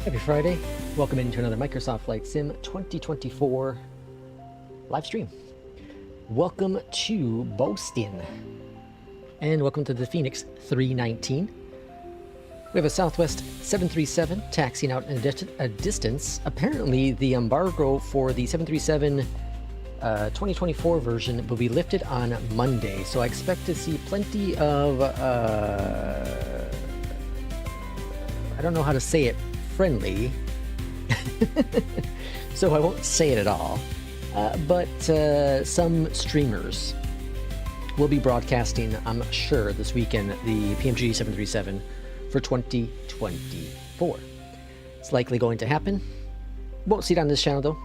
Happy Friday. Welcome into another Microsoft Flight Sim 2024 live stream. Welcome to Boston. And welcome to the FENIX 319. We have a Southwest 737 taxiing out in a distance. Apparently, the embargo for the 737 2024 version will be lifted on Monday. So I expect to see plenty of, I don't know how to say it, friendly, so I won't say it at all, but some streamers will be broadcasting, I'm sure, this weekend, the PMDG 737 for 2024. It's likely going to happen. Won't see it on this channel, though.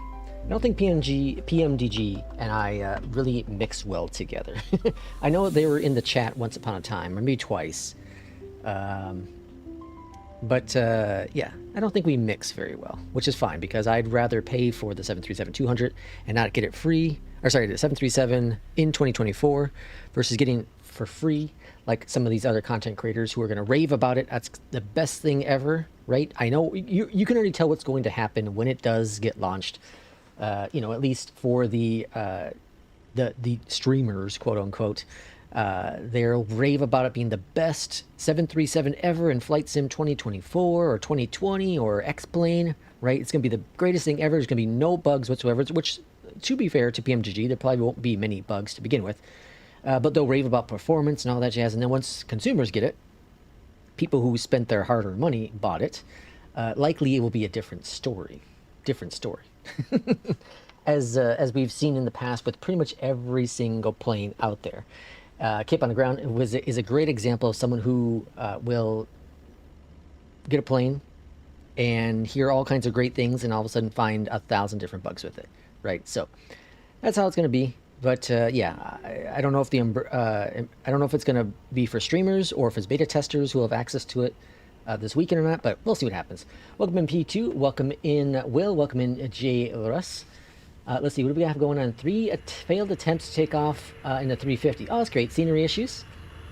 I don't think PMDG and I really mix well together. I know they were in the chat once upon a time, or maybe twice. But yeah, I don't think we mix very well, which is fine because I'd rather pay for the 737-200 and not get it free, or sorry, the 737 in 2024 versus getting it for free like some of these other content creators who are going to rave about it. That's the best thing ever, right? I know you can already tell what's going to happen when it does get launched, you know, at least for the streamers, quote unquote. They'll rave about it being the best 737 ever in Flight Sim 2024 or 2020 or X-Plane, right? It's going to be the greatest thing ever. There's going to be no bugs whatsoever, which, to be fair to PMDG, there probably won't be many bugs to begin with. But they'll rave about performance and all that jazz. And then once consumers get it, people who spent their hard-earned money bought it, likely it will be a different story. Different story. As we've seen in the past with pretty much every single plane out there. Cape on the Ground is a great example of someone who will get a plane and hear all kinds of great things and all of a sudden find 1,000 different bugs with it, right? So that's how it's going to be. But yeah, I don't know if I don't know if it's going to be for streamers or if it's beta testers who will have access to it this weekend or not. But we'll see what happens. Welcome in P2. Welcome in Will. Welcome in J. Russ. Let's see, what do we have going on? 3 failed attempts to take off in the 350. Oh, that's great. Scenery issues.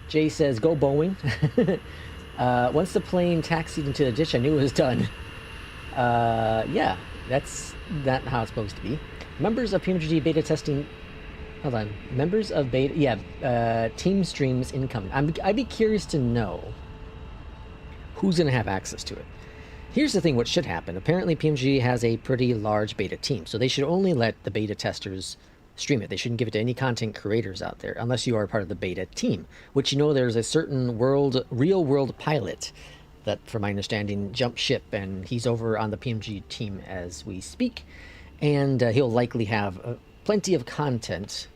Jay says, go Boeing. Once the plane taxied into the ditch, I knew it was done. Yeah, that's not how it's supposed to be. Members of PMDG beta testing... Hold on. Members of beta... Yeah, team streams incoming. I'd be curious to know who's going to have access to it. Here's the thing, what should happen. Apparently, PMDG has a pretty large beta team, so they should only let the beta testers stream it. They shouldn't give it to any content creators out there, unless you are part of the beta team, which, you know, there's a certain real-world pilot that, from my understanding, jumped ship, and he's over on the PMDG team as we speak, and he'll likely have plenty of content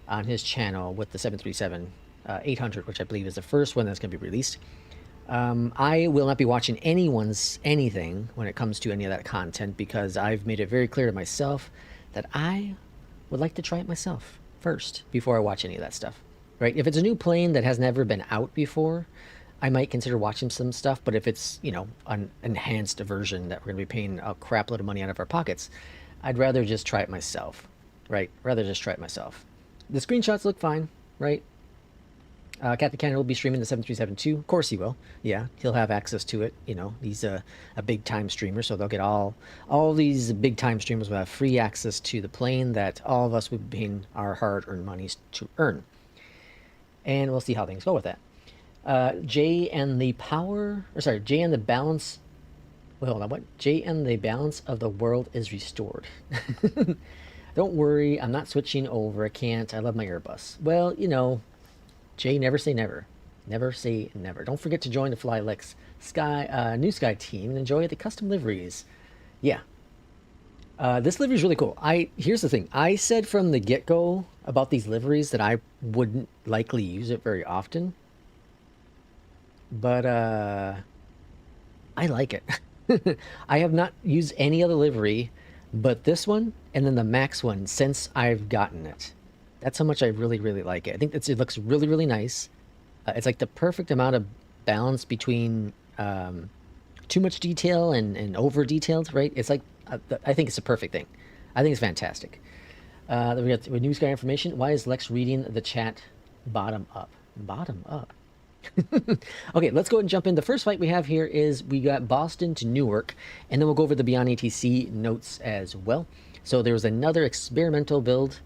on his channel with the 737-800, which I believe is the first one that's going to be released. I will not be watching anything when it comes to any of that content because I've made it very clear to myself that I would like to try it myself first before I watch any of that stuff, right? If it's a new plane that has never been out before, I might consider watching some stuff, but if it's, you know, an enhanced version that we're going to be paying a crap load of money out of our pockets, I'd rather just try it myself, right? Rather just try it myself. The screenshots look fine, right? Captain Canada will be streaming the 737-2. Of course he will. Yeah, he'll have access to it. You know, he's a big-time streamer, so they'll get all these big-time streamers will have free access to the plane that all of us would be paying our hard-earned monies to earn. And we'll see how things go with that. Jay and the balance... Wait, hold on, what? Jay and the balance of the world is restored. Don't worry, I'm not switching over. I can't. I love my Airbus. Well, you know... Jay, never say never. Never say never. Don't forget to join the FlyLex New Sky team and enjoy the custom liveries. Yeah. This livery is really cool. Here's the thing. I said from the get-go about these liveries that I wouldn't likely use it very often. But I like it. I have not used any other livery but this one and then the Max one since I've gotten it. That's how much I really, really like it. I think it looks really, really nice. It's like the perfect amount of balance between too much detail and over-detailed, right? It's like, I think it's a perfect thing. I think it's fantastic. We got New Sky information. Why is Lex reading the chat bottom up? Bottom up? Okay, let's go ahead and jump in. The first flight we have here is we got Boston to Newark, and then we'll go over the Beyondatc notes as well. So there was another experimental build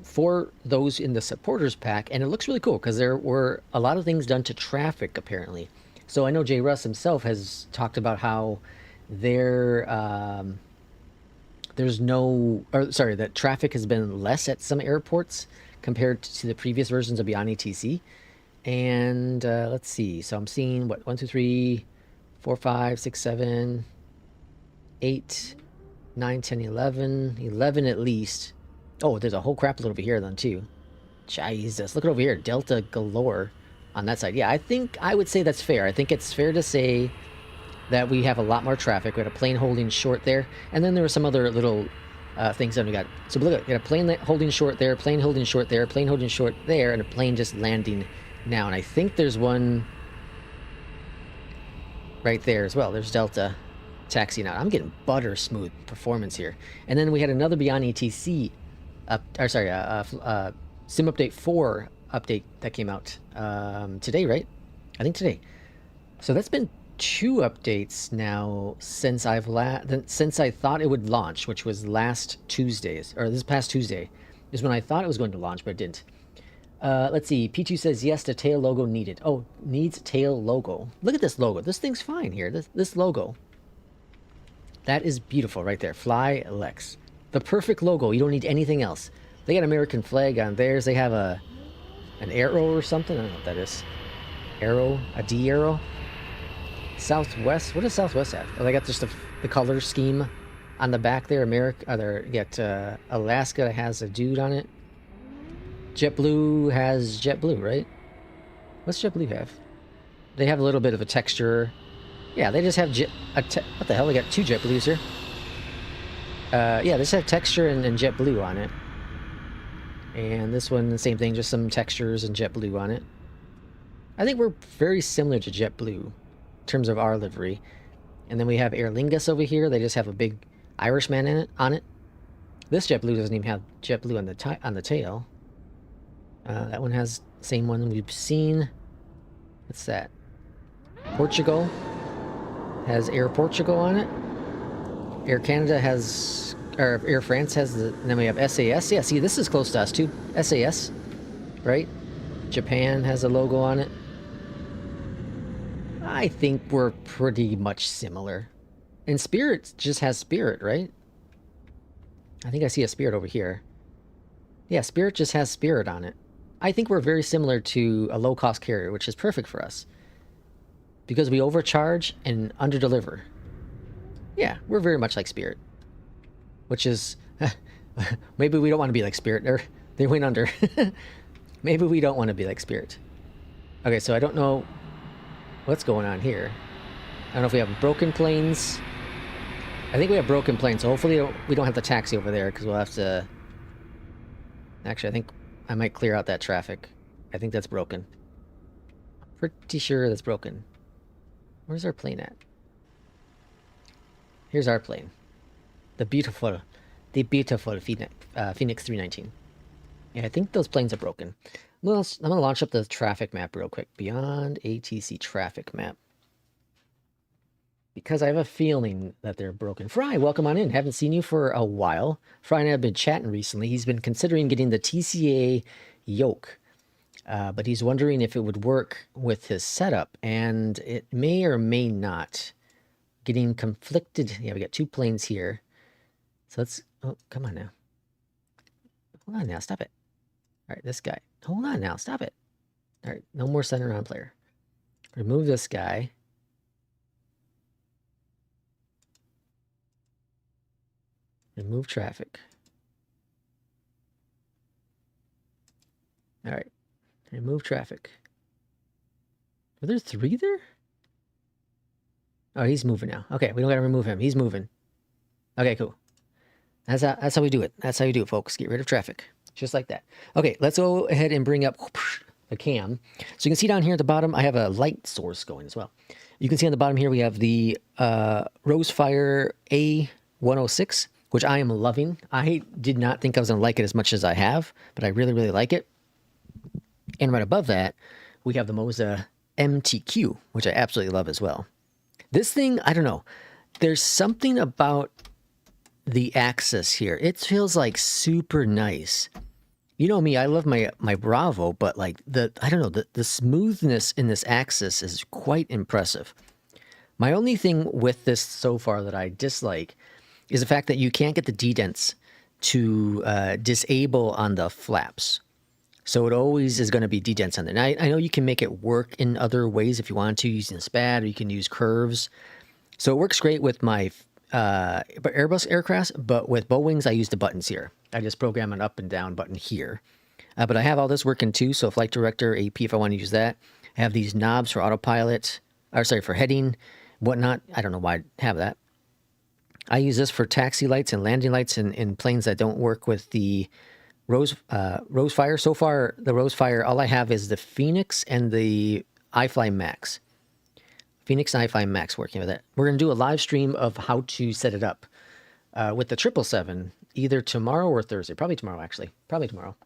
for those in the supporters pack, and it looks really cool because there were a lot of things done to traffic apparently. So I know Jay Russ himself has talked about how there's no, or sorry, that traffic has been less at some airports compared to the previous versions of Beyondatc. And let's see. So I'm seeing what 1, 2, 3, 4, 5, 6, 7, 8, 9, 10, 11, 11 at least. Oh, there's a whole crap load over here then too. Jesus, look at over here, Delta galore on that side. Yeah, I think I would say that's fair. I think it's fair to say that we have a lot more traffic. We had a plane holding short there, and then there were some other little things that we got. So look at, we got a plane holding short there, plane holding short there, plane holding short there, and a plane just landing now. And I think there's one right there as well. There's Delta taxiing out. I'm getting butter smooth performance here. And then we had another Beyondatc Sim Update 4 update that came out today, right? I think today. So that's been 2 updates now since I thought it would launch, which was last Tuesdays, or this past Tuesday is when I thought it was going to launch, but it didn't. Let's see. P2 says yes to tail logo needed. Oh, needs tail logo. Look at this logo. This thing's fine here. This logo. That is beautiful right there. Fly Lex. The perfect logo. You don't need anything else. They got American flag on theirs. They have an arrow or something. I don't know what that is. Arrow? A D arrow? Southwest. What does Southwest have? Oh, they got just the color scheme on the back there. You got Alaska has a dude on it. JetBlue has JetBlue, right? What's JetBlue have? They have a little bit of a texture. Yeah, they just have what the hell? We got 2 JetBlues here. Yeah, they just have texture and JetBlue on it. And this one, the same thing, just some textures and JetBlue on it. I think we're very similar to JetBlue in terms of our livery. And then we have Aer Lingus over here. They just have a big Irishman on it. This JetBlue doesn't even have JetBlue on the tail. That one has the same one we've seen. What's that? Portugal has Air Portugal on it. Air Canada has, or Air France has and then we have SAS. Yeah, see, this is close to us too. SAS, right? Japan has a logo on it. I think we're pretty much similar. And Spirit just has Spirit, right? I think I see a Spirit over here. Yeah, Spirit just has Spirit on it. I think we're very similar to a low-cost carrier, which is perfect for us. Because we overcharge and underdeliver. Yeah, we're very much like Spirit. Which is... maybe we don't want to be like Spirit. Or they went under. Maybe we don't want to be like Spirit. Okay, so I don't know what's going on here. I don't know if we have broken planes. I think we have broken planes, so hopefully we don't have to taxi over there, because we'll have to... Actually, I think I might clear out that traffic. I think that's broken. Pretty sure that's broken. Where's our plane at? Here's our plane. The beautiful FENIX 319. Yeah, I think those planes are broken. I'm gonna launch up the traffic map real quick. Beyondatc traffic map. Because I have a feeling that they're broken. Fry, welcome on in. Haven't seen you for a while. Fry and I have been chatting recently. He's been considering getting the TCA Yoke. But he's wondering if it would work with his setup. And it may or may not. Getting conflicted. Yeah, we got 2 planes here. So let's... Oh, come on now. Hold on now. Stop it. All right, this guy. Hold on now. Stop it. All right, no more center on player. Remove this guy. Remove traffic. All right. Remove traffic. Are there 3 there? Oh, he's moving now. Okay, we don't got to remove him. He's moving. Okay, cool. That's how we do it. That's how you do it, folks. Get rid of traffic. Just like that. Okay, let's go ahead and bring up the cam. So you can see down here at the bottom, I have a light source going as well. You can see on the bottom here, we have the Rowsfire A106, which I am loving. I did not think I was going to like it as much as I have, but I really, really like it. And right above that, we have the Moza MTQ, which I absolutely love as well. This thing, I don't know. There's something about the axis here. It feels like super nice. You know me, I love my Bravo, but like I don't know, the smoothness in this axis is quite impressive. My only thing with this so far that I dislike is the fact that you can't get the dedents to disable on the flaps. So it always is going to be dedents on there. Now, I know you can make it work in other ways if you want to, using SPAD, or you can use curves. So it works great with my Airbus aircrafts, but with bow wings, I use the buttons here. I just program an up and down button here. But I have all this working too, so Flight Director, AP, if I want to use that. I have these knobs for autopilot, or sorry, for heading, whatnot. I don't know why I have that. I use this for taxi lights and landing lights in planes that don't work with the Rowsfire. So far, the Rowsfire, all I have is the FENIX and the iFly Max. FENIX and iFly Max working with it. We're going to do a live stream of how to set it up with the 777, either tomorrow or Thursday. Probably tomorrow, actually. Probably tomorrow.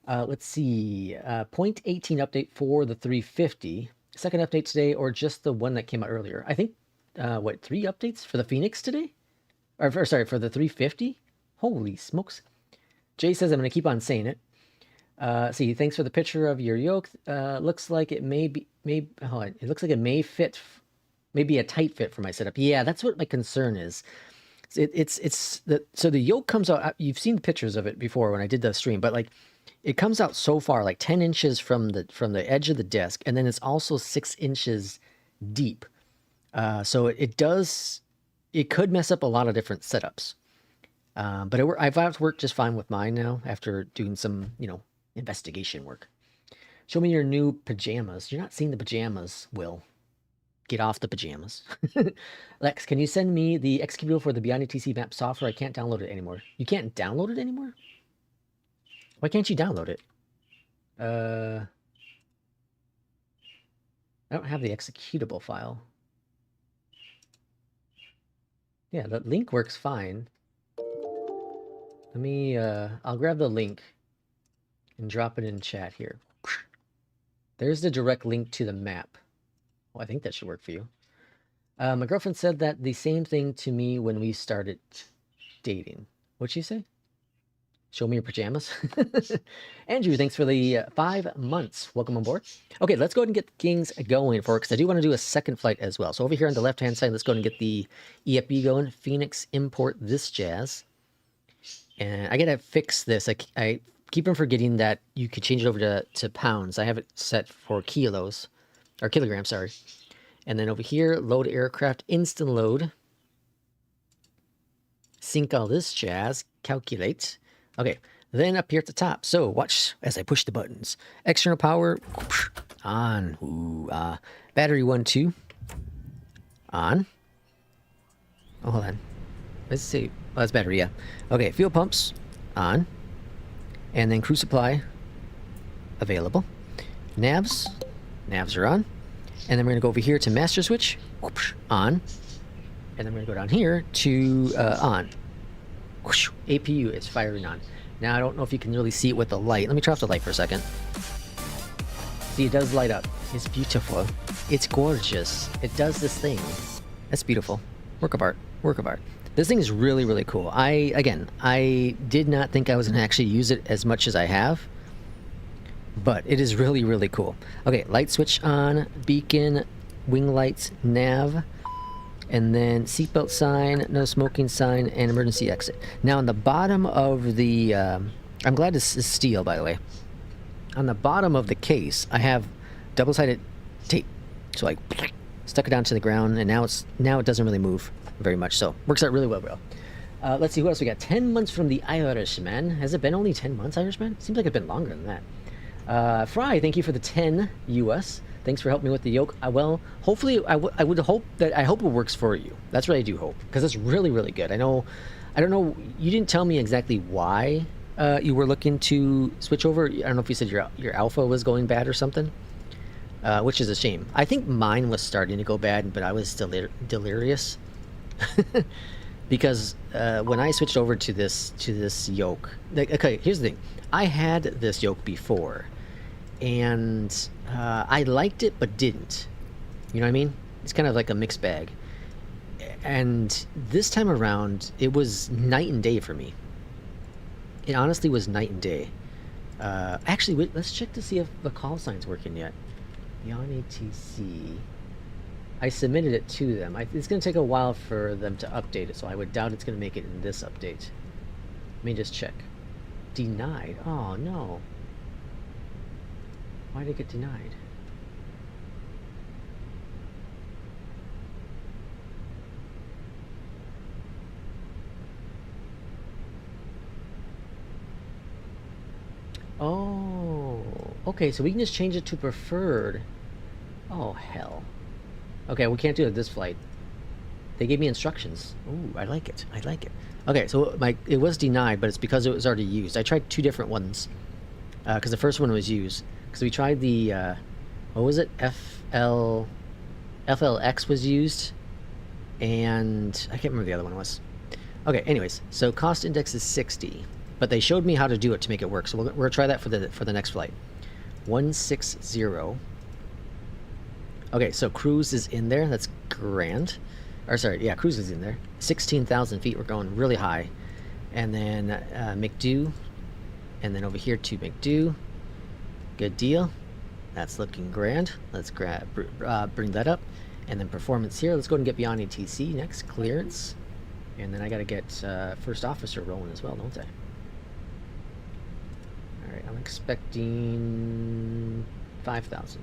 Let's see. 0.18 update for the 350. Second update today, or just the one that came out earlier. I think, 3 updates for the FENIX today? Or sorry, for the 350? Holy smokes. Jay says I'm going to keep on saying it. See, thanks for the picture of your yoke. Looks like it it looks like it may fit, maybe a tight fit for my setup. Yeah, that's what my concern is. So the yoke comes out. You've seen pictures of it before when I did the stream, but like it comes out so far, like 10 inches from the edge of the desk, and then it's also 6 inches deep. So it could mess up a lot of different setups. But I've worked just fine with mine now after doing some, investigation work. Show me your new pajamas. You're not seeing the pajamas, Will. Get off the pajamas. Lex, can you send me the executable for the Beyondatc map software? I can't download it anymore. You can't download it anymore? Why can't you download it? I don't have the executable file. Yeah, the link works fine. Let me, I'll grab the link and drop it in chat here. There's the direct link to the map. Well, I think that should work for you. My girlfriend said that the same thing to me when we started dating. What'd she say? Show me your pajamas. Andrew, thanks for the 5 months. Welcome on board. Okay, let's go ahead and get things going for it, because I do want to do a second flight as well. So over here on the left-hand side, let's go ahead and get the EFB going. FENIX, import this jazz. And I gotta fix this. I keep on forgetting that you could change it over to pounds. I have it set for kilos, or kilograms, sorry. And then over here, load aircraft, instant load. Sync all this jazz, calculate. Okay, then up here at the top. So watch as I push the buttons. External power, on. Ooh, battery 1, 2, on. Oh, hold on. Let's see. Oh, that's battery, yeah. Okay, fuel pumps, on. And then crew supply, available. Navs are on. And then we're going to go over here to master switch, on. And then we're going to go down here to on. APU is firing on. Now, I don't know if you can really see it with the light. Let me turn off the light for a second. See, it does light up. It's beautiful. It's gorgeous. It does this thing. That's beautiful. Work of art. Work of art. This thing is really, really cool. I did not think I was going to actually use it as much as I have. But it is really, really cool. Okay, light switch on, beacon, wing lights, nav, and then seatbelt sign, no smoking sign, and emergency exit. Now on the bottom of the, I'm glad this is steel, by the way. On the bottom of the case, I have double-sided tape. So I stuck it down to the ground, and now it doesn't really move very much. So works out really well, bro. Let's see, who else we got? 10 months from the Irishman. Has it been only 10 months, Irishman? Seems like it's been longer than that. Fry, thank you for the 10 US. Thanks for helping me with the yoke. Well, hopefully, I hope it works for you. That's what I do hope, because it's really, really good. I don't know, you didn't tell me exactly why you were looking to switch over. I don't know if you said your alpha was going bad or something, which is a shame. I think mine was starting to go bad, but I was delirious. Because when I switched over to this yoke, okay, here's the thing. I had this yoke before, and I liked it but didn't. You know what I mean? It's kind of like a mixed bag. And this time around, it was night and day for me. It honestly was night and day. Actually, wait, let's check to see if the call sign's working yet. Beyond ATC. I submitted it to them. It's going to take a while for them to update it, so I would doubt it's going to make it in this update. Let me just check. Denied? Oh, no. Why did it get denied? Oh, okay, so we can just change it to preferred. Oh, hell. Okay, we can't do it this flight. They gave me instructions. Ooh, I like it. I like it. Okay, so it was denied, but it's because it was already used. I tried 2 different ones because the first one was used. Because we tried the, what was it? FLX was used, and I can't remember the other one was. Okay, anyways, so cost index is 60. But they showed me how to do it to make it work, so we're gonna try that for the next flight. 160. Okay, so cruise is in there. That's grand. Or sorry, yeah, cruise is in there. 16,000 feet. We're going really high, and then McDo, and then over here to McDo. Good deal. That's looking grand. Let's bring that up, and then performance here. Let's go and get beyond ATC next. Clearance, and then I got to get first officer rolling as well, don't I? Alright, I'm expecting 5,000.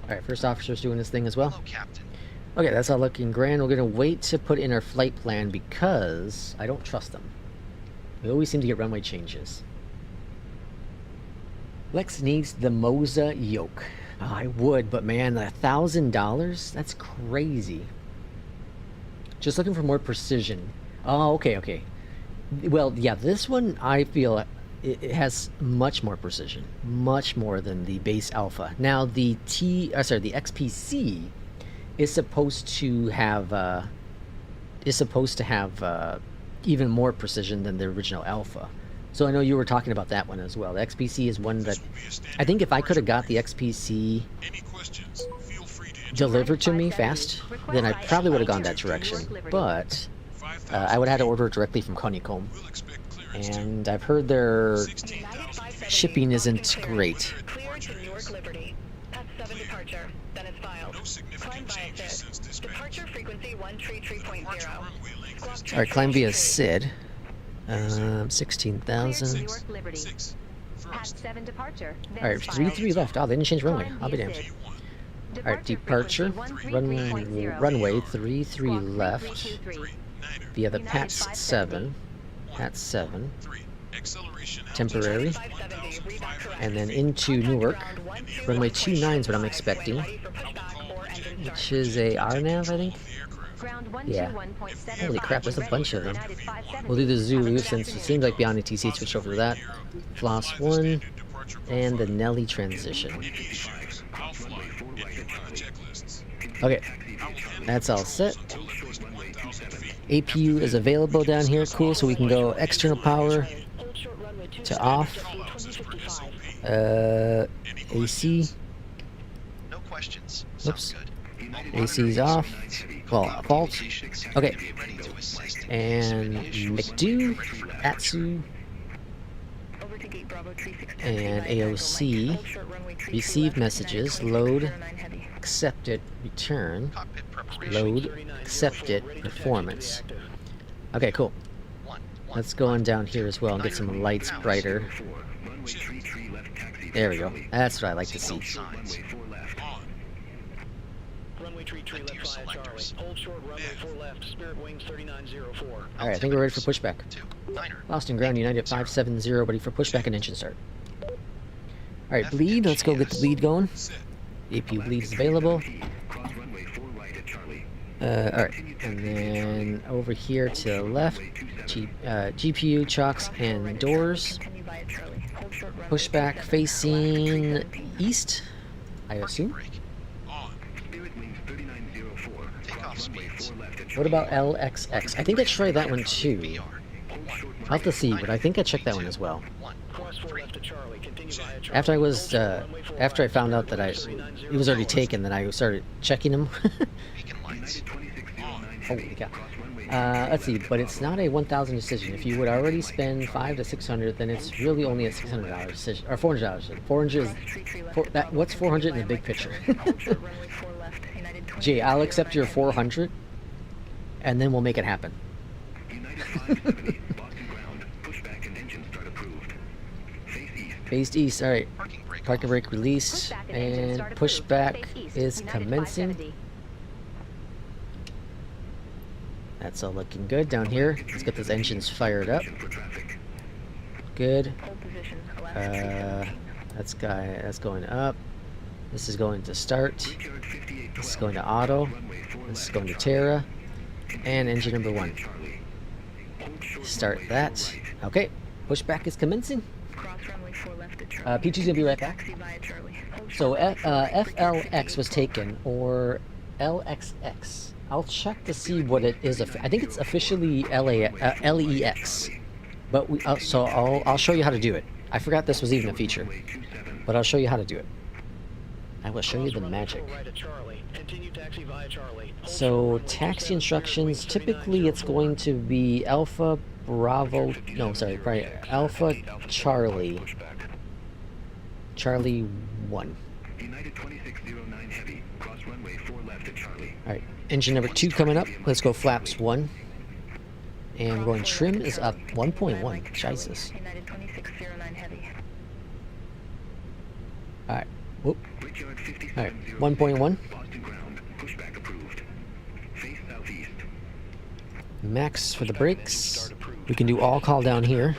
Alright, first officer's doing this thing as well. Hello, Captain. Okay, that's all looking grand. We're going to wait to put in our flight plan because I don't trust them. We always seem to get runway changes. Lex needs the Moza Yoke. Oh, I would, but man, $1,000? That's crazy. Just looking for more precision. Oh, okay. Well, yeah, this one I feel it has much more precision, much more than the base alpha. Now the XPC is supposed to have even more precision than the original alpha. So I know you were talking about that one as well. The XPC is one that I think if I could have got the XPC delivered to me fast, then I probably would have gone that direction. But I would have had to order it directly from Honeycomb, and I've heard their shipping isn't great. Alright, climb via SID. 16,000. Alright, 3-3 left. Oh, they didn't change runway. I'll be damned. Alright, departure. Runway 3-3 left. Via the PATS 7. PATS 7. Temporary. And then into Newark. Runway 29 is what I'm expecting. Which is a RNAV, I think? Yeah. Holy crap, there's a bunch of them. We'll do the Zulu since it seems like Beyond ATC switched over to that. Floss 1. And the Nelly transition. Okay. That's all set. APU is available down here. Cool, so we can go external power to off. AC. No questions. Oops. AC's off. Well, fault. Okay. And McDo, Atsu, and AOC. Receive messages. Load. Accept it. Return. Load. Accept it. Performance. Okay, cool. Let's go on down here as well and get some lights brighter. There we go. That's what I like to see. Alright, I think we're ready for pushback. Lost in ground, United 570, ready for pushback and engine start. Alright, bleed. Let's go get the bleed going. APU bleed is available. Alright, and then over here to the left, GPU, chocks, and doors. Pushback facing east, I assume. What about LXX? I think I tried that one too. I'll have to see, but I think I checked that one as well. After I was, after I found out that it was already taken, then I started checking them. Beacon lights. On. Holy cow. Let's see, but it's not a 1,000 decision. If you would already spend 500 to 600, then it's really only a $600 decision, or $400. 400 is, what's 400 in the big picture? Jay, I'll accept your 400, and then we'll make it happen. Faced east, alright. Parking brake released, and pushback is commencing. That's all looking good down here. Let's get those engines fired up. Good. That's going up. This is going to start. This is going to auto. This is going to Terra. And engine number 1. Start that. Okay. Pushback is commencing. P2's gonna be right back. So FLX was taken, or LXX. I'll check to see what it is. I think it's officially LEX. But I'll show you how to do it. I forgot this was even a feature, but I'll show you how to do it. I will show you the magic. So taxi instructions, typically it's going to be Alpha Bravo, no sorry, probably Alpha Charlie 1. Alright, engine number 2 coming up. Let's go flaps 1. And we're going trim is up 1.1. Jesus. Alright. Whoop. Alright. 1.1. Max for the brakes. We can do all call down here.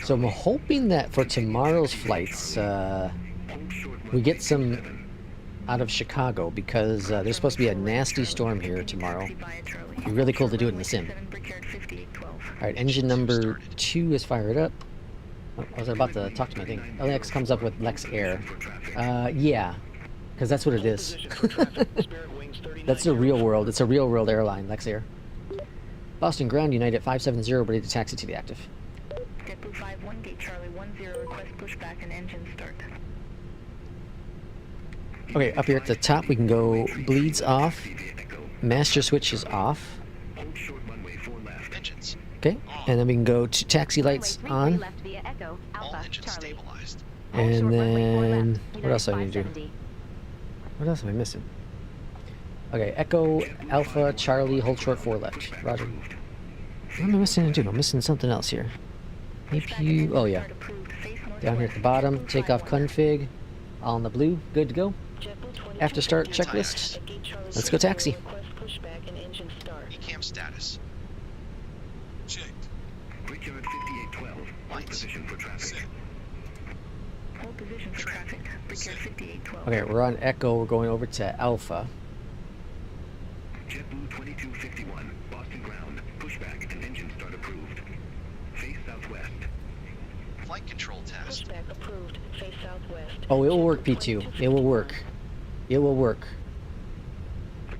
So I'm hoping that for tomorrow's flights, we get some out of Chicago, because there's supposed to be a nasty storm here tomorrow. It'd be really cool to do it in the sim. Alright, engine number 2 is fired up. Oh, I was about to talk to my thing. LX comes up with Lex Air. Yeah, because that's what it is. That's the real world. It's a real world airline, Lex Air. Boston Ground United 570, ready to taxi to the active. JetBlue 51 gate Charlie 10, request pushback and engine start. Okay, up here at the top we can go bleeds off, master switch is off. Engines. Okay, and then we can go to taxi lights on. All engines stabilized. And then what else do I need to do? What else am I missing? Okay, Echo Alpha Charlie hold short 4 left. Roger. What am I missing to do? I'm missing something else here. APU. Oh yeah. Down here at the bottom, takeoff config. All in the blue. Good to go. After start checklist. Let's go taxi. ECAM status. Checked. Brickyard 5812. Lights. Position for traffic. Set. Hold position for traffic. Brickyard 5812. Okay, we're on Echo. We're going over to Alpha. JetBlue 2251. Boston ground. Pushback and engine start approved. Face southwest. Flight control test. Pushback approved. Face southwest. Oh, it will work, P2. It will work. It will work.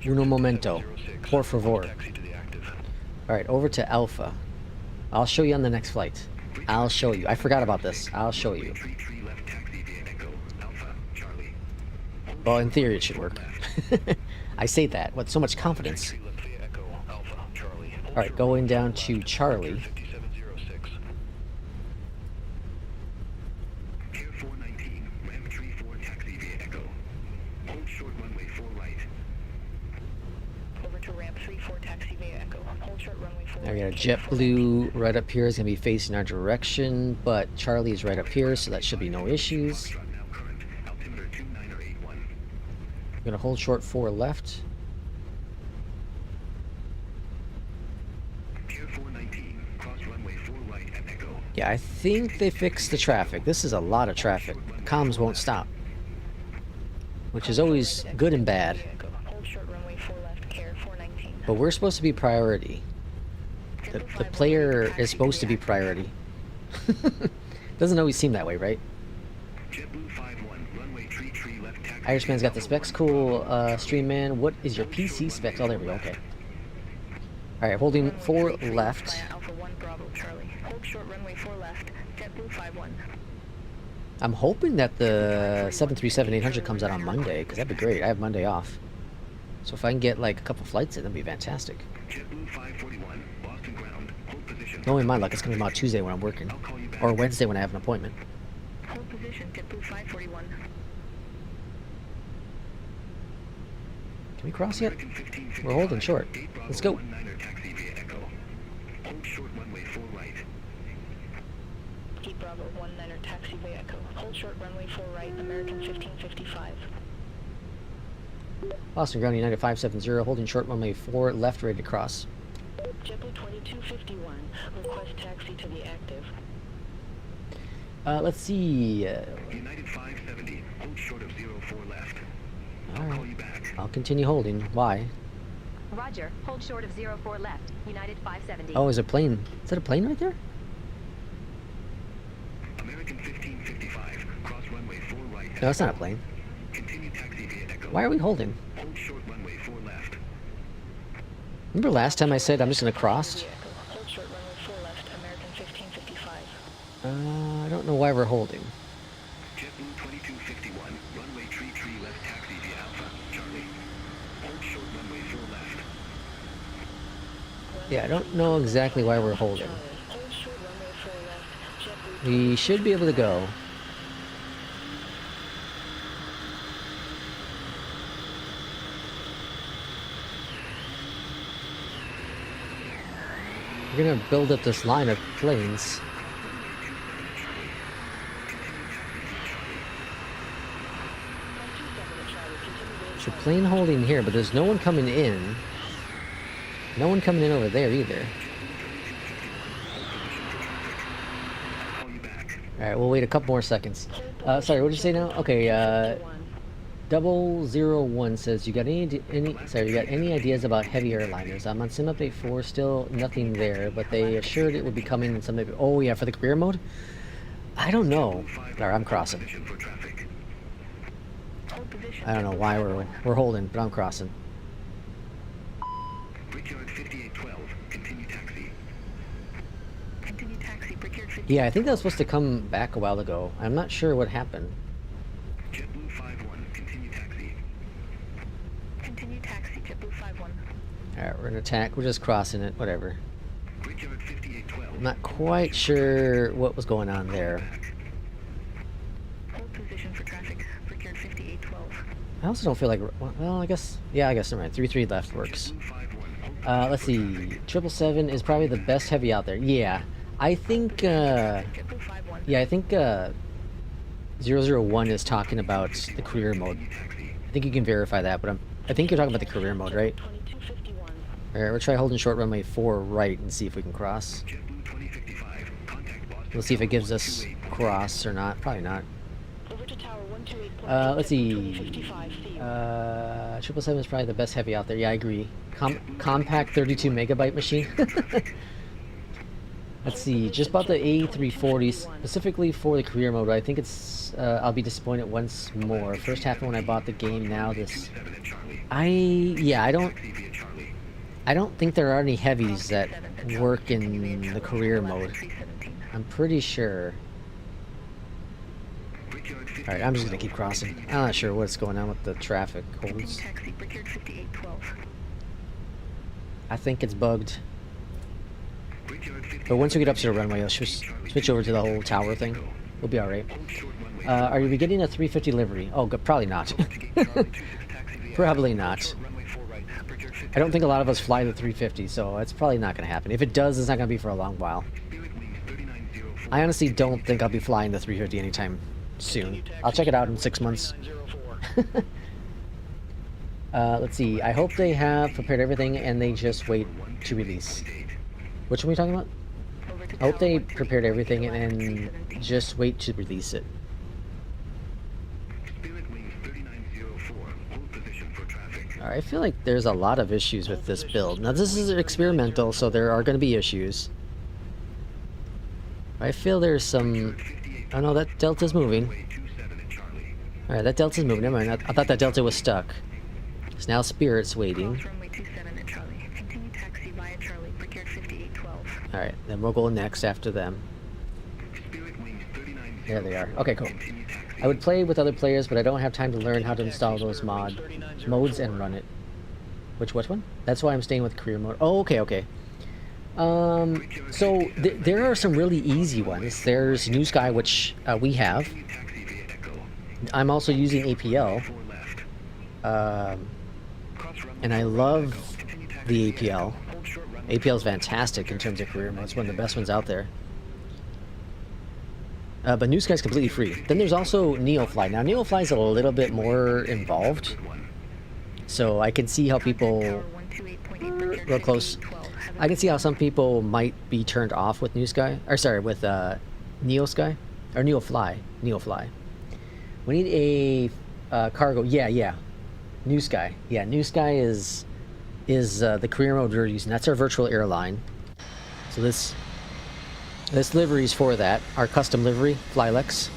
Uno momento. Por favor. Alright, over to Alpha. I'll show you on the next flight. I'll show you. I forgot about this. I'll show you. Well, in theory it should work. I say that with so much confidence. Alright, going down to Charlie. I got a JetBlue right up here is going to be facing our direction, but Charlie is right up here, so that should be no issues. I'm going to hold short 4 left. Yeah, I think they fixed the traffic. This is a lot of traffic. Comms won't stop, which is always good and bad. But we're supposed to be priority. The player is supposed to be priority. Doesn't always seem that way, right? Irishman's got the specs. Cool. Stream man, what is your PC specs? Oh, there we go. Okay. All right, holding 4 left. Alpha 1 Bravo Charlie. Hold short runway 4 left. JetBlue 51. I'm hoping that the 737-800 comes out on Monday, because that'd be great. I have Monday off. So if I can get like a couple flights in, that'd be fantastic. JetBlue 541, Boston ground. Hold position. Knowing my luck, it's going to be out Tuesday when I'm working. I'll call you back. Or Wednesday when I have an appointment. Hold position. JetBlue 541. Can we cross yet? American 1555, We're holding short. 8 Bravo Let's go. 19er taxi via Echo. Hold short runway 4 right. 8 Bravo 19er taxi via Echo. Hold short runway 4 right. American 1555. Boston ground United 570, holding short runway 4 left, ready to cross. JetBlue 2251. Request taxi to be active. Let's see. United 570, hold short of 04 left. All I'll call right. you back. I'll continue holding. Why? Roger. Hold short of 04 left. United 570. Oh, is a plane? Is that a plane right there? American 1555, cross runway 4 right. No, it's not a plane. Continue taxi via Echo. Why are we holding? Hold short runway 4 left. Remember last time I said I'm just going to cross? Via Echo. Hold short runway 4 left. American 1555. I don't know why we're holding. JetBlue 2251, runway tree left taxi via Alpha, Charlie. Hold short runway 4 left. Yeah, I don't know exactly why we're holding. Hold short runway 4 left. JetBlue We should be able to go. We're gonna build up this line of planes. So plane holding here, but there's no one coming in. No one coming in over there either. Call you back. Alright, we'll wait a couple more seconds. Sorry, what did you say now? Okay, 001 says, you got any ideas about heavy airliners? I'm on Sim Update 4, still nothing there, but they assured it would be coming in some. Oh yeah, for the career mode? I don't know. Alright, I'm crossing. Position for traffic. hold position. I don't know why we're holding, but I'm crossing. Brickyard 5812, continue taxi. Continue taxi. Brickyard 50. Yeah, I think that was supposed to come back a while ago. I'm not sure what happened. JetBlue 51, continue taxi. Continue taxi. JetBlue 51. Alright, we're gonna attack. We're just crossing it, whatever. Brickyard 5812. I'm not quite sure what was going on there. Hold position for traffic. Brickyard 5812. I also don't feel like... Well, I guess... Yeah, I guess I'm right. 3-3 left works. JetBlue 51, hold Let's see. 777 is probably the best heavy out there. Yeah. I think... JetBlue 51. Yeah, I think 001 is talking about the career mode. taxi. I think you can verify that, but I think you're talking about the career mode, right? 2251. Alright, we'll try holding short runway 4 right and see if we can cross. JetBlue 2055, contact Boston. We'll see if it gives us cross or not. Probably not. Over to tower 128. Let's see. 2055. See you. 777 is probably the best heavy out there. Yeah, I agree. Compact 32 megabyte machine. Let's see. Just about the A340 specifically for the career mode. I think it's. I'll be disappointed once more. First happened when I bought the game. Now this. I don't think there are any heavies that work in the career mode. I'm pretty sure. Alright, I'm just gonna keep crossing. I'm not sure what's going on with the traffic holds. Taxi. Brickyard 5812. I think it's bugged. But once we get up to the runway, I'll switch over to the whole tower thing. We'll be alright. Are you getting a 350 livery? Oh, probably not. Probably not. I don't think a lot of us fly the 350, so it's probably not going to happen. If it does, it's not going to be for a long while. I honestly don't think I'll be flying the 350 anytime soon. I'll check it out in 6 months. Let's see. I hope they have prepared everything and they just wait to release. Which one are we talking about? I hope they prepared everything and just wait to release it. Alright, I feel like there's a lot of issues with this build. Now this is experimental, so there are going to be issues. I feel there's some... Oh no, that Delta's moving. All right, that delta's moving. Never mind. I thought that delta was stuck. So now Spirit's waiting. Cross runway 27 at Charlie. Continue taxi via Charlie. Brickyard 5812. All right, then we'll go next after them. Spirit Wings 39. There they are. Okay, cool. I would play with other players, but I don't have time to learn how to install those modes and run it. Which one? That's why I'm staying with career mode. Oh, okay, okay. So there are some really easy ones. There's New Sky, which we have. I'm also using APL. And I love the APL. APL is fantastic in terms of career mode. It's one of the best ones out there. But New Sky is completely free. Then there's also NeoFly. Now NeoFly is a little bit more involved. So I can see how people, real close, I can see how some people might be turned off with New Sky, or sorry, with Neo Sky, or NeoFly. We need a cargo. Yeah. New Sky. Yeah, New Sky is the career mode we're using. That's our virtual airline. So this livery is for that. Our custom livery, Flylex.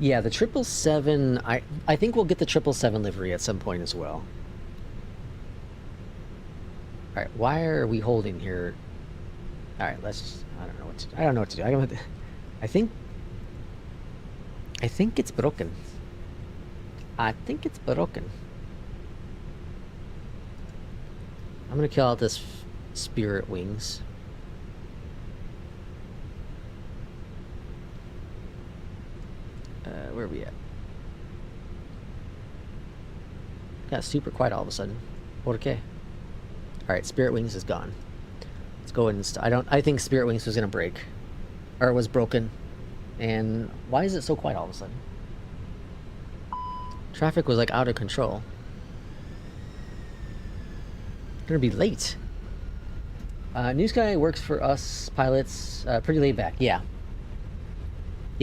Yeah, the 777. I think we'll get the 777 livery at some point as well. All right, why are we holding here? All right, let's. I don't know what to do. I think it's broken. I'm gonna kill out this Spirit Wings. Where are we at? Got super quiet all of a sudden. Okay. All right, Spirit Wings is gone. Let's go and I think Spirit Wings was gonna break, or it was broken. And why is it so quiet all of a sudden? Traffic was like out of control. Gonna be late. New Sky works for us pilots. Pretty laid back. Yeah,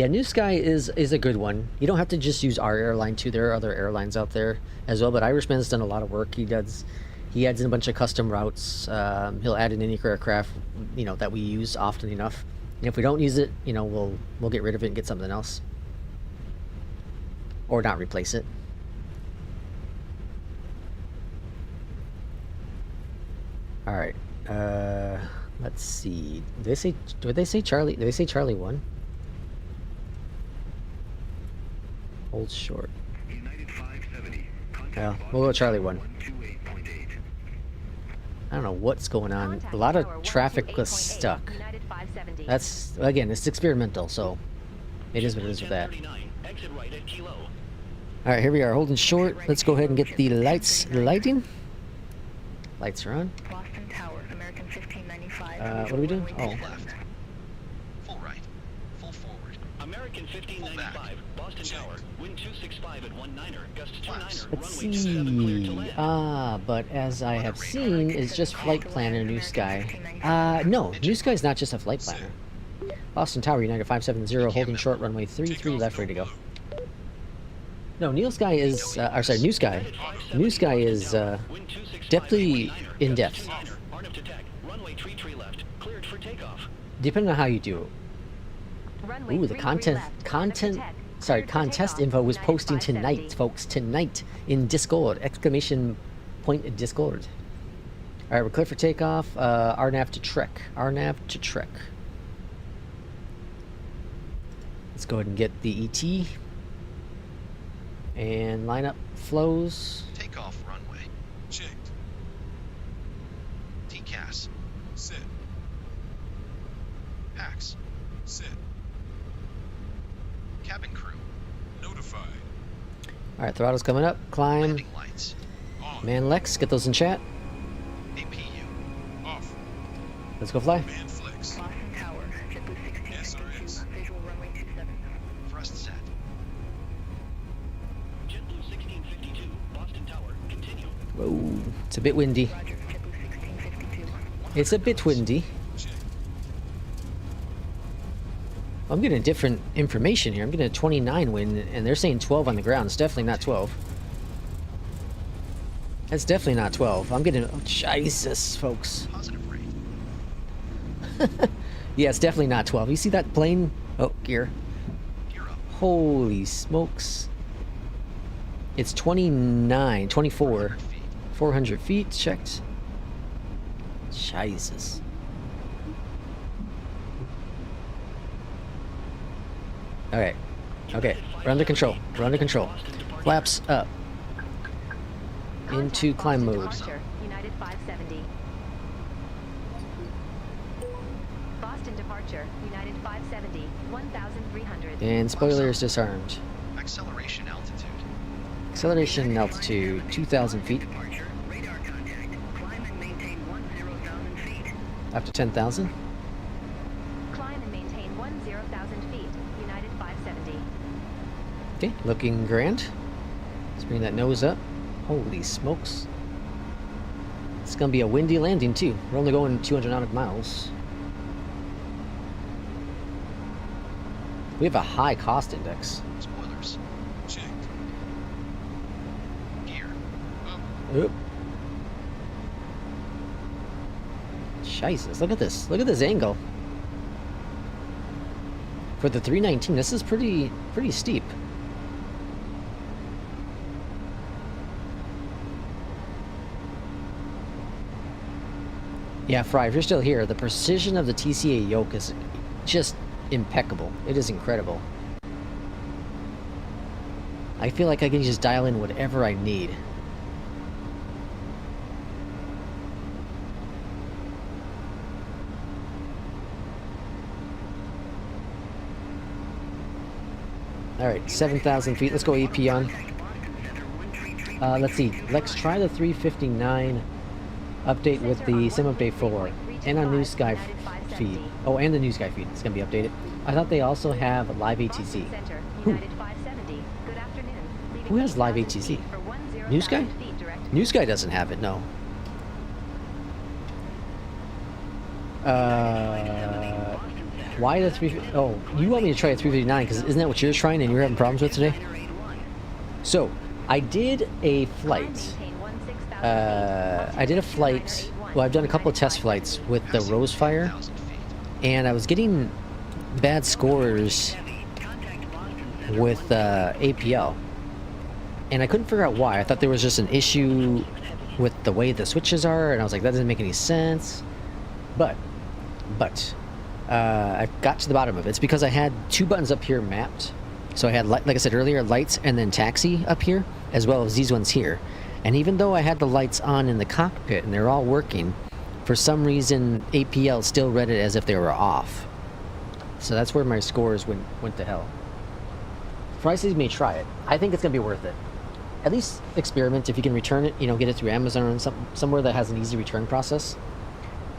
New Sky is a good one. You don't have to just use our airline too. There are other airlines out there as well. But Irishman's done a lot of work. He adds in a bunch of custom routes. He'll add in any aircraft that we use often enough. And if we don't use it, we'll get rid of it and get something else, or not replace it. All right. Let's see. Did they say Charlie? Did they say Charlie 1? Hold short. Yeah, we'll go Charlie 1. I don't know what's going on. A lot of traffic was stuck. That's, again, it's experimental, so it is what it is with that. Alright, here we are, holding short. Let's go ahead and get the lighting. Lights are on. Boston Tower, American 1595. What are we doing? Oh. Full right. Full forward. American 1595, Boston Tower, wind 265 at 19er, gust 29er, Let's runway 27 cleared to see. land. But as I have seen, is just Flight Planner New Sky. No, New Sky is not just a Flight Planner. Boston Tower, United 570, holding short, runway 33 left, ready to go. No, New Sky is, New Sky. New Sky is definitely in depth. Depending on how you do it. Ooh, the contest info was posting tonight, folks. Tonight in Discord! Exclamation point in Discord. All right, we're clear for takeoff. RNAV to Trek. RNAV to Trek. Let's go ahead and get the ET. And line up flows. Takeoff runway. Checked. TCAS. Sit. PAX. Sit. Cabin crew. Notified. All right, throttle's coming up. Climb. Landing lights. On. Man Lex, get those in chat. APU. Off. Let's go fly. Man flex. Boston Tower, JetBlue 1652, SRS. visual runway 27. Thrust set. JetBlue 1652, Boston Tower, continue. Whoa, it's a bit windy. Roger, JetBlue 1652. It's a bit windy. Check. I'm getting different information here. I'm getting a 29 wind, and they're saying 12 on the ground. It's definitely not 12. That's definitely not 12. I'm getting... Oh, Jesus, folks. Positive rate. Yeah, it's definitely not 12. You see that plane? Oh, gear. Gear up. Holy smokes. It's 29, 24. 400 feet. 400 feet, checked. Jesus. Okay. Okay. We're under control. We're under control. Flaps up. Into Contact climb Boston mode. Departure, United 570. Boston departure, United 570, 1,300. And spoilers disarmed. Acceleration altitude. Acceleration altitude 2,000 feet. Departure. Radar contact. Climb and maintain 10,000 feet. Up to 10,000. Climb and maintain 10,000 feet, United 570. Okay, looking grand. Let's bring that nose up. Holy smokes. It's gonna be a windy landing too. We're only going 200 nautical miles. We have a high cost index. Spoilers. Checked. Gear up. Oop. Jesus, look at this. Look at this angle. For the 319, this is pretty steep. Yeah, Fry, if you're still here, the precision of the TCA Yoke is just impeccable. It is incredible. I feel like I can just dial in whatever I need. Alright, 7,000 feet. Let's go AP on. Let's see. Let's try the 359 update with the Sim Update 4 and on New Sky feed. Oh, and the New Sky feed. It's going to be updated. I thought they also have live ATC. Center, Who? United 570. Good afternoon. Leaving Who has live 8,000 ATC? feet for 10,000 New Sky? feet direct. New Sky doesn't have it, no. Why the 3? Oh, you want me to try a 359 because isn't that what you're trying and you're having problems with today? So, I did a flight. I did a flight. Well, I've done a couple of test flights with the Rowsfire, 1,000 feet. and I was getting bad scores with APL, and I couldn't figure out why. I thought there was just an issue with the way the switches are, and I was like, that doesn't make any sense. But I got to the bottom of it. It's because I had two buttons up here mapped. So I had, like I said earlier, lights and then taxi up here, as well as these ones here. And even though I had the lights on in the cockpit and they're all working, for some reason APL still read it as if they were off. So that's where my scores went to hell. Fry says you may try it. I think it's gonna be worth it. At least experiment if you can return it. You know, get it through Amazon or somewhere that has an easy return process.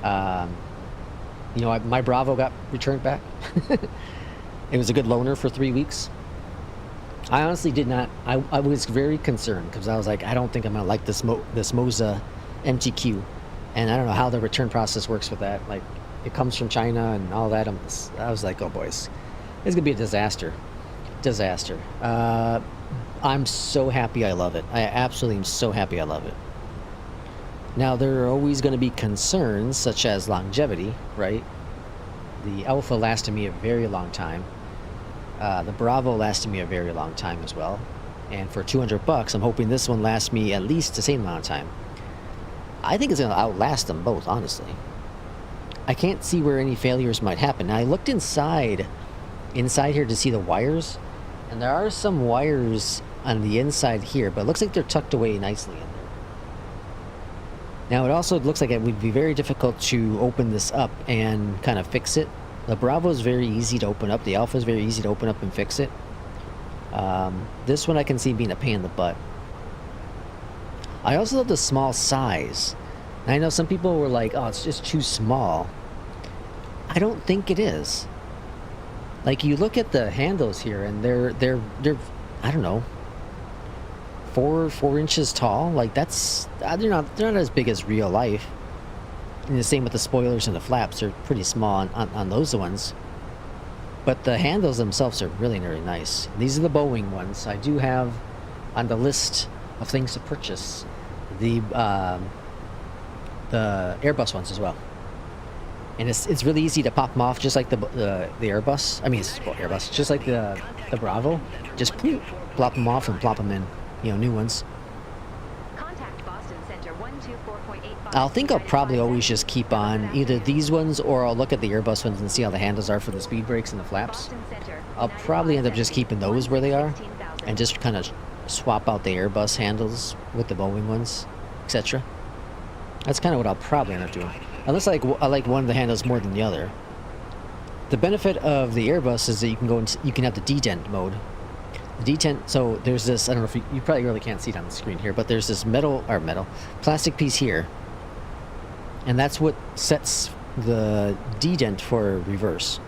You know, my Bravo got returned back. It was a good loaner for 3 weeks. I honestly did not. I was very concerned because I was like, I don't think I'm gonna like this Moza MTQ, and I don't know how the return process works with that. Like, it comes from China and all that. I was like, oh boys, it's gonna be a disaster. Disaster. I'm so happy I love it. I absolutely am so happy I love it. Now, there are always going to be concerns such as longevity, right? The Alpha lasted me a very long time. The Bravo lasted me a very long time as well. And for $200, I'm hoping this one lasts me at least the same amount of time. I think it's going to outlast them both, honestly. I can't see where any failures might happen. Now, I looked inside here to see the wires, and there are some wires on the inside here, but it looks like they're tucked away nicely in there. Now, it also looks like it would be very difficult to open this up and kind of fix it. The Bravo is very easy to open up. The Alpha is very easy to open up and fix it. This one I can see being a pain in the butt. I also love the small size. And I know some people were like, oh, it's just too small. I don't think it is. Like, you look at the handles here, and they're I don't know, 4 inches tall. Like, that's they're not as big as real life. And the same with the spoilers and the flaps. They're pretty small on those ones. But the handles themselves are really, really nice. These are the Boeing ones. I do have on the list of things to purchase the Airbus ones as well. and it's really easy to pop them off, just like the Airbus. I mean, it's well, Airbus, just like the Bravo. Just plop them off and plop them in, you know, new ones. Contact Boston Center 124.85. I'll think I'll probably always just keep on either these ones, or I'll look at the Airbus ones and see how the handles are for the speed brakes and the flaps. Boston Center, I'll probably end up just keeping those where they are, and just kind of swap out the Airbus handles with the Boeing ones, etc. That's kind of what I'll probably end up doing, unless I like one of the handles more than the other. The benefit of the Airbus is that you can go into, you can have the detent mode. The detent, so there's this, I don't know if you probably really can't see it on the screen here, but there's this plastic piece here, and that's what sets the detent for reverse.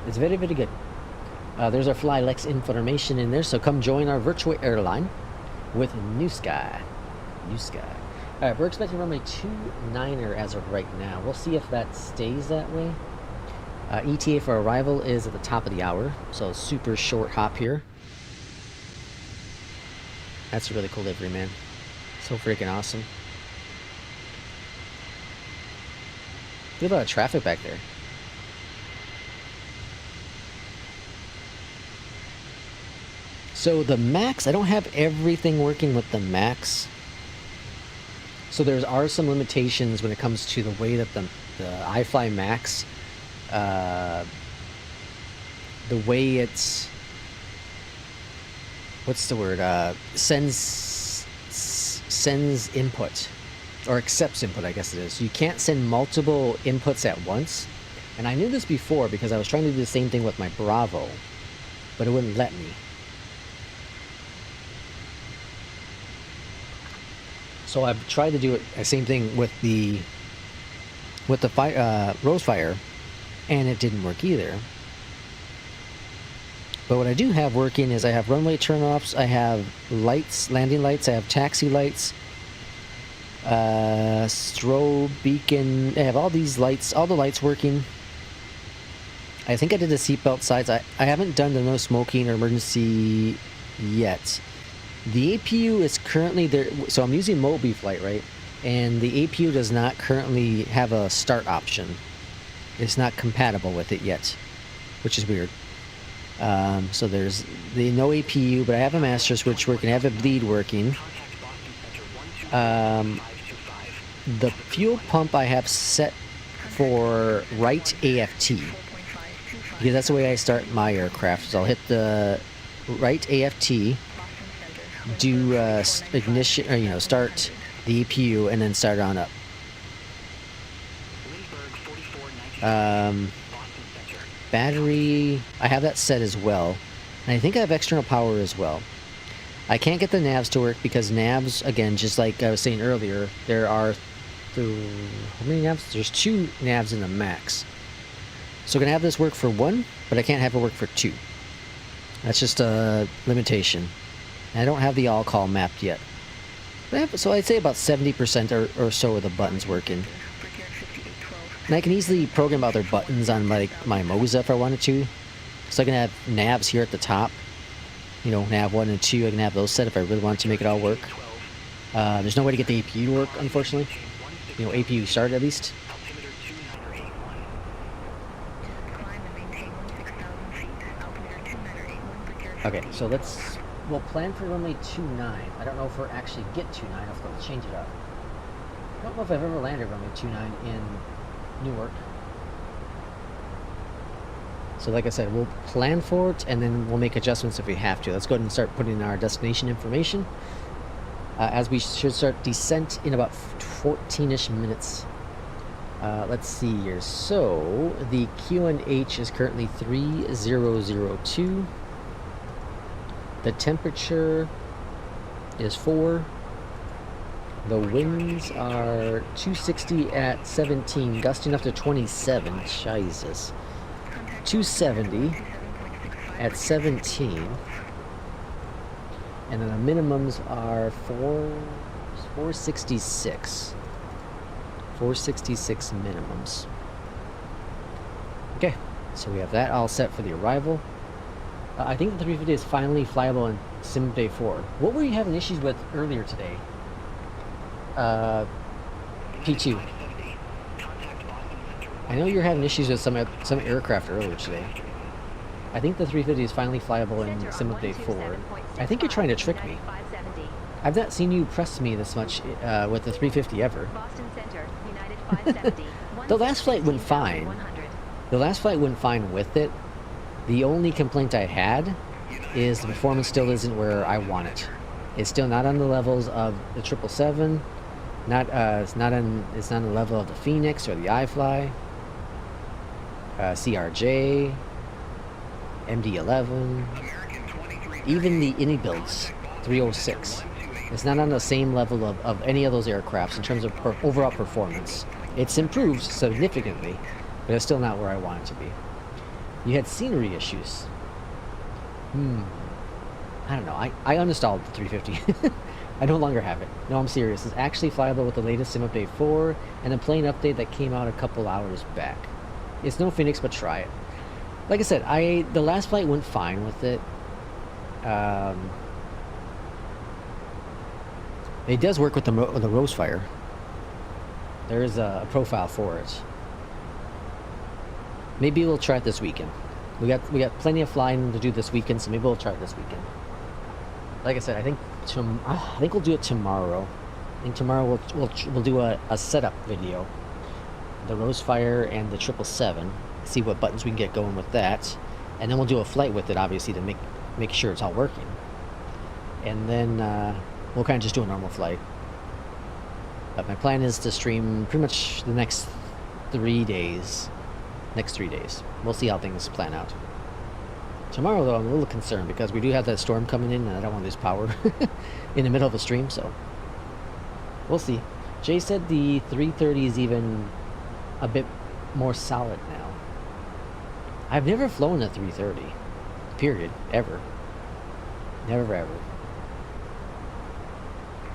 It's very, very good. There's our FlyLex information in there, so come join our virtual airline with New Sky. New Sky. Alright, we're expecting runway 29er as of right now. We'll see if that stays that way. ETA for arrival is at the top of the hour, so super short hop here. That's a really cool livery, man. So freaking awesome. There's a lot of traffic back there. So the Max, I don't have everything working with the Max. So there are some limitations when it comes to the way that the iFly Max, the way it's, what's the word, sends input, or accepts input, I guess it is. You can't send multiple inputs at once. And I knew this before because I was trying to do the same thing with my Bravo, but it wouldn't let me. So I've tried to do it the same thing with the Rowsfire, and it didn't work either. But what I do have working is I have runway turnoffs, I have lights, landing lights, I have taxi lights, strobe, beacon. I have all these lights, all the lights working. I think I did the seatbelt sides. I haven't done the no smoking or emergency yet. The APU is currently there, so I'm using Mobiflight, right? And the APU does not currently have a start option. It's not compatible with it yet, which is weird. So there's the no APU, but I have a master switch working, I have a bleed working. The fuel pump I have set for right AFT, because that's the way I start my aircraft. So I'll hit the right AFT, do ignition, or start the APU, and then start on up. Battery, I have that set as well, and I think I have external power as well. I can't get the navs to work because navs, again, just like I was saying earlier, there are how many navs? There's 2 navs in the Max. So I'm gonna have this work for 1, but I can't have it work for 2. That's just a limitation. And I don't have the all-call mapped yet. So I'd say about 70% or so of the buttons working. And I can easily program other buttons on like my Moza if I wanted to. So I can have navs here at the top. You know, nav 1 and 2, I can have those set if I really wanted to make it all work. There's no way to get the APU to work, unfortunately. You know, APU start at least. Okay, so we'll plan for runway 29. I don't know if we'll actually get 29, or if they'll change it up. I don't know if I've ever landed runway 29 in Newark. So like I said, we'll plan for it, and then we'll make adjustments if we have to. Let's go ahead and start putting in our destination information, as we should start descent in about 14-ish minutes. Let's see here. So the QNH is currently 3002. The temperature is 4. The winds are 260 at 17, gusting up to 27. Jesus. 270 at 17. And then the minimums are 466. 466 minimums. Okay, so we have that all set for the arrival. I think the 350 is finally flyable in SimBrief 4. What were you having issues with earlier today? P2. I know you're having issues with some aircraft earlier today. I think the 350 is finally flyable in Sim Update 4. I think you're trying to trick me. I've not seen you press me this much with the 350 ever. Boston Center, United 570. The last flight went fine. The last flight went fine with it. The only complaint I had is the performance still isn't where I want it. It's still not on the levels of the 777. It's not on the level of the FENIX or the iFly, CRJ, MD-11, even the Innie builds 306. It's not on the same level of any of those aircrafts in terms of overall performance. It's improved significantly, but it's still not where I want it to be. You had scenery issues. I don't know. I uninstalled the 350. I no longer have it. No, I'm serious. It's actually flyable with the latest Sim Update 4 and a plane update that came out a couple hours back. It's no FENIX, but try it. Like I said, the last flight went fine with it. It does work with the Rowsfire. There is a profile for it. Maybe we'll try it this weekend. We got plenty of flying to do this weekend, so maybe we'll try it this weekend. Like I said, I think we'll do it tomorrow. I think tomorrow we'll do a setup video. The Rowsfire and the 777. See what buttons we can get going with that, and then we'll do a flight with it, obviously, to make sure it's all working. And then we'll kind of just do a normal flight. But my plan is to stream pretty much the next 3 days. We'll see how things plan out. Tomorrow, though, I'm a little concerned because we do have that storm coming in, and I don't want to lose power in the middle of a stream, so we'll see. Jay said the 330 is even a bit more solid now. I've never flown a 330, period, ever. Never, ever.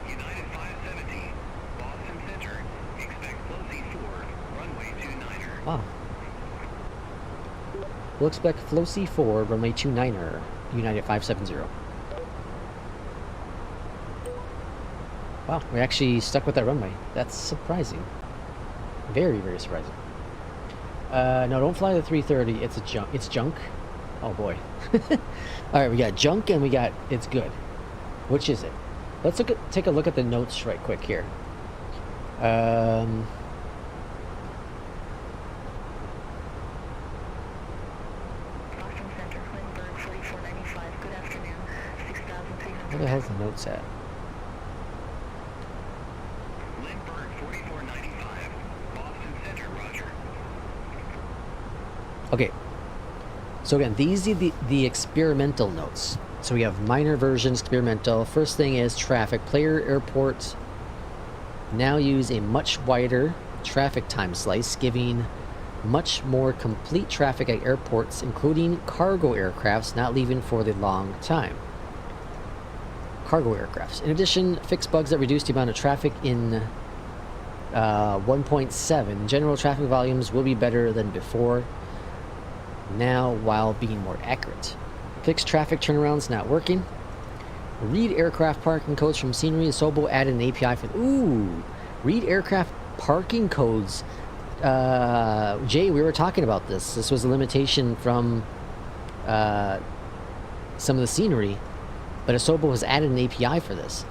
United 570, Boston Center, expect closing forward, runway 29er. Wow. We'll expect flow C4, runway 29er, United 570. Wow, we actually stuck with that runway. That's surprising. Very, very surprising. No, don't fly the 330. It's junk. Oh boy. All right, we got junk and we got it's good. Which is it? Let's take a look at the notes right quick here. Boston Center, Lindbergh 4495. Good afternoon. 6,300. Where the hell's the notes at? Lindbergh 4495, Boston Center, roger. Okay. So again, these are the experimental notes. So we have minor versions, experimental. First thing is traffic. Player airports now use a much wider traffic time slice, giving much more complete traffic at airports, including cargo aircrafts not leaving for the long time. Cargo aircrafts. In addition, fix bugs that reduce the amount of traffic in 1.7. General traffic volumes will be better than before now while being more accurate. Fix traffic turnarounds not working. Read aircraft parking codes from scenery, and Sobo added an API for... Ooh! Read aircraft parking codes. Jay, we were talking about this. This was a limitation from some of the scenery, but Asobo has added an API for this.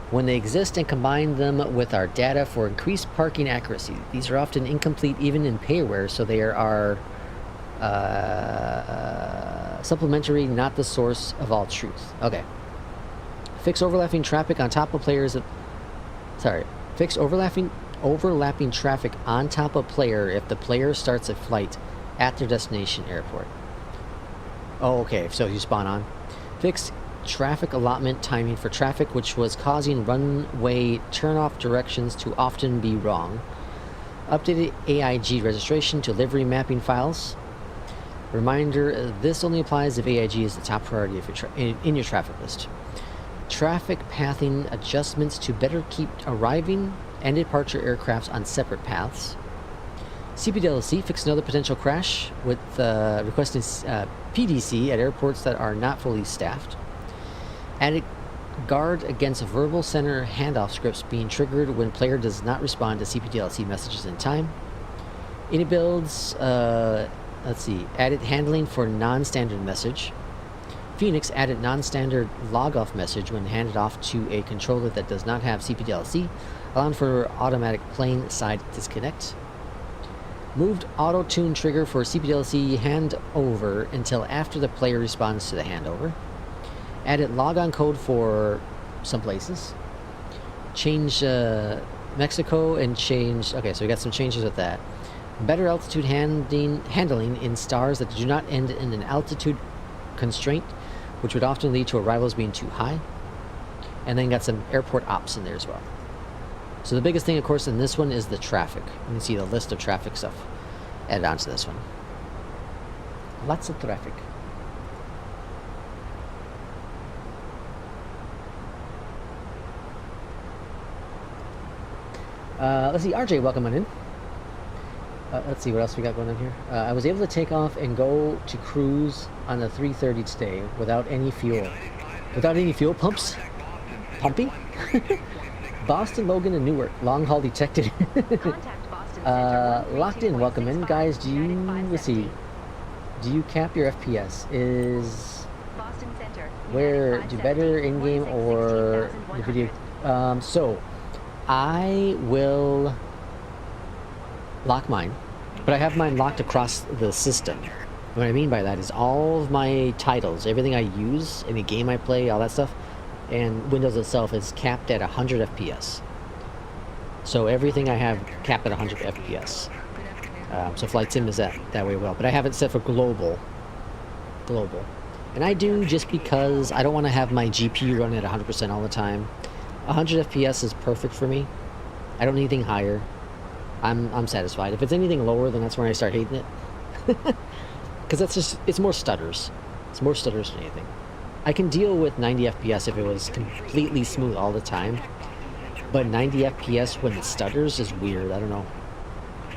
When they exist and combine them with our data for increased parking accuracy. These are often incomplete even in payware, so they are supplementary, not the source of all truth. Okay. Fix overlapping traffic on top of players. Fix overlapping traffic on top of player if the player starts a flight at their destination airport. Oh, okay. So you spawn on. Fix traffic allotment timing for traffic which was causing runway turnoff directions to often be wrong. Updated AIG registration to livery mapping files. Reminder, this only applies if AIG is the top priority if in your traffic list. Traffic pathing adjustments to better keep arriving and departure aircrafts on separate paths. CPDLC fix another potential crash with requesting PDC at airports that are not fully staffed. Added Guard against verbal center handoff scripts being triggered when player does not respond to CPDLC messages in time. Any builds, let's see, added handling for non-standard message. FENIX added non-standard log-off message when handed off to a controller that does not have CPDLC, allowing for automatic plane side disconnect. Moved auto-tune trigger for CPDLC handover until after the player responds to the handover. Added logon code for some places. Change Mexico and change... Okay, so we got some changes with that. Better altitude handling in stars that do not end in an altitude constraint, which would often lead to arrivals being too high. And then got some airport ops in there as well. So the biggest thing, of course, in this one is the traffic. You can see the list of traffic stuff added onto this one. Lots of traffic. Let's see, RJ, welcome on in. Let's see what else we got going on here. I was able to take off and go to cruise on the 330 today without any fuel. Without any fuel pumps? Pumping? Boston, Logan, and Newark. Long haul detected. Locked in, welcome in. Guys, do you, let's see, do you cap your FPS? Is where do better in-game or the video? So, I will lock mine, but I have mine locked across the system. What I mean by that is all of my titles, everything I use, any game I play, all that stuff, and Windows itself is capped at 100 FPS. So everything I have capped at 100 FPS. So Flight Sim is that way well, but I have it set for global. And I do just because I don't want to have my GPU running at 100% all the time. 100 FPS is perfect for me. I don't need anything higher. I'm satisfied. If it's anything lower, then that's when I start hating it. Because that's just, it's more stutters. It's more stutters than anything. I can deal with 90 FPS if it was completely smooth all the time. But 90 FPS when it stutters is weird. I don't know.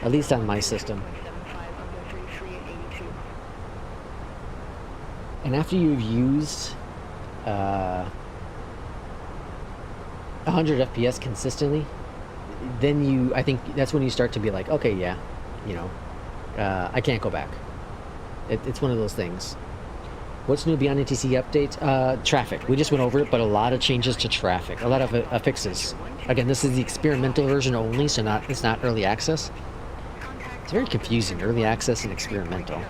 At least on my system. And after you've used 100 FPS consistently, then I think that's when you start to be like, okay, yeah, you know, I can't go back. It's one of those things. What's new beyond NTC update? Traffic. We just went over it, but a lot of changes to traffic. A lot of fixes. Again, this is the experimental version only, so it's not early access. It's very confusing, early access and experimental.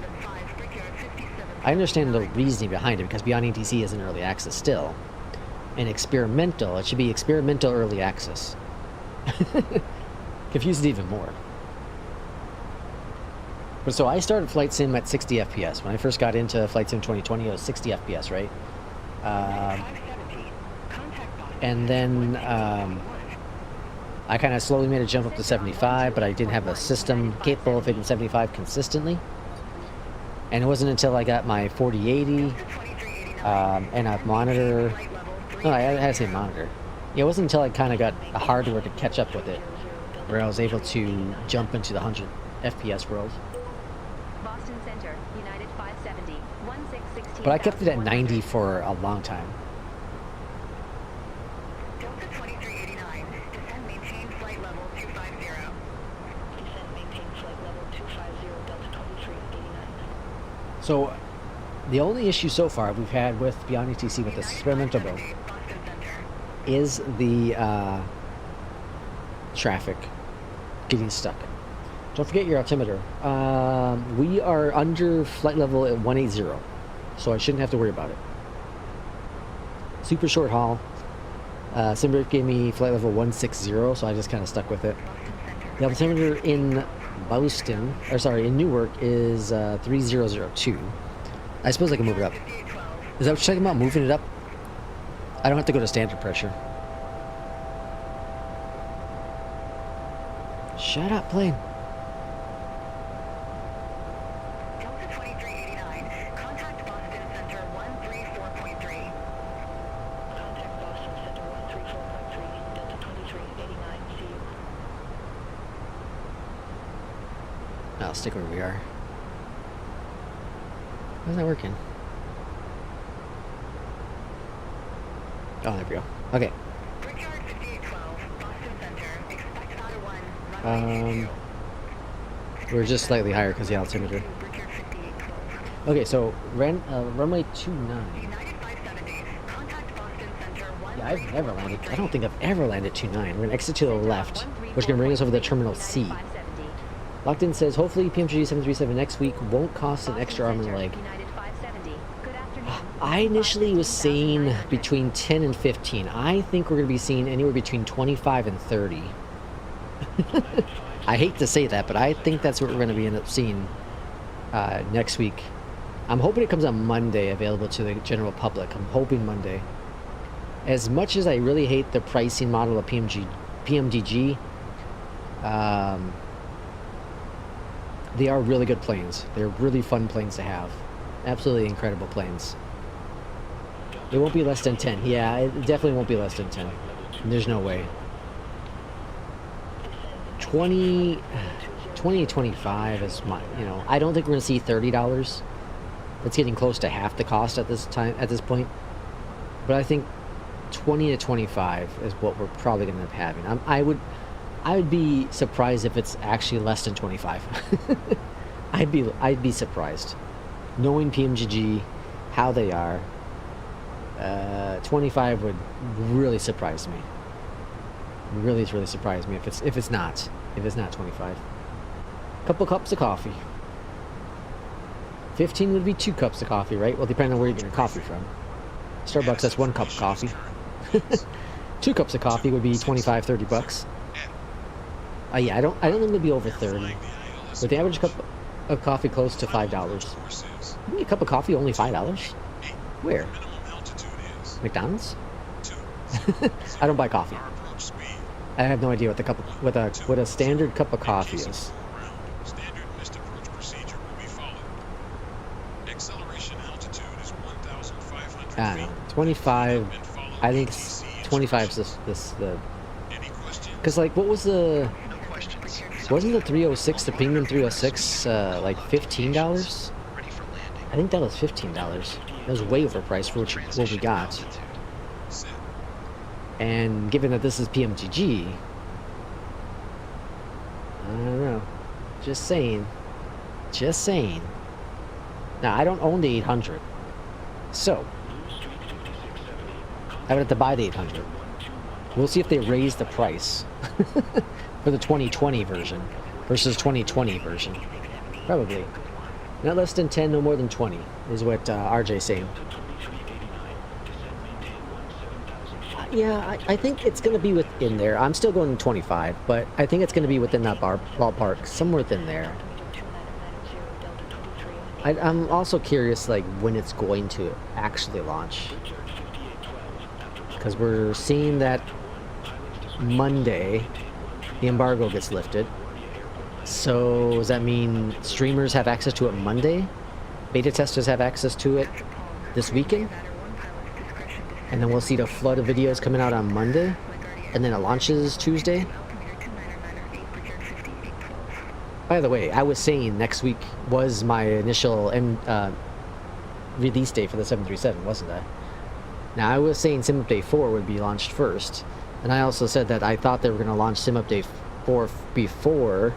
I understand the reasoning behind it, because beyond NTC isn't early access still. And experimental, it should be experimental early access. Confuses even more. But so I started Flight Sim at 60 FPS. When I first got into Flight Sim 2020, it was 60 FPS, right? And then I kind of slowly made a jump up to 75, but I didn't have a system capable of hitting 75 consistently. And it wasn't until I got my 4080 and a monitor. No, I had to say monitor. Yeah, it wasn't until I kind of got a hardware to catch up with it where I was able to jump into the 100 FPS world. Boston Center, United 570, 1616. But I kept it at 90 for a long time. Delta 2389, descend maintain flight level 250. Descend maintain flight level 250, Delta 2389. So, the only issue so far we've had with Beyond ETC with this experimental build is the traffic getting stuck. Don't forget your altimeter. We are under flight level at 180, so I shouldn't have to worry about it. Super short haul. SimBrief gave me flight level 160, so I just kind of stuck with it. The altimeter in Boston, or sorry, in Newark is 3002. I suppose I can move it up. Is that what you're talking about? Moving it up? I don't have to go to standard pressure. Shut up, plane. Delta 2389, contact Boston Center 134.3. Contact Boston Center 134.3, Delta 2389, see you. I'll stick where we are. How's that working? Oh, there we go. Okay. Brickyard 5812, Boston Center. Expect Otter 1, runway 22. We're just slightly higher because the altimeter. Brickyard 5812. Okay, so runway 29. United 570. Contact Boston Center 1. Yeah, I've never landed. I don't think I've ever landed 29. We're gonna exit to the left, which is gonna bring us over to Terminal C. United 570. Locked in says hopefully PMDG 737 next week won't cost an extra arm and leg. United 570. Good afternoon. I initially was saying between 10 and 15. I think we're gonna be seeing anywhere between 25 and 30. I hate to say that, but I think that's what we're gonna be end up seeing next week. I'm hoping it comes on Monday, available to the general public. I'm hoping Monday. As much as I really hate the pricing model of PMDG, they are really good planes. They're really fun planes to have. Absolutely incredible planes. It won't be less than 10. Yeah, it definitely won't be less than 10. There's no way. 20 to 25 is my, I don't think we're going to see $30. It's getting close to half the cost at this point. But I think 20 to 25 is what we're probably going to end up having. I would be surprised if it's actually less than 25. I'd be surprised. Knowing PMDG, how they are, 25 would really surprise me. Really surprise me if it's not 25. Couple cups of coffee. 15 would be 2 cups of coffee, right? Well, depending on where you're getting your coffee from. Starbucks, that's 1 cup of coffee. 2 cups of coffee would be 25, 30 bucks. Yeah, I don't think it'll be over 30. With the average cup of coffee close to $5. A cup of coffee only $5? Where? McDonald's? I don't buy coffee. I have no idea what what a standard cup of coffee is. I don't know. 25. I think 25 is the. Because like, what was the? No questions. Wasn't the 306, the premium 306, like $15? Ready for landing. I think that was $15. That was way overpriced for what we got. Altitude. Set. And given that this is PMDG, I don't know. Just saying. Now, I don't own the 800. So, I would have to buy the 800. We'll see if they raise the price for the 2020 version versus 2020 version. Probably. Not less than 10, no more than 20, is what RJ's saying. Yeah, I think it's going to be within there. I'm still going 25, but I think it's going to be within that ballpark, somewhere within there. I'm also curious, like, when it's going to actually launch. Because we're seeing that Monday, the embargo gets lifted. So, does that mean streamers have access to it Monday? Beta testers have access to it this weekend? And then we'll see the flood of videos coming out on Monday? And then it launches Tuesday? By the way, I was saying next week was my initial release date for the 737, wasn't I? Now, I was saying Sim Update 4 would be launched first, and I also said that I thought they were going to launch Sim Update 4 before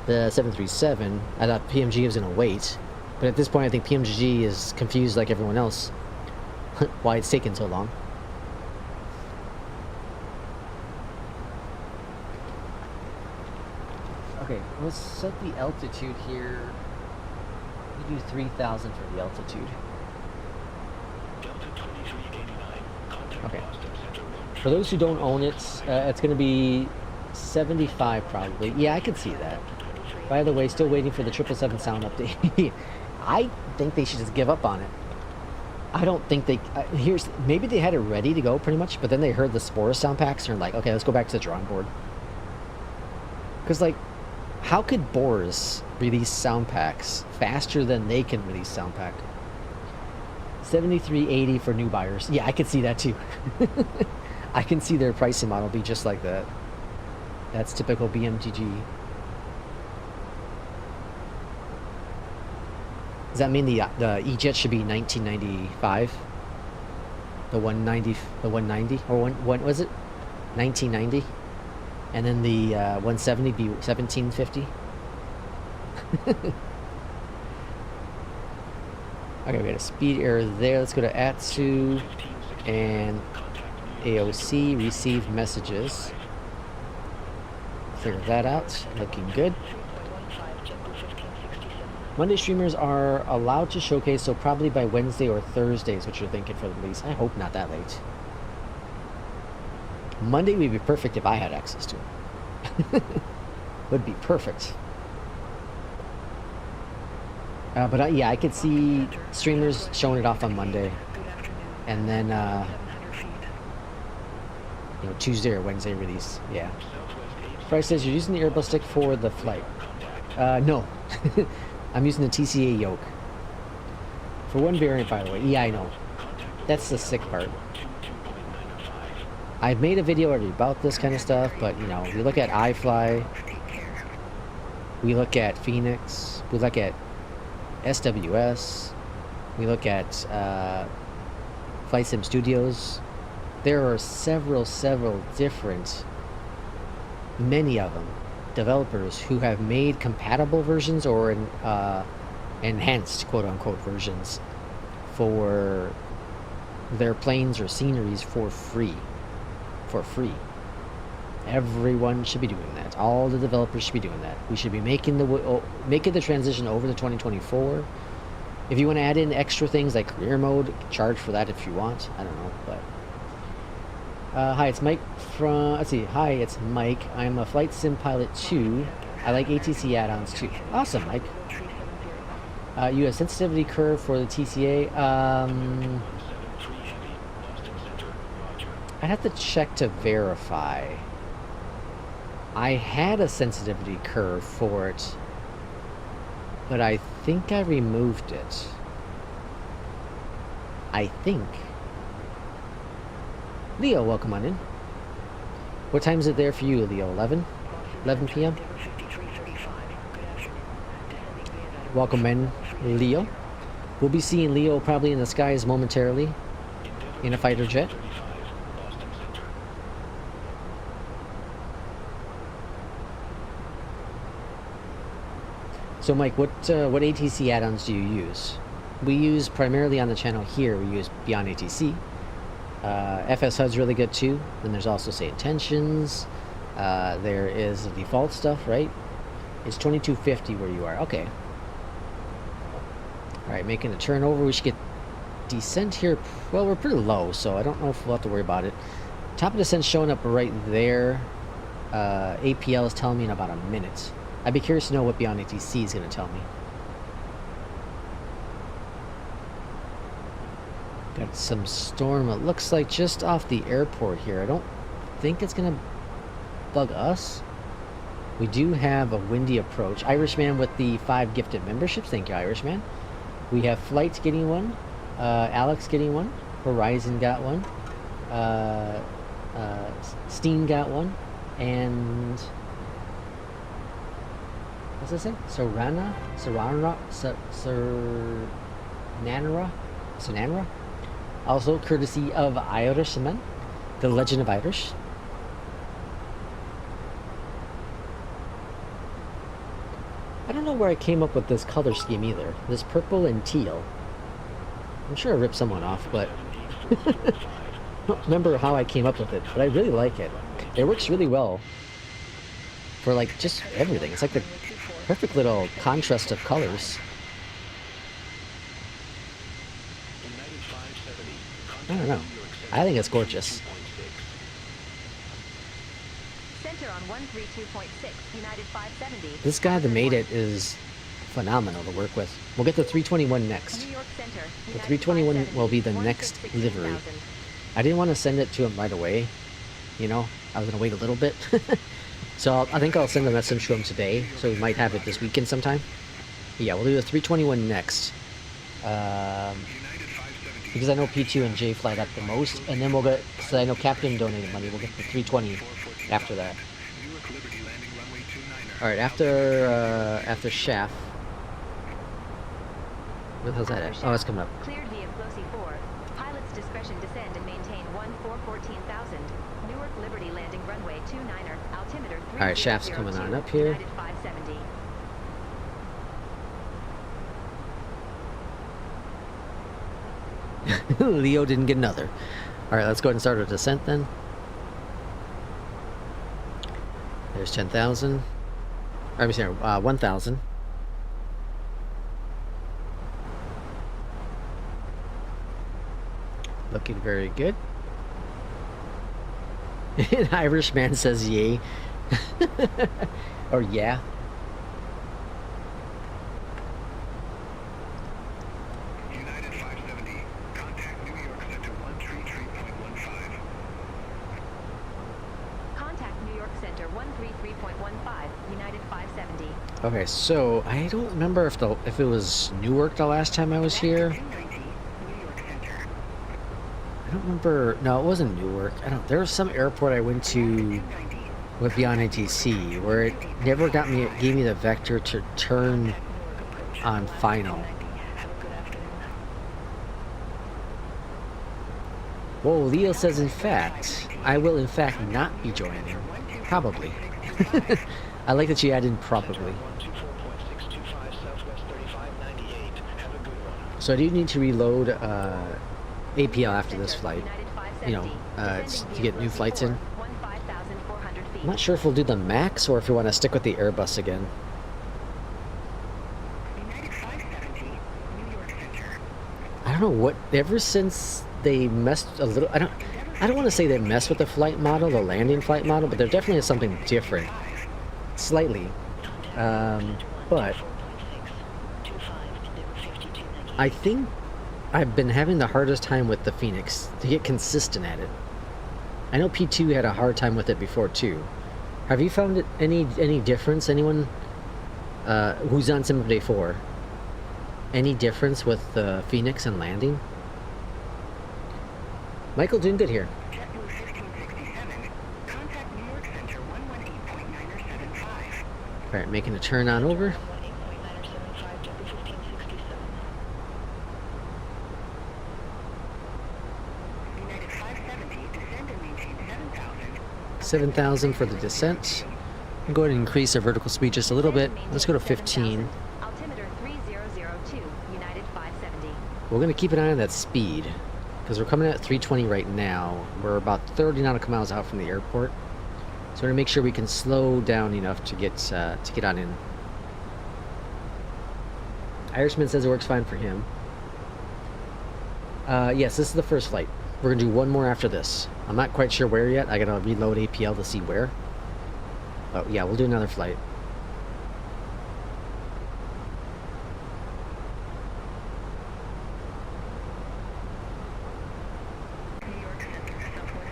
the 737. I thought PMG was going to wait, but at this point I think PMG is confused like everyone else why it's taken so long. Okay, let's set the altitude here. We do 3,000 for the altitude. Okay. For those who don't own it, it's going to be 75 probably. Yeah, I could see that. By the way, still waiting for the 777 sound update. I think they should just give up on it. I don't think they... maybe they had it ready to go pretty much, but then they heard the Spore sound packs and are like, okay, let's go back to the drawing board. Because, like, how could Boars release sound packs faster than they can release sound pack? 73.80 for new buyers. Yeah, I could see that too. I can see their pricing model be just like that. That's typical BMTG. Does that mean the EJET should be 1995? the 190, or what was it? 1990, and then the 170 be 1750. Okay, we got a speed error there. Let's go to @2 and AOC receive messages. Figure that out. Looking good. Monday streamers are allowed to showcase, so probably by Wednesday or Thursday is what you're thinking for the release. I hope not that late. Monday would be perfect if I had access to it. Would be perfect. But yeah, I could see streamers showing it off on Monday, and then you know, Tuesday or Wednesday release. Yeah. Price says you're using the Airbus stick for the flight. No, I'm using the TCA Yoke for one variant, by the way. Yeah, I know. That's the sick part. I've made a video already about this kind of stuff, but you know, we look at iFly, we look at FENIX, we look at SWS, we look at Flight Sim Studios. There are several different, many of them, developers who have made compatible versions or enhanced quote-unquote versions for their planes or sceneries for free. Everyone should be doing that. All the developers should be doing that. We should be making the transition over to 2024. If you want to add in extra things like career mode, charge for that if you want. I don't know, but hi, it's Mike from. Let's see. Hi, it's Mike. I'm a flight sim pilot too. I like ATC add-ons too. Awesome, Mike. You have sensitivity curve for the TCA. I'd have to check to verify. I had a sensitivity curve for it, but I think I removed it. I think. Leo, welcome on in. What time is it there for you, Leo? 11 p.m.? Welcome in, Leo. We'll be seeing Leo probably in the skies momentarily in a fighter jet. So Mike, what ATC add-ons do you use? We use primarily on the channel here, we use Beyond ATC. FSHUD's really good too. Then there's also, say, Intentions. There is the default stuff, right? It's 2250 where you are. Okay. Alright, making a turnover. We should get descent here. Well, we're pretty low, so I don't know if we'll have to worry about it. Top of descent showing up right there. APL is telling me in about a minute. I'd be curious to know what Beyond ATC is going to tell me. Got some storm, it looks like, just off the airport here. I don't think it's going to bug us. We do have a windy approach. Irishman with the 5 gifted memberships. Thank you, Irishman. We have Flight getting one. Alex getting one. Horizon got one. Steen got one. And... what's it say? Sananra? Also courtesy of Irishman, the Legend of Irish. I don't know where I came up with this color scheme either. This purple and teal. I'm sure I ripped someone off, but I don't remember how I came up with it, but I really like it. It works really well for like just everything. It's like the perfect little contrast of colors. I don't know. I think it's gorgeous. Center on 132.6, United 570. This guy that made it is phenomenal to work with. We'll get the 321 next. New York Center, The 321 will be the next livery. I didn't want to send it to him right away. You know, I was going to wait a little bit. So I think I'll send a message to him today. So we might have it this weekend sometime. But yeah, we'll do the 321 next. Because I know P2 and J fly that the most, and then we'll get, because I know Captain donated money, we'll get the 320 after that. Alright, after Shaft. Where the hell's that at? Oh, it's coming up. Cleared via Flosi 4. Pilot's discretion descend and 14,000. Newark Liberty landing runway 29er, altimeter 3002. All right, shaft's coming on up here. United 570. Leo didn't get another. All right, let's go ahead and start our descent then. There's 10,000. I'm sorry, 1,000. Looking very good. An Irishman says yay. Or yeah. United 570, contact New York Center 133.15. Contact New York Center 133.15. United 570. Okay, so I don't remember if it was Newark the last time I was here. 290, New York Center. I don't remember. No, it wasn't Newark. I don't. There was some airport I went to 290. with Beyondatc where it never gave me the vector to turn on final. Have a good afternoon. Whoa, Leo says in fact, I will in fact not be joining. Probably. I like that you added in probably. 124.625 Southwest 3598. Have a good one. So I do need to reload APL after this flight. United You know, 570. to get new flights in. 15,400 feet. I'm not sure if we'll do the MAX or if we want to stick with the Airbus again. United 570, New York Center. I don't know what. Ever since they messed a little, I don't want to say they messed with the flight model, the landing flight model, but there definitely is something different, slightly. But I think I've been having the hardest time with the FENIX to get consistent at it. I know P2 had a hard time with it before too. Have you found it any difference? Anyone who's on Sim Day 4? Any difference with the FENIX and landing? Michael doing good here. JetBlue 1567. Contact New York Center 118.975. All right, making a turn on over. 118.975, JetBlue 1567. United 570, descend and maintain 7,000. 7,000 for the descent. I'll go ahead and increase our vertical speed just a little bit. Let's go to 15. Altimeter 3002. United 570. We're going to keep an eye on that speed because we're coming at 320 right now. We're about 30 nautical miles out from the airport. So we're going to make sure we can slow down enough to get on in. Irishman says it works fine for him. Yes, this is the first flight. We're going to do one more after this. I'm not quite sure where yet. I got to reload APL to see where. Oh, yeah, we'll do another flight.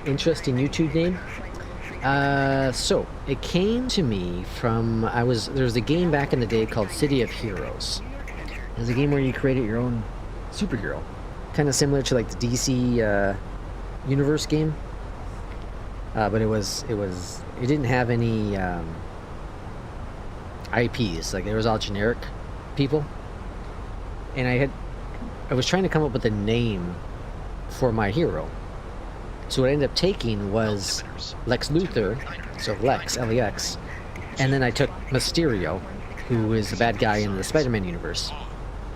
Interesting YouTube name. So it came to me from there was a game back in the day called City of Heroes. It was a game where you created your own superhero, kind of similar to like the DC universe game. But it didn't have any IPs. Like it was all generic people. And I was trying to come up with a name for my hero. So what I ended up taking was Lex Luthor, so Lex, L-E-X, and then I took Mysterio, who is the bad guy in the Spider-Man universe.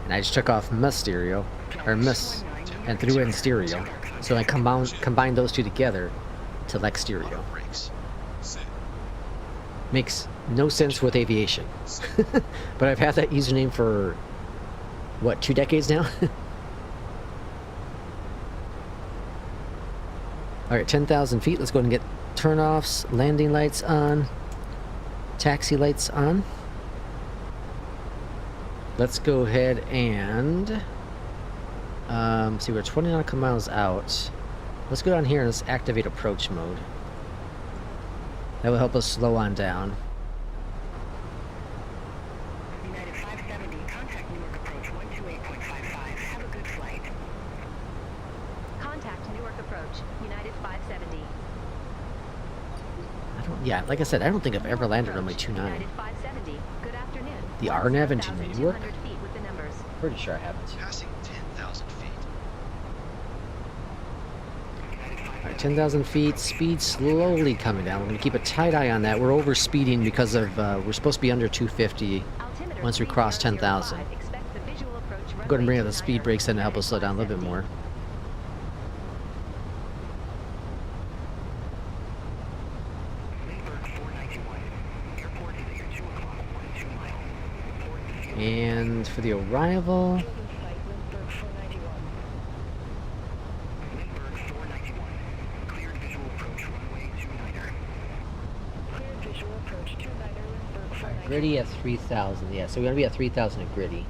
And I just took off Mysterio, or Mys, and threw in Stereo. So I combined those two together to Lex Stereo. Brakes. Set. Makes no sense with Aviation. But I've had that username for, what, 2 decades now? Alright, 10,000 feet. Let's go ahead and get turn-offs, landing lights on, taxi lights on. Let's go ahead and see, we're 20 nautical miles out. Let's go down here and let's activate approach mode. That will help us slow on down. United 570, contact Newark approach 128.55. Have a good flight. Contact Newark approach. United 570. Yeah, like I said, I don't think I've ever landed on my 29. United 570. Good afternoon. The RNAV into New York? 1,200 feet with the numbers. Pretty sure I haven't. Passing 10,000 feet. Alright, 10,000 feet, speed slowly coming down. We're going to keep a tight eye on that. We're over speeding because of, we're supposed to be under 250 Altimeter once we cross 10,000. 3005. Expect the visual approach Go ahead runway and bring out the 29er. speed brakes then to help us slow down a little bit more. Lindbergh 491. Airport is at your 2 o'clock, 1 2 mile. Report the field. And for the arrival, Lindbergh 491. Lindbergh 491. Cleared visual approach runway 29er. Cleared visual approach 29er, Lindbergh 491. gritty at 3,000. Yeah, so we're going to be at 3,000 at gritty.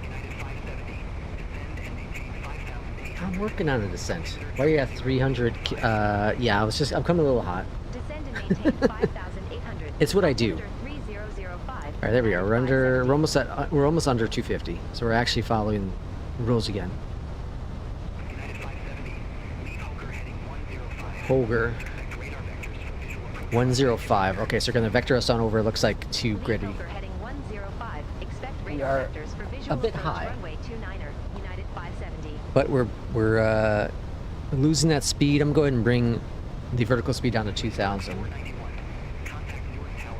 United 570. Descend and maintain 5,800. I'm working on the descent. Why are you at 300? Yeah, I'm coming a little hot. Descend and maintain 5,800. It's what I do. Altimeter 3005. All right, there we are. We're under. 570. We're almost under 250. So we're actually following rules again. United 570. Leave Hoker heading 105. Hoger Expect radar vectors for visual approach. 105. Okay, so we're gonna vector us on over. Looks like to Lead gritty. Hoker heading 105. Expect We radar are vectors for a visual bit approach high. runway 29er. United 570. But we're losing that speed. I'm going to bring the vertical speed down to 2,000. 491. Contact Newark Tower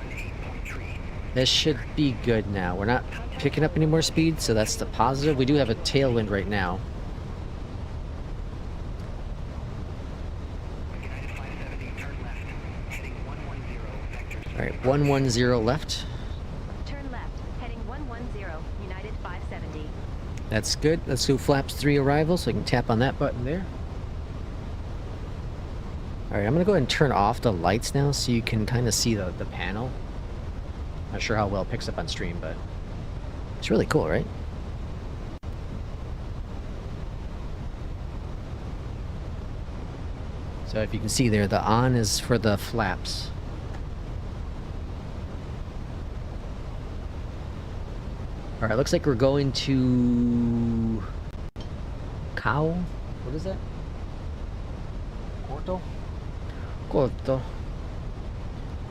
118.3. This should be good now. We're not picking up any more speed, so that's the positive. We do have a tailwind right now. United 570. Turn left. Heading 110. Vectors. All right, 110 left. Turn left. Heading 110. United 570. That's good. Let's do flaps 3 arrival, so I can tap on that button there. All right, I'm gonna go ahead and turn off the lights now so you can kind of see the panel. Not sure how well it picks up on stream, but it's really cool, right? So if you can see there, the on is for the flaps. All right, looks like we're going to Cow. What is that? Corto? Corto. All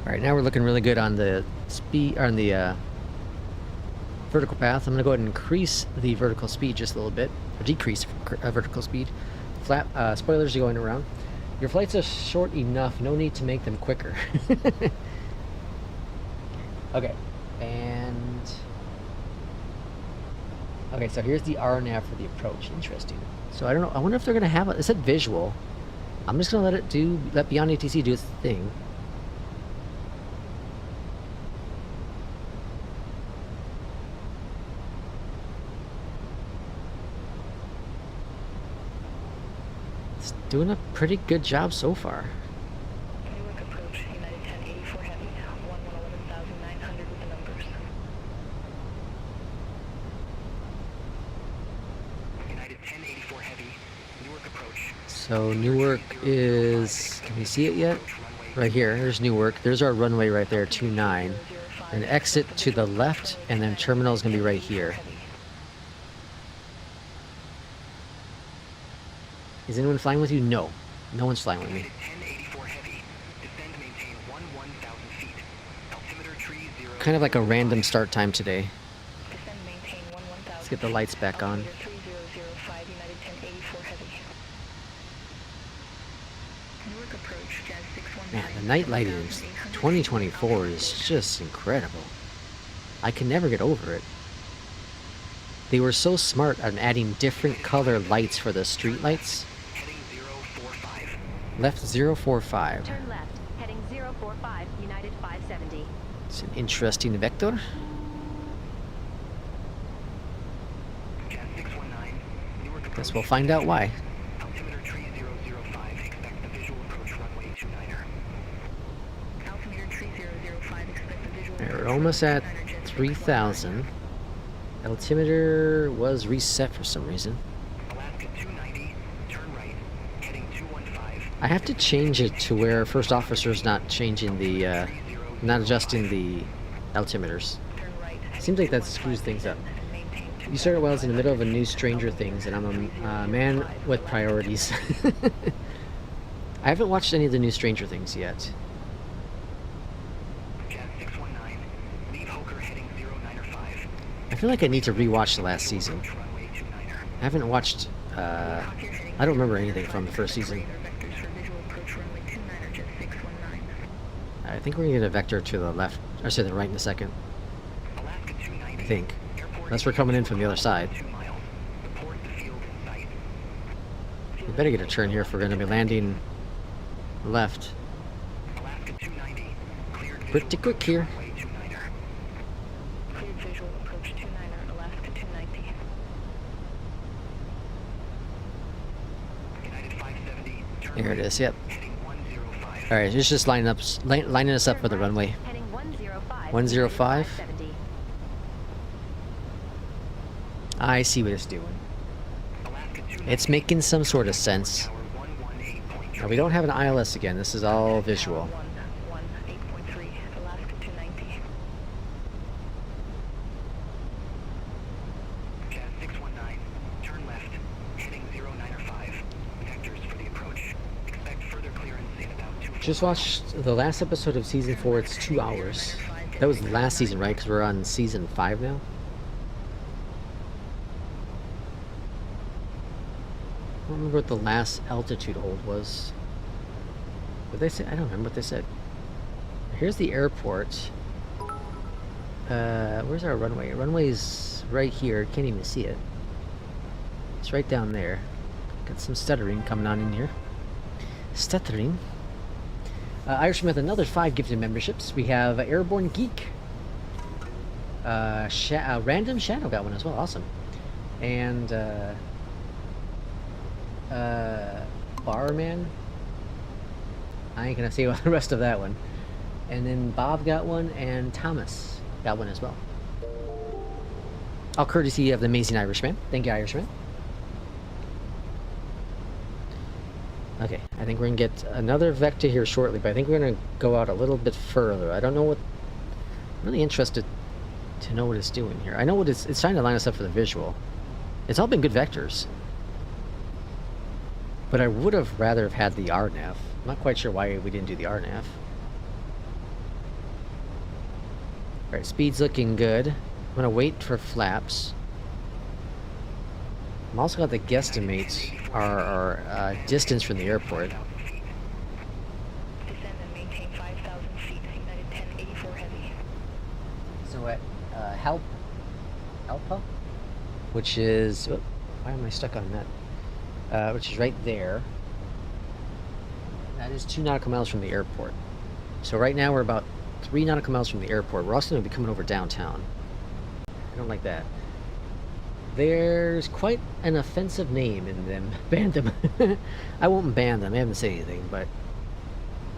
right, now we're looking really good on the speed, or on the vertical path. I'm gonna go ahead and increase the vertical speed just a little bit, or decrease vertical speed. Flap spoilers are going around. Your flights are short enough. No need to make them quicker. Okay, and okay, so here's the RNAV for the approach. Interesting. So I don't know. I wonder if they're gonna have it. It said visual. I'm just gonna let Beyondatc do its thing. It's doing a pretty good job so far. Newark approach, United 1084 Heavy, 11,900 with the numbers. United 1084 Heavy. Newark approach. So Newark is, can we see it yet? Right here, there's Newark. There's our runway right there, 29. An exit to the left, and then terminal is gonna be right here. Is anyone flying with you? No. No one's flying with me. United 1084 Heavy. Descend maintain 1,000 feet. Altimeter tree 0. Kind of like a random start time today. Descend, maintain 11,000. Let's get the lights back on. Altimeter 3005, United 1084 Heavy. Newark approach, Jazz 619. Man, the night lighting in 2024 is just incredible. I can never get over it. They were so smart on adding different color lights for the street lights. Heading 045. Left 045. Turn left. Heading 045. United 570. It's an interesting vector. Jazz 619. Newark approach. Guess we'll find out why. Altimeter tree 005. Expect the visual approach runway 29er. Altimeter tree 005, expect the visual Alright, approach we're almost at 29er, Jet 3,000. Altimeter was reset for some reason. Alaska 290. Turn right. Heading 215. I have to change it to where first officer's not changing the, not adjusting the altimeters. Turn right. Seems like that screws things up. You started while I was in the middle of a new Stranger Things, and I'm a man with priorities. I haven't watched any of the new Stranger Things yet. Jazz 619. Leave Hoker heading 095. I feel like I need to rewatch the last season. Runway 29er. I haven't watched I don't remember anything from the first season. Vectors for visual approach runway 29 or just 619. I think we're gonna get a vector to the left, or say the right in a second. Alaska 290. I think. Airport Unless we're coming in from the other side. 2 miles. Report the field in sight. We better get a turn here if we're gonna be landing left. Alaska 290. Cleared Pretty visual quick approach here. runway 29er. Cleared visual approach 29er, Alaska 290. United 570. Turn There it right, is. Yep. heading 105. All right, it's just lining us up for the runway. Heading 105. 105? 570. I see what it's doing. Alaska 290. It's making some sort of sense. Tower 118. Now we don't have an ILS again. This is all visual. 118.3, Alaska 290. Jazz 619. Turn left. Heading 095. Vectors for the approach. Expect further clearance in about 2 Just watched the last episode of season 4. It's 2 hours. That was the last season, right? Because we're on season 5 now. I don't remember what the last altitude hold was. What they say? I don't remember what they said. Here's the airport. Where's our runway? Runway's right here. Can't even see it. It's right down there. Got some stuttering coming on in here. Stuttering. Irishman with another 5 gifted memberships. We have Airborne Geek. Random Shadow got one as well. Awesome. And Barman. I ain't gonna say the rest of that one. And then Bob got one, and Thomas got one as well. All courtesy of the amazing Irishman. Thank you, Irishman. Okay, I think we're gonna get another vector here shortly, but I think we're gonna go out a little bit further. I don't know what. I'm really interested to know what it's doing here. I know what it's trying to line us up for the visual. It's all been good vectors. But I would have rather have had the RNAV. I'm not quite sure why we didn't do the RNAV. Alright, speed's looking good. I'm gonna wait for flaps. I'm also got the guesstimate our distance from the airport. Descend and maintain 5,000 feet, United 1084 heavy. So at Helpa, which is, oh, why am I stuck on that? Which is right there. That is 2 nautical miles from the airport. So right now we're about 3 nautical miles from the airport. We're also going to be coming over downtown. I don't like that. There's quite an offensive name in them. Ban them. I won't ban them. I haven't said anything, but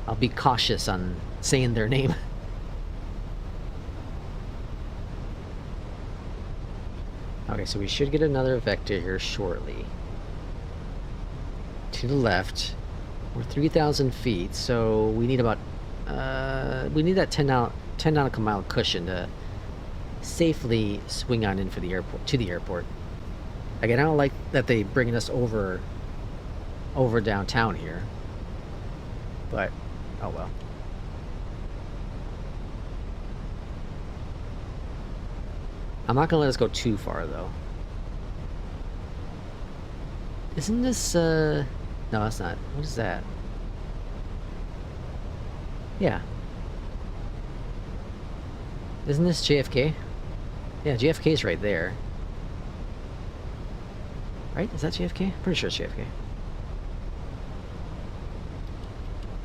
I'll be cautious on saying their name. Okay, so we should get another vector here shortly. To the left. We're 3,000 feet, so we need about we need that 10 nautical mile cushion to safely swing on in for the airport, to the airport. Again, I don't like that they bringing us over downtown here, but oh well. I'm not gonna let us go too far though. Isn't this no, that's not. What is that? Yeah. Isn't this JFK? Yeah, JFK's right there. Right? Is that JFK? Pretty sure it's JFK.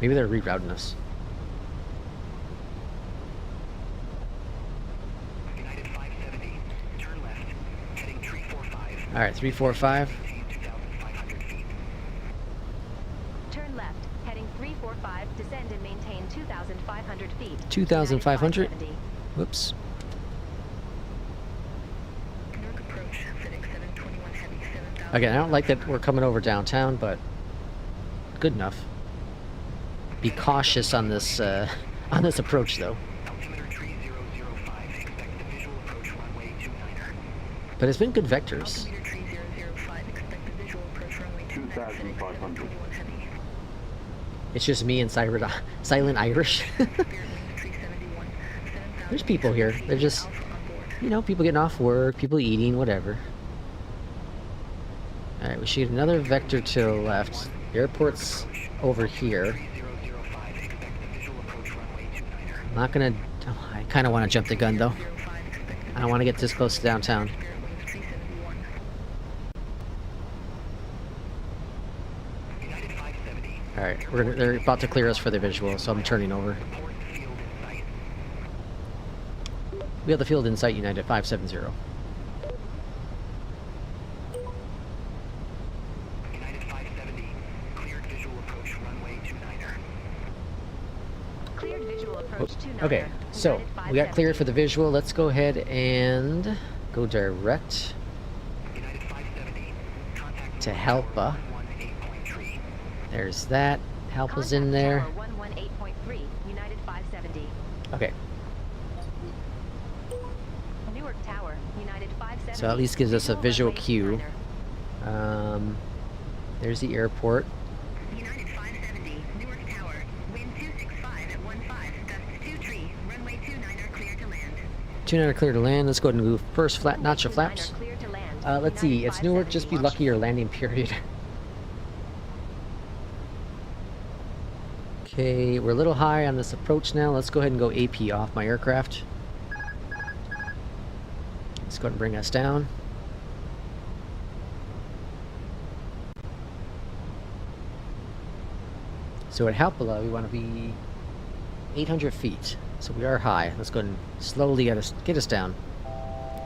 Maybe they're rerouting us. United 570, turn left, heading 345. Alright, 345. 2,500 feet. Turn left. Heading 345. Descend and maintain 2,500 feet. 2,500? United 570. Whoops. York approach, FENIX 721 heavy, 7,000. Again, I don't like that we're coming over downtown, but good enough. Be cautious on this approach, though. Altimeter 3005, expect the visual approach runway 29er. But it's been good vectors. Altimeter 3005, expect the visual approach runway 29er, FENIX 721 heavy. It's just me and Silent Irish. Spirit winds 371, 7,000 There's people here. They're just, Alpha on board. you know, people getting off work, people eating, whatever. Alright, we shoot another vector to the left. Airport's over here. 3005, expect a visual approach runway 29er. I'm not gonna... oh, I kind of want to jump the gun, though. I don't want to get this close to downtown. United 570, Alright, they're about to clear us for the visual, so I'm turning over. report field in sight. We have the field in sight, United 570. United 570, cleared visual approach runway 29er. Cleared visual approach to Okay, so we got cleared for the visual. Let's go ahead and go direct United 570, contact to Helpa. 118.3. There's that. Helpa's in there. 118.3, United 570. Okay, Newark Tower, United 570. so at least gives us a visual runway cue. 29er. There's the airport. United 570, Newark Tower, wind 265 at 15, dust 23, runway 29er clear to land. 29 clear to land. Let's go ahead and go first flat notch of 29er flaps. clear to land. Let's see. United It's Newark. Just be 570. lucky your landing period. Okay, we're a little high on this approach now. Let's go ahead and go AP off my aircraft. Let's go ahead and bring us down. So at Halpala, we want to be 800 feet. So we are high. Let's go ahead and slowly get us down.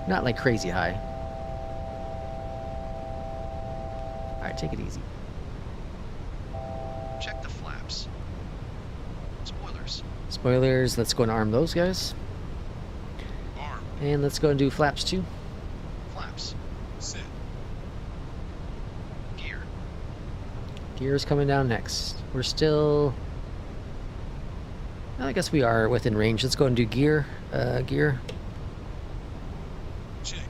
Not like crazy high. Alright, take it easy. Check the flaps. Spoilers. Spoilers, let's go and arm those guys. Arm. And let's go and do flaps too. Flaps. Sit. Gear. Gear's coming down next. We're still... I guess we are within range. Let's go and do gear. Gear. Checked.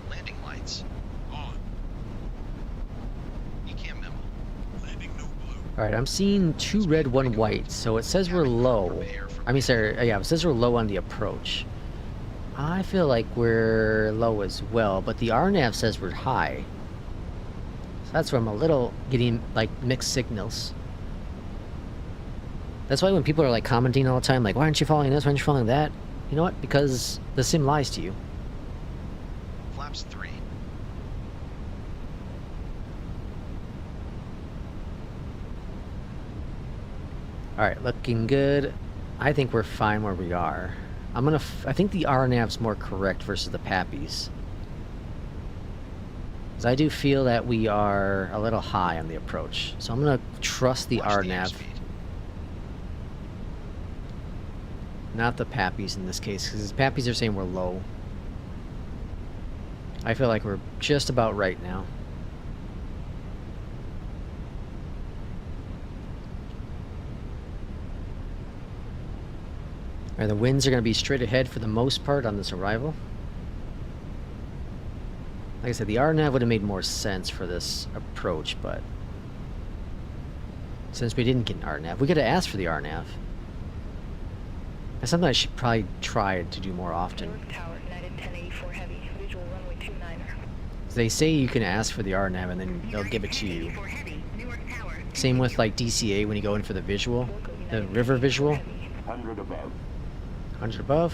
Landing lights. On. Ecam memo. Landing no blue. Alright, I'm seeing 2 red, 1 white. So it says we're low. I mean, sorry, yeah, it says we're low on the approach. I feel like we're low as well, but the RNAV says we're high. So that's where I'm a little getting, like, mixed signals. That's why when people are, like, commenting all the time, like, why aren't you following this, why aren't you following that? You know what? Because the sim lies to you. Flaps 3. Alright, looking good. I think we're fine where we are. I think the RNAV's more correct versus the Pappies. Because I do feel that we are a little high on the approach. So I'm gonna trust the Watch the RNAV, airspeed. not the Pappies in this case, because the Pappies are saying we're low. I feel like we're just about right now. Alright, the winds are going to be straight ahead for the most part on this arrival. Like I said, the RNAV would have made more sense for this approach, but since we didn't get an RNAV, we could have asked for the RNAV. That's something I should probably try to do more often. Newark Tower, United 1084 heavy, visual runway 29er. They say you can ask for the RNAV and then they'll give it to you. 1084 heavy, Newark Tower. Same with like DCA when you go in for the visual, the river visual. 100 above. 100 above.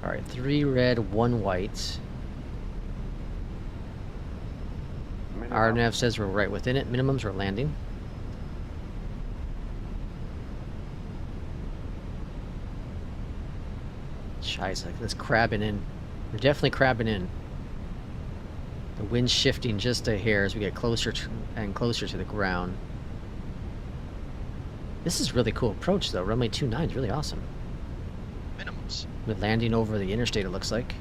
Alright, 3 red, 1 white. RNAV says we're right within it. Minimums are landing. Scheiße, that's crabbing in. We're definitely crabbing in. The wind's shifting just a hair as we get closer to, and closer to the ground. This is really cool approach though. Runway 29 is really awesome. Minimums. With landing over the interstate, it looks like.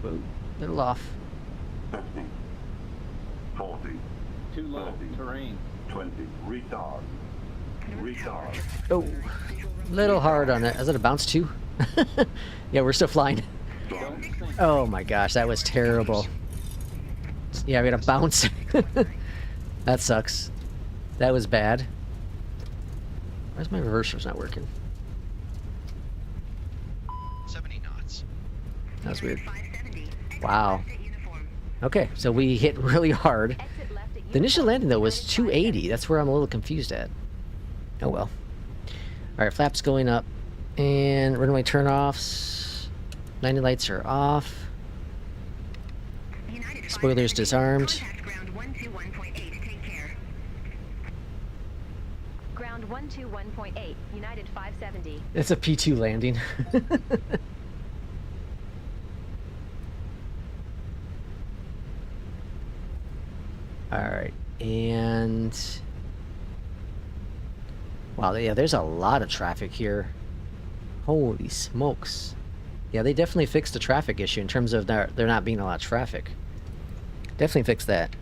Whoa, little off. 50, 40, Too low. 30. Terrain. 20, retard. Retard. Oh, little hard on that. Is that a bounce too? Yeah, we're still flying. Oh my gosh, that was terrible. Yeah, we got a bounce. That sucks. That was bad. Why's my reverser's not working? 70 knots. That was weird. 570. Wow. Okay, so we hit really hard. Exit left at The initial uniform. landing though was United 280. That's where I'm a little confused at. Oh well. Alright, flaps going up. And runway turn-offs. Landing lights are off. United Spoilers 570. disarmed. Contact ground 121.8. Take care. Ground 121.8, United 570. It's a P2 landing. Alright, and... Wow, yeah, there's a lot of traffic here. Holy smokes. Yeah, they definitely fixed the traffic issue in terms of there not being a lot of traffic. Definitely fixed that.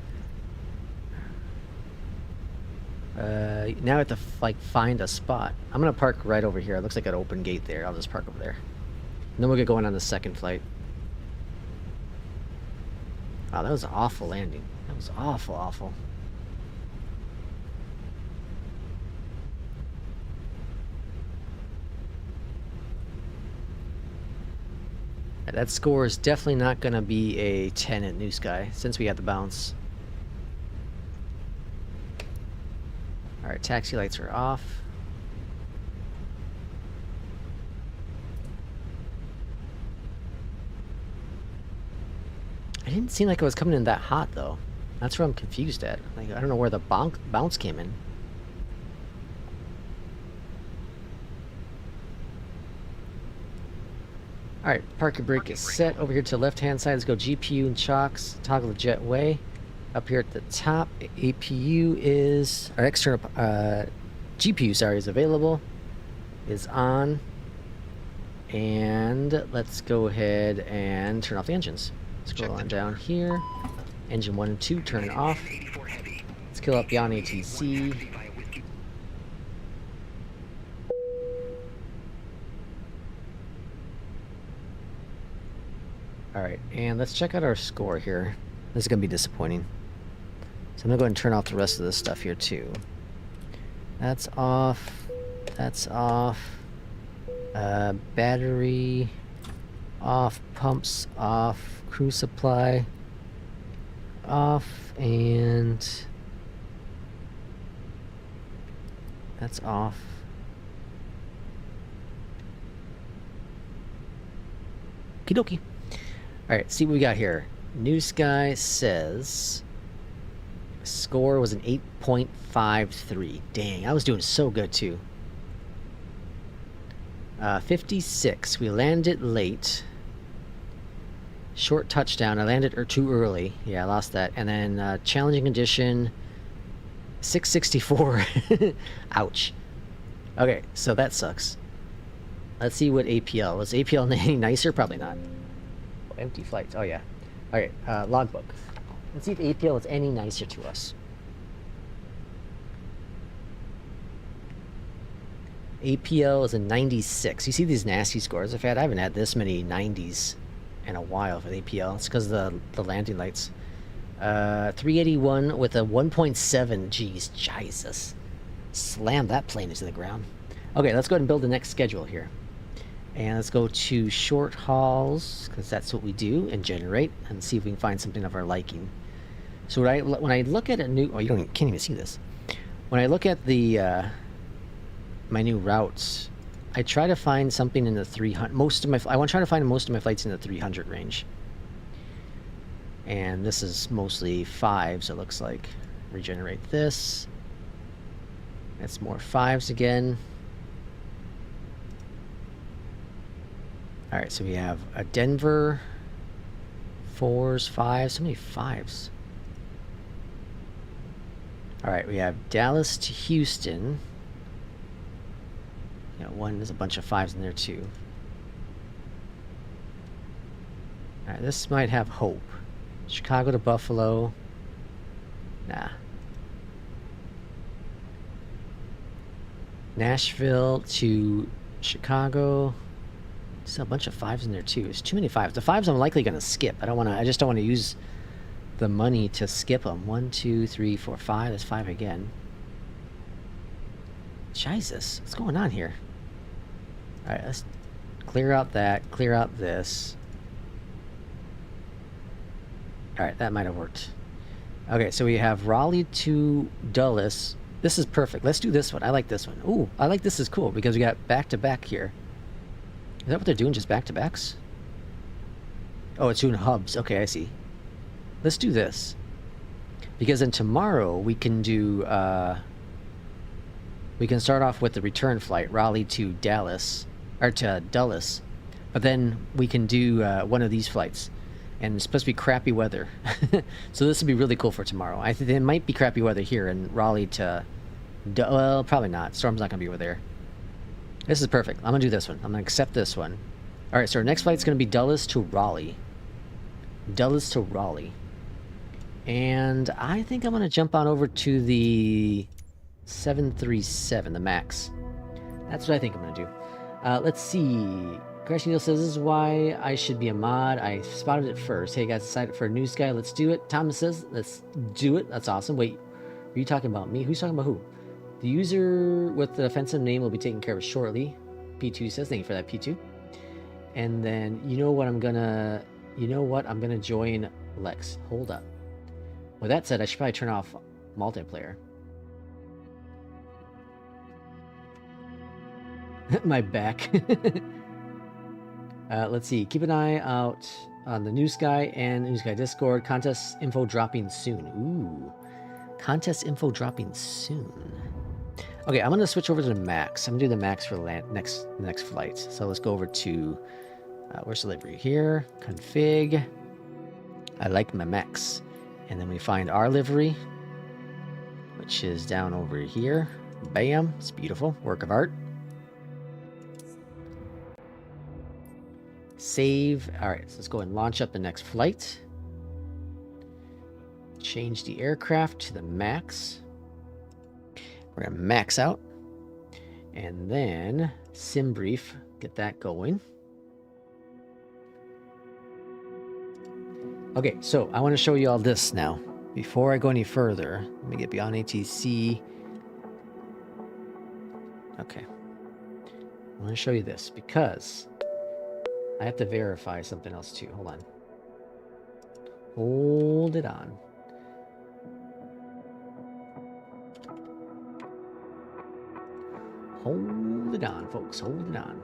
Now I have to like find a spot. I'm gonna park right over here. It looks like an open gate there. I'll just park over there. And then we'll get going on the second flight. Wow, that was an awful landing. That was awful, awful. Yeah, that score is definitely not gonna be a 10 at New Sky since we got the bounce. Alright, taxi lights are off. It didn't seem like it was coming in that hot though. That's where I'm confused at. Like, I don't know where the bounce came in. Alright, parking brake is set. Over here to the left hand side, let's go GPU and chocks. Toggle the jet way. Up here at the top, APU is, our external, GPU, sorry, is available. Is on. And let's go ahead and turn off the engines. Scroll on down here. Engine 1 and 2, turn off. Let's kill up beyond ATC. Alright, and let's check out our score here. This is going to be disappointing. So I'm going to go ahead and turn off the rest of this stuff here too. That's off. That's off. Battery off. Pumps off. Crew supply off. And that's off. Okie dokie. Alright, see what we got here. New Sky says score was an 8.53. Dang, I was doing so good too. 56. We landed late. Short touchdown. I landed too early. Yeah, I lost that. And then challenging condition 664. Ouch. Okay, so that sucks. Let's see what APL. Was APL any nicer? Probably not. Oh, empty flights. Oh yeah. Alright, logbook. Let's see if APL is any nicer to us. APL is a 96. You see these nasty scores I've had? I haven't had this many 90s in a while for the APL. It's because of the landing lights. 381 with a 1.7. Jeez, Jesus. Slam that plane into the ground. Okay, let's go ahead and build the next schedule here. And let's go to short hauls, because that's what we do, and generate, and see if we can find something of our liking. So when I look at a new... Oh, can't even see this. When I look at the my new routes, I try to find something in the 300... I want to try to find most of my flights in the 300 range. And this is mostly 5s, it looks like. Regenerate this. That's more 5s again. Alright, so we have a Denver, 4s, 5s, so many 5s. Alright, we have Dallas to Houston. Yeah, there's a bunch of 5s in there too. Alright, this might have hope. Chicago to Buffalo. Nah. Nashville to Chicago. Still a bunch of 5s in there too. There's too many 5s. The 5s I'm likely going to skip. I just don't want to use the money to skip them. 1, 2, 3, 4, 5. That's 5 again. Jesus, what's going on here? All right, let's clear out that. Clear out this. All right, that might have worked. Okay, so we have Raleigh to Dulles. This is perfect. Let's do this one. I like this one. Ooh, I like this is cool because we got back-to-back here. Is that what they're doing, just back-to-backs? Oh, it's doing hubs. Okay, I see. Let's do this. Because then tomorrow we can do... we can start off with the return flight, Raleigh to Dallas, or to Dulles. But then we can do one of these flights. And it's supposed to be crappy weather. So this would be really cool for tomorrow. I think it might be crappy weather here in Raleigh to... well, probably not. Storm's not going to be over there. This is perfect. I'm going to do this one. I'm going to accept this one. All right, so our next flight's going to be Dulles to Raleigh. Dulles to Raleigh. And I think I'm going to jump on over to the 737, the MAX. That's what I think I'm going to do. Let's see. Crash Neil says, this is why I should be a mod. I spotted it first. Hey guys, decided for a news guy. Let's do it. Thomas says, let's do it. That's awesome. Wait, are you talking about me? Who's talking about who? The user with the offensive name will be taken care of shortly. P2 says, thank you for that, P2. And then, you know what, I'm gonna join Lex. Hold up. With that said, I should probably turn off multiplayer. My back. Let's see. Keep an eye out on the News Guy and News Guy Discord. Contest info dropping soon. Ooh. Contest info dropping soon. Okay, I'm going to switch over to the Max. I'm going to do the Max for the next flight. So let's go over to... where's the livery? Here. Config. I like my Max. And then we find our livery, which is down over here. Bam. It's beautiful. Work of art. Save. Alright, so let's go and launch up the next flight. Change the aircraft to the Max. We're going to max out. And then SimBrief. Get that going. Okay, so I want to show you all this now. Before I go any further, let me get beyond ATC. Okay. I want to show you this because I have to verify something else too. Hold on. Hold it on. Hold it on, folks. Hold it on.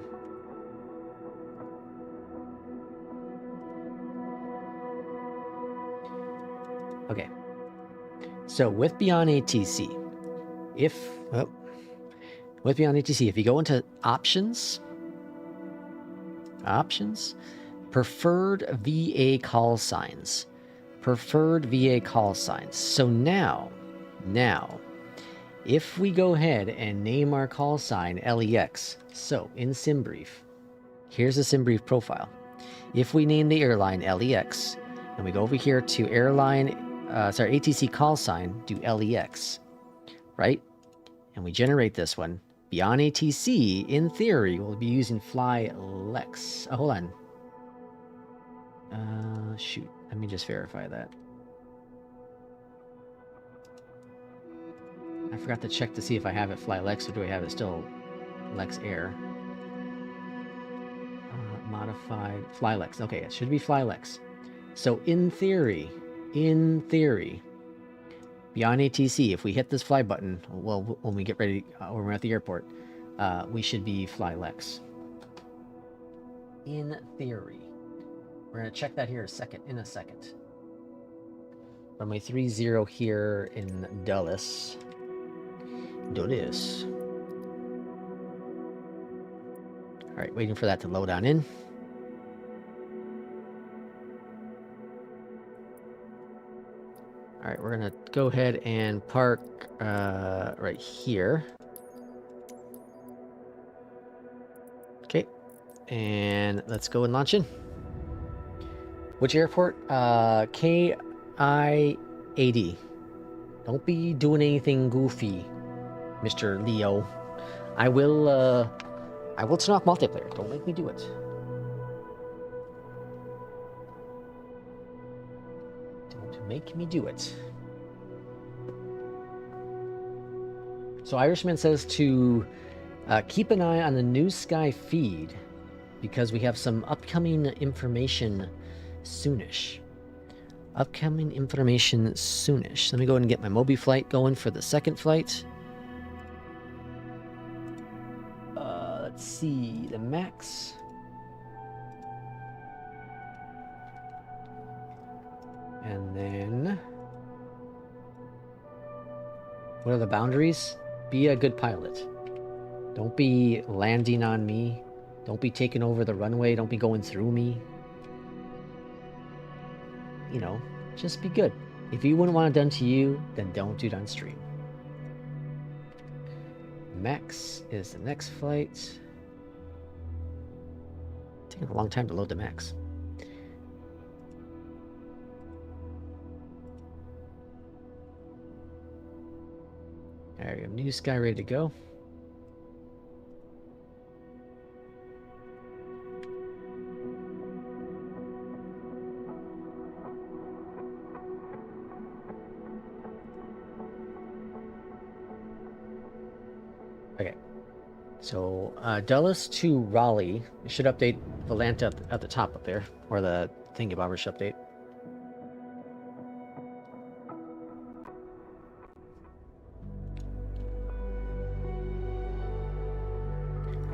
Okay. So with Beyond ATC, with Beyond ATC, if you go into options, preferred VA call signs, So now, if we go ahead and name our call sign LEX, so in SimBrief, here's the SimBrief profile. If we name the airline LEX, and we go over here to airline, ATC call sign, do LEX, right? And we generate this one. Beyond ATC, in theory, we'll be using FlyLex. Oh, hold on. Shoot. Let me just verify that. I forgot to check to see if I have it FlyLex or do I have it still Lex Air. Modified FlyLex. Okay, it should be FlyLex. So in theory, Beyond ATC, if we hit this fly button, well, when we get ready, when we're at the airport, we should be FlyLex. In theory. We're going to check that here in a second. Runway 30 here in Dulles. Alright, waiting for that to load on in. Alright, we're going to go ahead and park right here. Okay, and let's go and launch in. Which airport? KI-80. Don't be doing anything goofy, Mr. Leo. I will turn off multiplayer. Don't make me do it. Don't make me do it. So Irishman says to keep an eye on the New Sky feed because we have some upcoming information soonish. Upcoming information soonish. Let me go ahead and get my Mobiflight going for the second flight. Let's see, the max. And then, what are the boundaries? Be a good pilot. Don't be landing on me. Don't be taking over the runway. Don't be going through me. You know, just be good. If you wouldn't want it done to you, then don't do it on stream. Max is the next flight. Taking a long time to load the max. Alright, we have New Sky ready to go. Okay, so Dulles to Raleigh should update Volanta at the top up there, or the thingamabobber should update.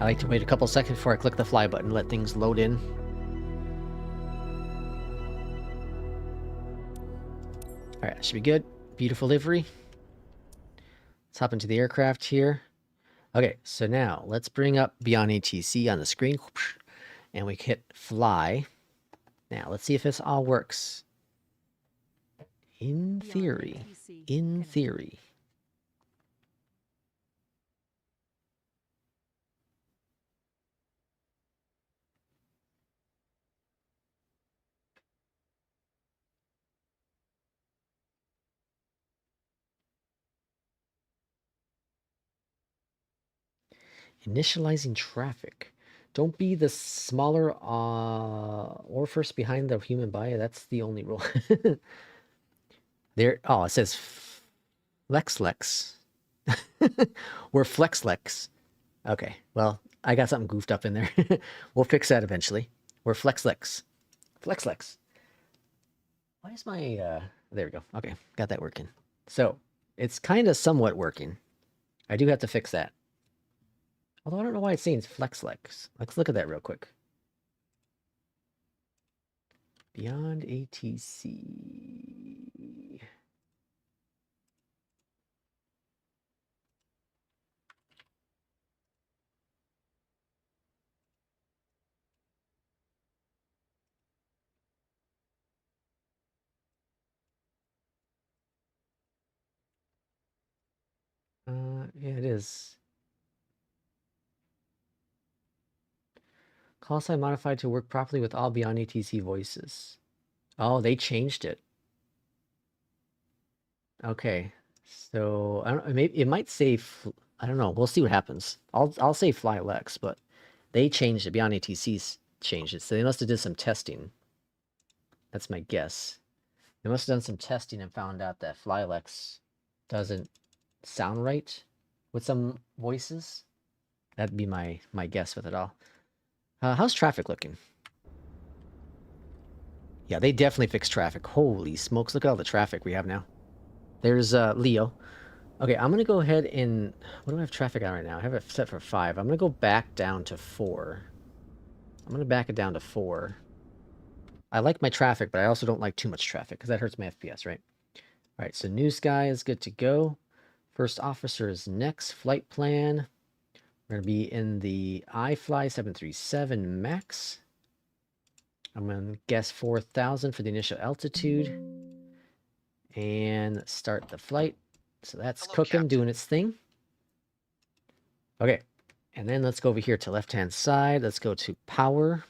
I like to wait a couple seconds before I click the fly button, let things load in. Alright, that should be good. Beautiful livery. Let's hop into the aircraft here. Okay, so now let's bring up Beyondatc on the screen. And we hit fly. Now, let's see if this all works. In theory. In theory. Initializing traffic. Don't be the smaller or first behind the human body. That's the only rule. There. Oh, it says FlexLex. We're FlexLex. Okay. Well, I got something goofed up in there. We'll fix that eventually. We're FlexLex. FlexLex. Why is my there we go. Okay, got that working. So it's kind of somewhat working. I do have to fix that. Although I don't know why it's saying FlexLex. Let's look at that real quick. Beyondatc. Yeah, it is. Call sign modified to work properly with all Beyondatc voices. Oh, they changed it. Okay, so I don't. Maybe it might say. I don't know. We'll see what happens. I'll say FlyLex, but they changed it. Beyondatc changed it, so they must have did some testing. That's my guess. They must have done some testing and found out that FlyLex doesn't sound right with some voices. That'd be my guess with it all. How's traffic looking? Yeah, they definitely fixed traffic. Holy smokes, look at all the traffic we have now. There's Leo. Okay, I'm going to go ahead and... What do I have traffic on right now? I have it set for 5. I'm going to go back down to 4. I'm going to back it down to 4. I like my traffic, but I also don't like too much traffic because that hurts my FPS, right? All right, so New Sky is good to go. First officer is next. Flight plan. We're going to be in the iFly 737 MAX. I'm going to guess 4,000 for the initial altitude. And start the flight. So that's cooking, Captain. Doing its thing. Okay. And then let's go over here to left-hand side. Let's go to power.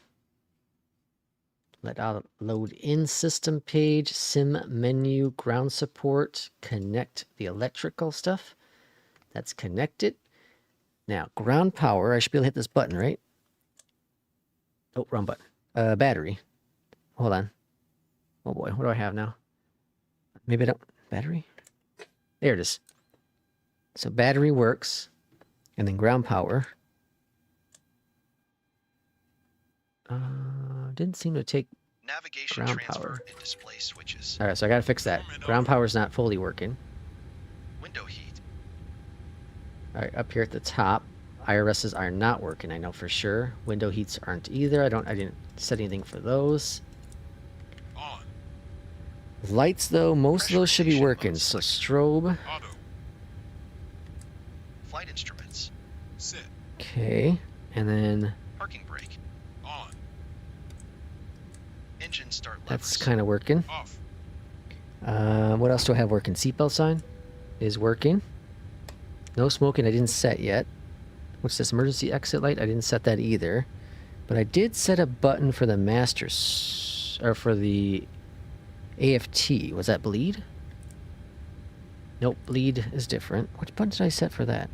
Let out load in system page, sim menu, ground support, connect the electrical stuff. That's connected. Now, ground power, I should be able to hit this button, right? Oh, wrong button. Battery. Hold on. Oh boy, what do I have now? Maybe I don't... Battery? There it is. So battery works, and then ground power. Didn't seem to take Navigation ground transfer power. and display switches. All right, so I got to fix that. Ground power's not fully working. Window heat. All right, up here at the top, IRSs are not working. I know for sure. Window heats aren't either. I didn't set anything for those. On. Lights though, most of those should be Pressurization working. mode So selected. strobe. Auto. Flight instruments. Sit. Okay, and then Parking brake. On. Engine start levers. that's kind of working. Off. What else do I have working? Seatbelt sign is working. No smoking. I didn't set yet. What's this? Emergency exit light? I didn't set that either. But I did set a button for the master, or for the AFT. Was that bleed? Nope, bleed is different. Which button did I set for that?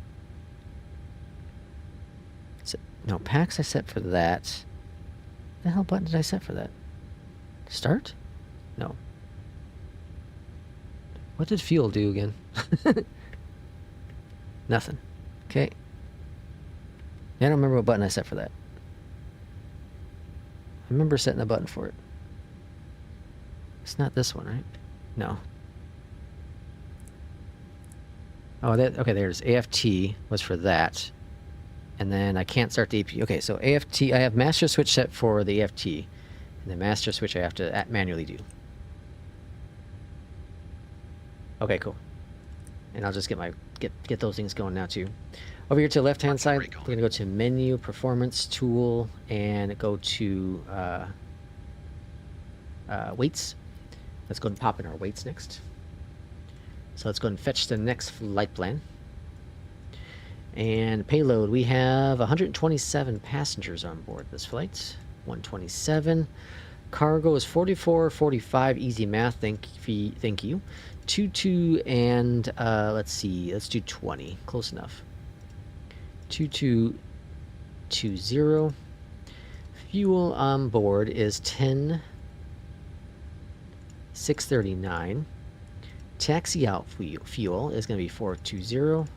No, PAX I set for that. The hell button did I set for that? Start? No. What did fuel do again? Nothing. Okay. I don't remember what button I set for that. I remember setting a button for it. It's not this one, right? No. Oh, that, okay, there's AFT was for that. And then I can't start the AP. Okay, so AFT, I have master switch set for the AFT. And the master switch I have to manually do. Okay, cool. And I'll just get those things going now too. Over here to the left-hand side, we're going to go to Menu, Performance, Tool, and go to Weights. Let's go and pop in our weights next. So let's go and fetch the next flight plan. And payload, we have 127 passengers on board this flight. 127. Cargo is 44, 45. Easy math, thank you. 22 and let's see, let's do 20. Close enough. 2220. Fuel on board is 10,639. Taxi out fuel is going to be 420.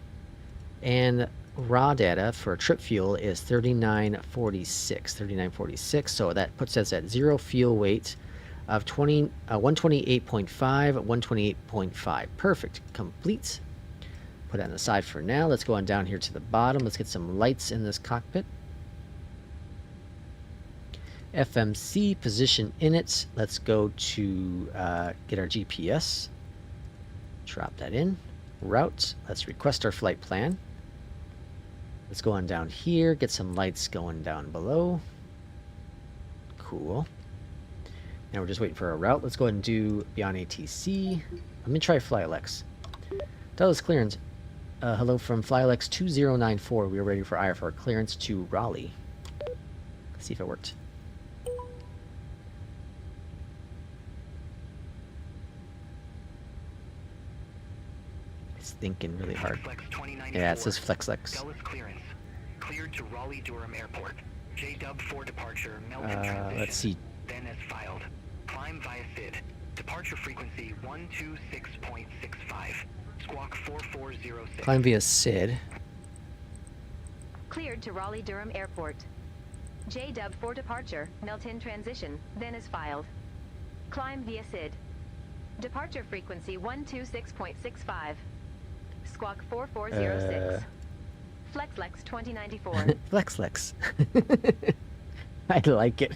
And raw data for trip fuel is 3946. So that puts us at zero fuel weight of 128.5, 128.5. Perfect. Complete. Put it on the side for now. Let's go on down here to the bottom. Let's get some lights in this cockpit. FMC, position in it. Let's go to get our GPS. Drop that in. Route. Let's request our flight plan. Let's go on down here, get some lights going down below. Cool. Now we're just waiting for our route. Let's go ahead and do Beyond ATC. Let me try FlyLX. Dallas clearance. Hello from FlyLX 2094. We are ready for IFR clearance to Raleigh. Let's see if it worked. It's thinking really hard. Yeah, it says FlexLex. Dallas clearance. Cleared to Raleigh-Durham Airport. JW for departure. Melton transition. Let's see. Then as filed. Climb via SID. Departure frequency 126.65. Squawk 4406. Climb via SID. Cleared to Raleigh-Durham Airport. JW for departure, Melton transition, then is filed. Climb via SID. Departure frequency 126.65. Squawk 4406. FlexLex 2094. FlexLex. I like it.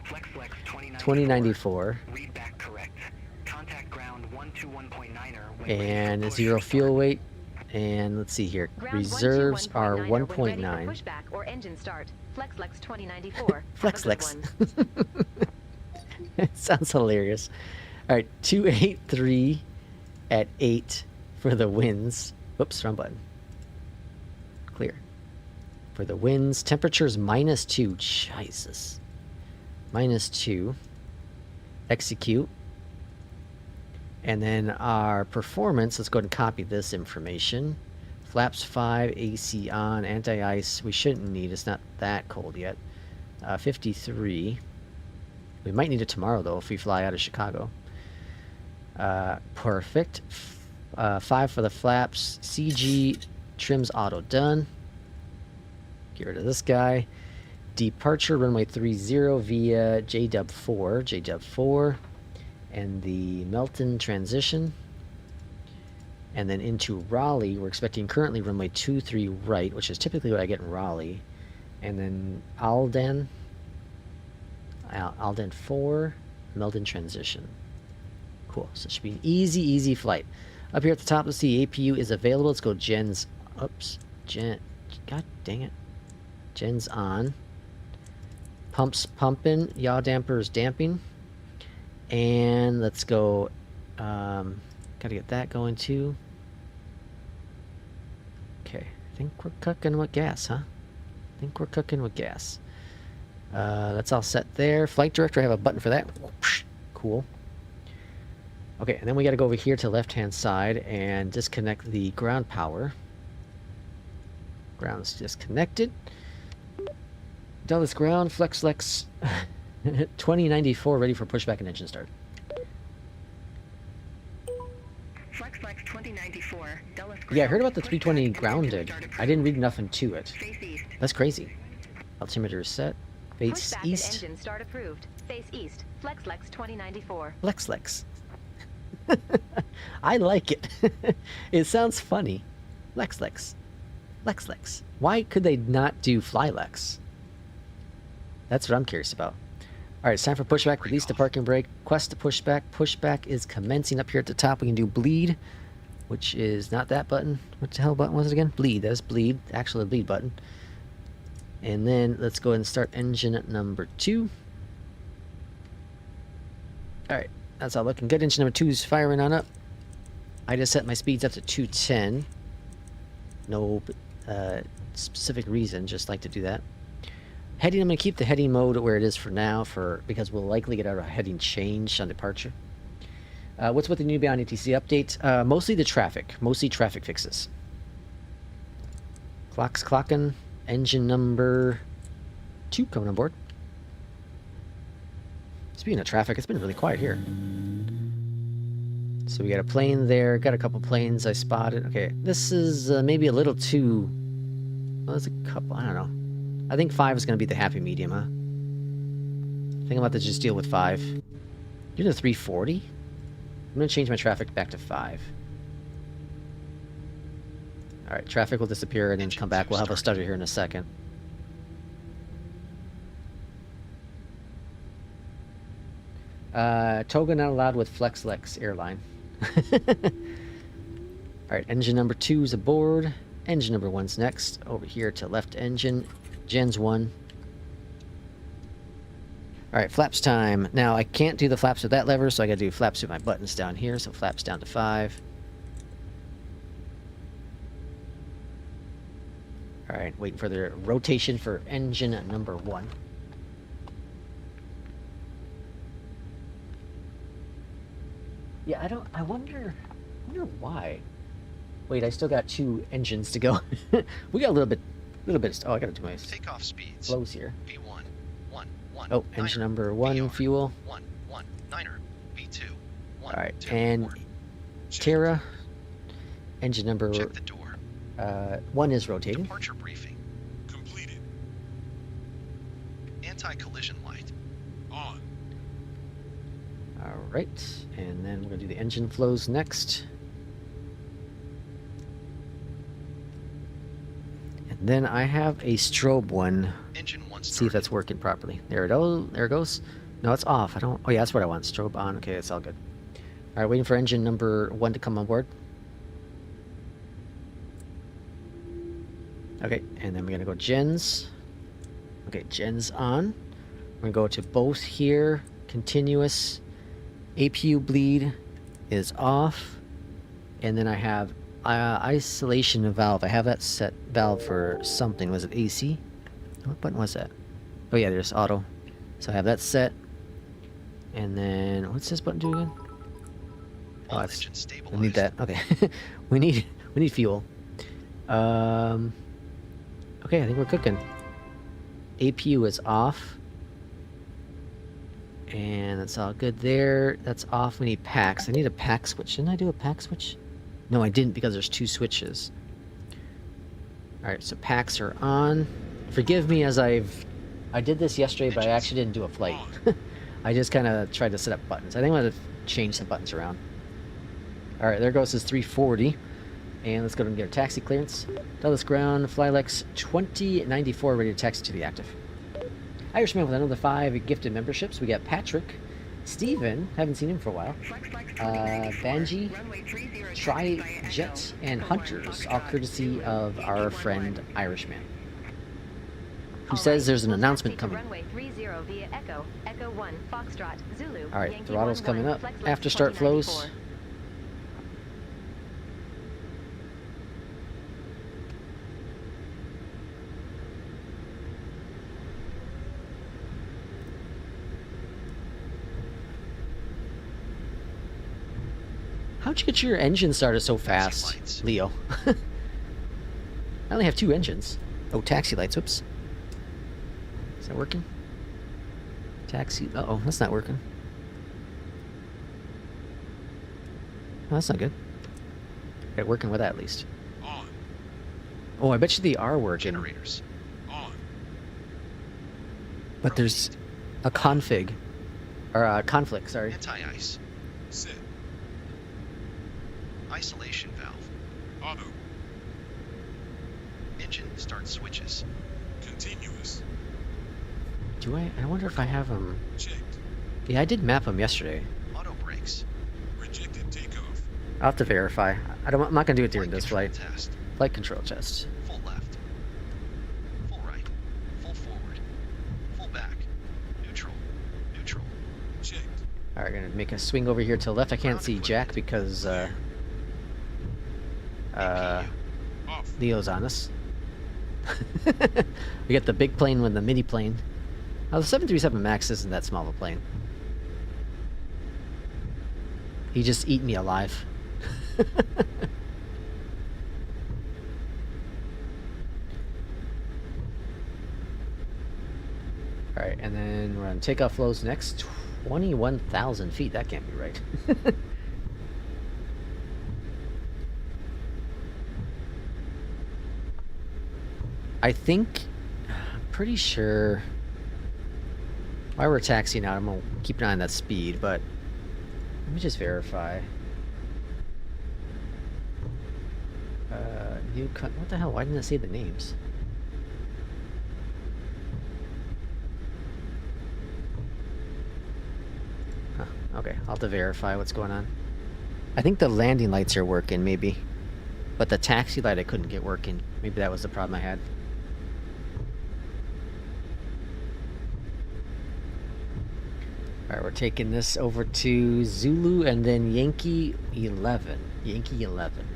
FlexLex 2094. Read back correct. Contact ground 121.9er. And zero fuel weight. And let's see here. Ground Reserves are 121.9er when ready 1.9. for pushback or engine start. FlexLex 2094. FlexLex. It sounds hilarious. All right, 283 at 8 for the winds. Whoops, wrong button. Clear. For the winds, temperatures -2. Jesus. -2. Execute. And then our performance, let's go ahead and copy this information. Flaps 5, AC on, anti-ice. We shouldn't need. It's not that cold yet. 53. We might need it tomorrow though if we fly out of Chicago. Perfect. 5 for the flaps. CG trims auto done. Get rid of this guy. Departure runway 30 via JW4, and the Melton transition. And then into Raleigh, we're expecting currently runway 23 right, which is typically what I get in Raleigh. And then Alden 4, Melton transition. Cool, so it should be an easy flight. Up here at the top, let's see, APU is available. Let's go gens, god dang it. Gens on. Pumps pumping, yaw dampers damping. And let's go, gotta get that going too. Okay, I think we're cooking with gas, huh? I think we're cooking with gas. That's all set there. Flight director, I have a button for that. Cool. Okay, and then we got to go over here to the left-hand side and disconnect the ground power. Ground's disconnected. Dulles ground, Flex 2094, ready for pushback and engine start. Flex 2094. Dulles ground. Yeah, I heard about the Pushback 320 and grounded. engine start I didn't read nothing to it. Face east. That's crazy. Altimeter is set. Face Pushback east. and engine start approved. Face east. Flex 2094. Lex. I like it. It sounds funny. Lex. Why could they not do Flylex? That's what I'm curious about. Alright, it's time for pushback. Release the parking brake. Quest to pushback. Pushback is commencing up here at the top. We can do bleed, which is not that button. What the hell button was it again? Bleed. That's bleed. Actually, a bleed button. And then let's go ahead and start engine at number 2. Alright, that's all looking good. Engine number 2 is firing on up. I just set my speeds up to 210. No specific reason, just like to do that. Heading, I'm going to keep the heading mode where it is for now, because we'll likely get our heading change on departure. What's with the new Beyond ATC update? Mostly the traffic. Mostly traffic fixes. Clock's clocking. Engine number 2 coming on board. Speaking of traffic, it's been really quiet here. So we got a plane there. Got a couple planes I spotted. Okay, this is maybe a little too... Well, there's a couple. I don't know. I think 5 is going to be the happy medium, huh? I think I'm about to just deal with 5. You're the 340? I'm going to change my traffic back to 5. Alright, traffic will disappear and then come back. We'll have a stutter here in a second. Toga not allowed with FlexLex airline. Alright, engine number 2 is aboard. Engine number 1's next. Over here to left engine. Gens 1. Alright, flaps time. Now, I can't do the flaps with that lever, so I gotta do flaps with my buttons down here. So flaps down to 5. Alright, waiting for the rotation for engine number 1. Yeah, I wonder why. Wait, I still got 2 engines to go. We got a little bit, oh, I gotta do my Takeoff speeds. flows here. V1, 1, 1. Oh, engine number 1, fuel. 1, 1, 9er, V2, 1, Alright, 2, and 4. Terra, engine number Check the door. 1 is rotating. Departure briefing. Completed. Anti-collision light. On. Alright, and then we're gonna do the engine flows next. And then I have a strobe one. Engine 1 started. See if that's working properly. There it goes. No, it's off. Oh yeah, that's what I want. Strobe on. Okay, it's all good. Alright, waiting for engine number 1 to come on board. Okay, and then we're gonna go gens. Okay, gens on. We're gonna go to both here. Continuous. APU bleed is off. And then I have isolation valve. I have that set valve for something. Was it AC? What button was that? Oh yeah, there's auto. So I have that set. And then what's this button do again? All Oh, engine we stabilized. need that. Okay. we need fuel. Okay, I think we're cooking. APU is off. And that's all good there. That's off. We need packs. I need a pack switch. Didn't I do a pack switch? No, I didn't because there's 2 switches. Alright, so packs are on. Forgive me as I did this yesterday, but I actually didn't do a flight. I just kind of tried to set up buttons. I think I'm going to change some buttons around. Alright, there goes his 340. And let's go and get our taxi clearance. Dulles ground, Flylex 2094 ready to taxi to the active. Irishman with another 5 gifted memberships. We got Patrick, Steven, haven't seen him for a while, Banji, Tri-Jet, and Hunters, all courtesy of our friend Irishman, who says there's an announcement coming. Runway 30 via Echo, Echo 1, Foxtrot, Zulu. Alright, Yankee throttle's 11, coming up. flex left After start flows. 2094. How'd you get your engine started so fast, lights. Leo? I only have 2 engines. Oh, taxi lights. Whoops. Is that working? Taxi. Uh-oh, that's not working. Oh, that's not good. Okay, working with that at least. On. Oh, I bet you they are working. Generators. On. But there's a config. Or a conflict, sorry. Anti-ice. Sit. Isolation valve. Auto. Engine start switches. Continuous. Do I wonder if I have them. Checked. Yeah, I did map them yesterday. Auto brakes. Rejected takeoff. I'll have to verify. I'm not going to do it during Flight this control flight. Test. Flight control test. Full left. Full right. Full forward. Full back. Neutral. Neutral. Checked. Alright, gonna make a swing over here to the left. I can't see Jack because APU. Off. Leo's on us. We got the big plane with the mini plane. Oh, the 737 MAX isn't that small of a plane. He just eat me alive. Alright, and then we're on takeoff flows next. 21,000 feet. That can't be right. I think, I'm pretty sure, while we're taxiing out, I'm going to keep an eye on that speed, but let me just verify. What the hell? Why didn't it say the names? Huh, okay, I'll have to verify what's going on. I think the landing lights are working, maybe. But the taxi light I couldn't get working. Maybe that was the problem I had. Alright, we're taking this over to Zulu and then Yankee 11. Yankee 11.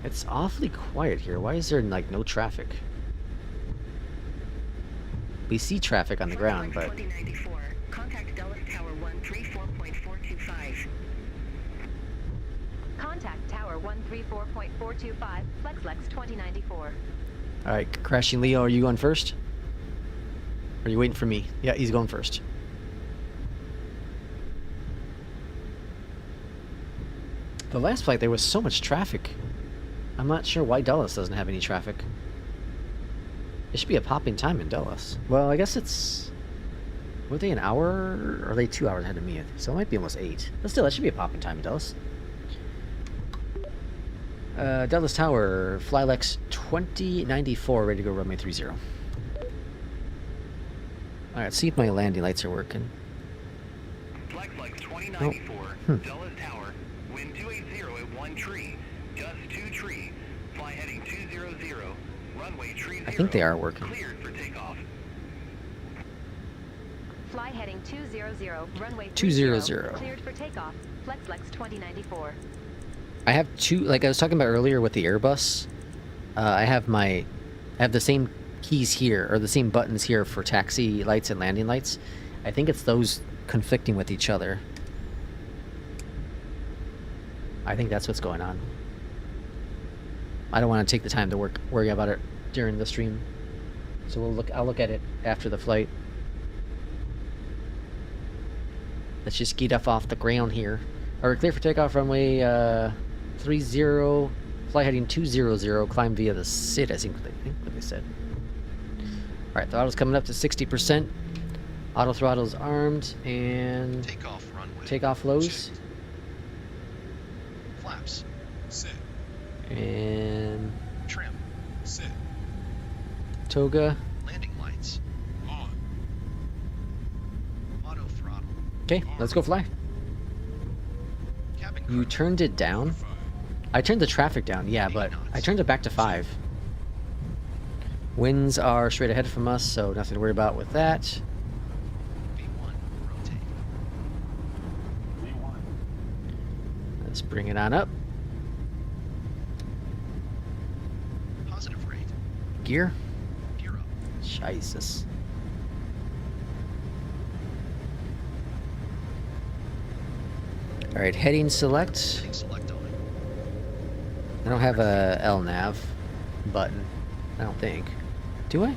It's awfully quiet here. Why is there, like, no traffic? We see traffic on the ground, but... 2094. Contact Dulles Tower 134.425. Contact Tower 134.425, FlexLex 2094. Alright, crashing Leo, are you going first? Or are you waiting for me? Yeah, he's going first. The last flight, there was so much traffic. I'm not sure why Dulles doesn't have any traffic. It should be a popping time in Dulles. Well, I guess it's... Were they an hour? Or are they 2 hours ahead of me? So it might be almost 8. But still, that should be a popping time in Dulles. Dulles Tower, Flylex 2094, ready to go runway 30. Alright, see if my landing lights are working. FlexLex 2094, Dulles Tower, wind 280 at 1 tree, gust 2 tree, fly heading 200, runway 30. I think they are working. Cleared for takeoff. Fly heading 200, runway 200. Cleared for takeoff, FlexLex 2094. I have 2, like I was talking about earlier with the Airbus, I have the same keys here, or the same buttons here for taxi lights and landing lights. I think it's those conflicting with each other. I think that's what's going on. I don't want to take the time to worry about it during the stream. So I'll look at it after the flight. Let's just get up off the ground here. All right, clear for takeoff, runway 30, fly heading 200, climb via the SID, I think what they said. All right, throttle's coming up to 60%. Auto throttle's armed, and Takeoff runway. takeoff lows. Checked. Flaps. Set. And Trim. Set. toga. Landing lights. On. Auto throttle. Okay, let's go fly. Cabin You crew. turned it down? I turned the traffic down, yeah, but I turned it back to 5. Winds are straight ahead from us, so nothing to worry about with that. V1. Rotate. Let's bring it on up. Positive rate. Gear. Gear up. Jesus. Alright, heading select. Heading select on. I don't have a LNAV button. I don't think. Do I?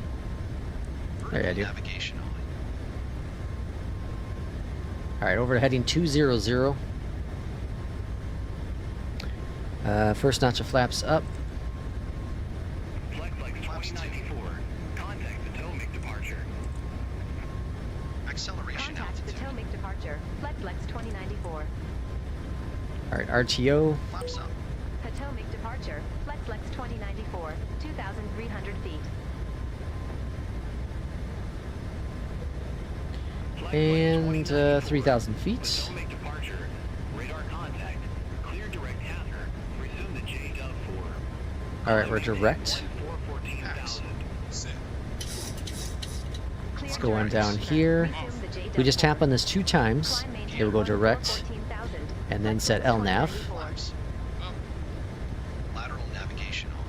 There I do. Navigation on. Alright, over to heading 200. First notch of flaps up. Flight 2094. Contact Potomac departure. Acceleration Contact altitude. Potomac departure. Flex 2094. Alright, RTO. Flaps up. Potomac departure. Flex 2094. 2,300 feet. And 3,000 feet. Potomac departure. Radar contact. Clear direct after. Resume the JW 4. Alright, we're direct. 14,000. Set. Let's go on down here. We just tap on this 2 times. It will go direct. And then set LNAV. Flaps. Up. Lateral navigation on.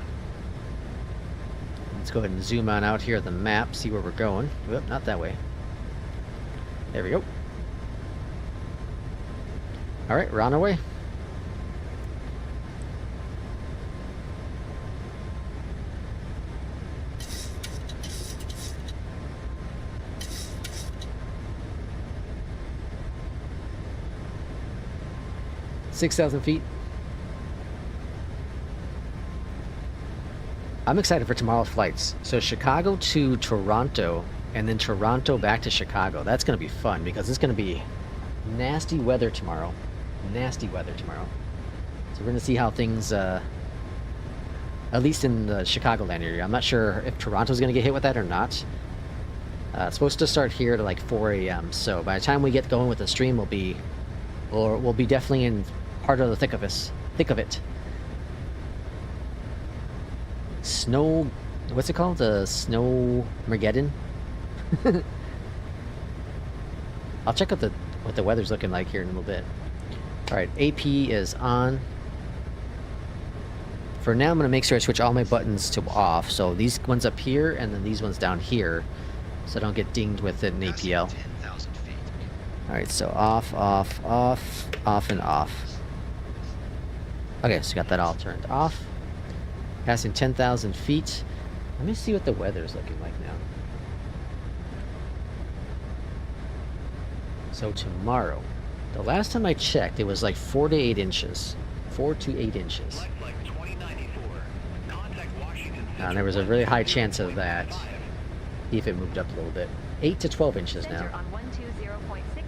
Let's go ahead and zoom on out here at the map, see where we're going. Whoop, not that way. There we go. Alright, we're on our way. $6,000 feet. I'm excited for tomorrow's flights. So Chicago to Toronto, and then Toronto back to Chicago. That's going to be fun because it's going to be nasty weather tomorrow. Nasty weather tomorrow. So we're going to see how things, at least in the Chicagoland area. I'm not sure if Toronto's going to get hit with that or not. It's supposed to start here to like 4 a.m. So by the time we get going with the stream, we'll be definitely in part of the thick of it. Snow, what's it called? The Snow Mageddon? I'll check out what the weather's looking like here in a little bit. Alright, AP is on. For now, I'm going to make sure I switch all my buttons to off. So these ones up here, and then these ones down here, so I don't get dinged with an APL. 10,000 feet. Alright, so off, off, off, off, and off. Okay, so got that all turned off. Passing 10,000 feet. Let me see what the weather's looking like now. So tomorrow, the last time I checked, it was like 4 to 8 inches. 4 to 8 inches. Flight 2094. Contact Washington. And there was a really high chance of that if it moved up a little bit. 8 to 12 inches Center now. on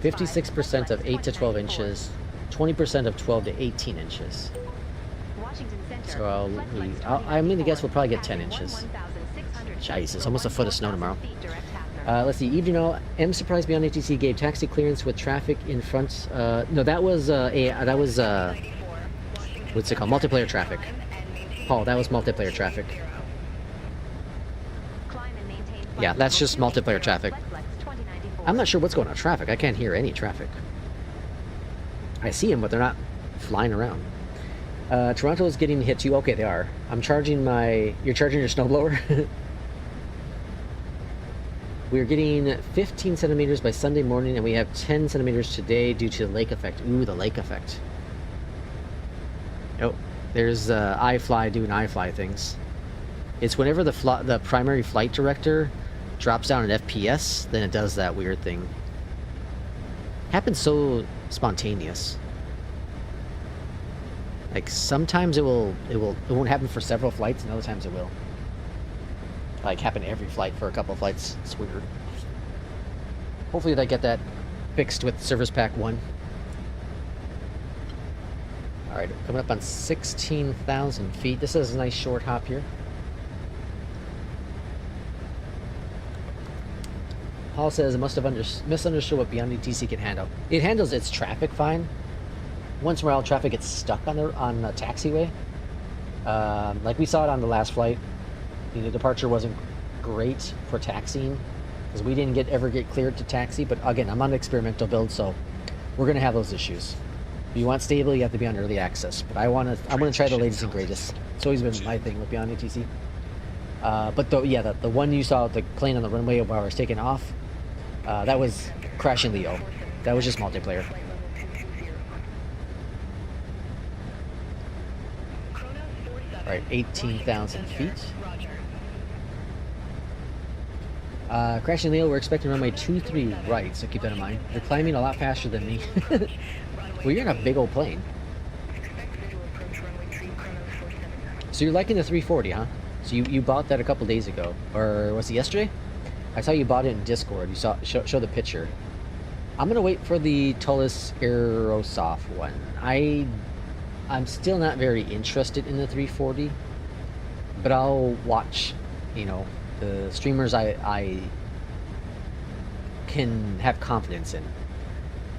120.65. 56% of 8 to 12 Flex inches. 20% of 12 to 18 inches. Washington Center. So I'm going to guess we'll probably get 10 inches. Jesus, almost a foot of snow tomorrow. Let's see. Evening, M surprised Beyond ATC gave taxi clearance with traffic in front. No, that was what's it called? Multiplayer traffic. Paul, that was multiplayer traffic. Yeah, that's just multiplayer traffic. I'm not sure what's going on with traffic. I can't hear any traffic. I see them, but they're not flying around. Toronto is getting hit too. Okay, they are. I'm charging my... You're charging your snowblower? We're getting 15 centimeters by Sunday morning, and we have 10 centimeters today due to the lake effect. Ooh, the lake effect. Oh, there's iFly doing iFly things. It's whenever the primary flight director drops down an FPS, then it does that weird thing. Happens so spontaneous. Like sometimes it won't happen for several flights, and other times it will. Like happen every flight for a couple of flights. It's weird. Hopefully they get that fixed with Service Pack 1. Alright, coming up on 16,000 feet. This is a nice short hop here. Paul says it must have misunderstood what Beyondatc can handle. It handles its traffic fine. Once in a while, traffic gets stuck on the taxiway. Like we saw it on the last flight. The departure wasn't great for taxiing because we didn't ever get cleared to taxi. But again, I'm on an experimental build, so we're gonna have those issues. If you want stable, you have to be on early access. But I want to try the latest and greatest. It's always been my thing with Beyondatc. But the one you saw, the plane on the runway while I was taking off, that was Crash and Leo. That was just multiplayer. Alright, 18,000 feet. Crash and Leo, we're expecting runway 23 right, so keep that in mind. You're climbing a lot faster than me. Well, you're in a big old plane. So you're liking the 340, huh? So you bought that a couple days ago, or was it yesterday? I saw you bought it in Discord. You saw show the picture. I'm gonna wait for the Tullus Aerosoft one. I'm still not very interested in the 340, but I'll watch. You know, the streamers I can have confidence in.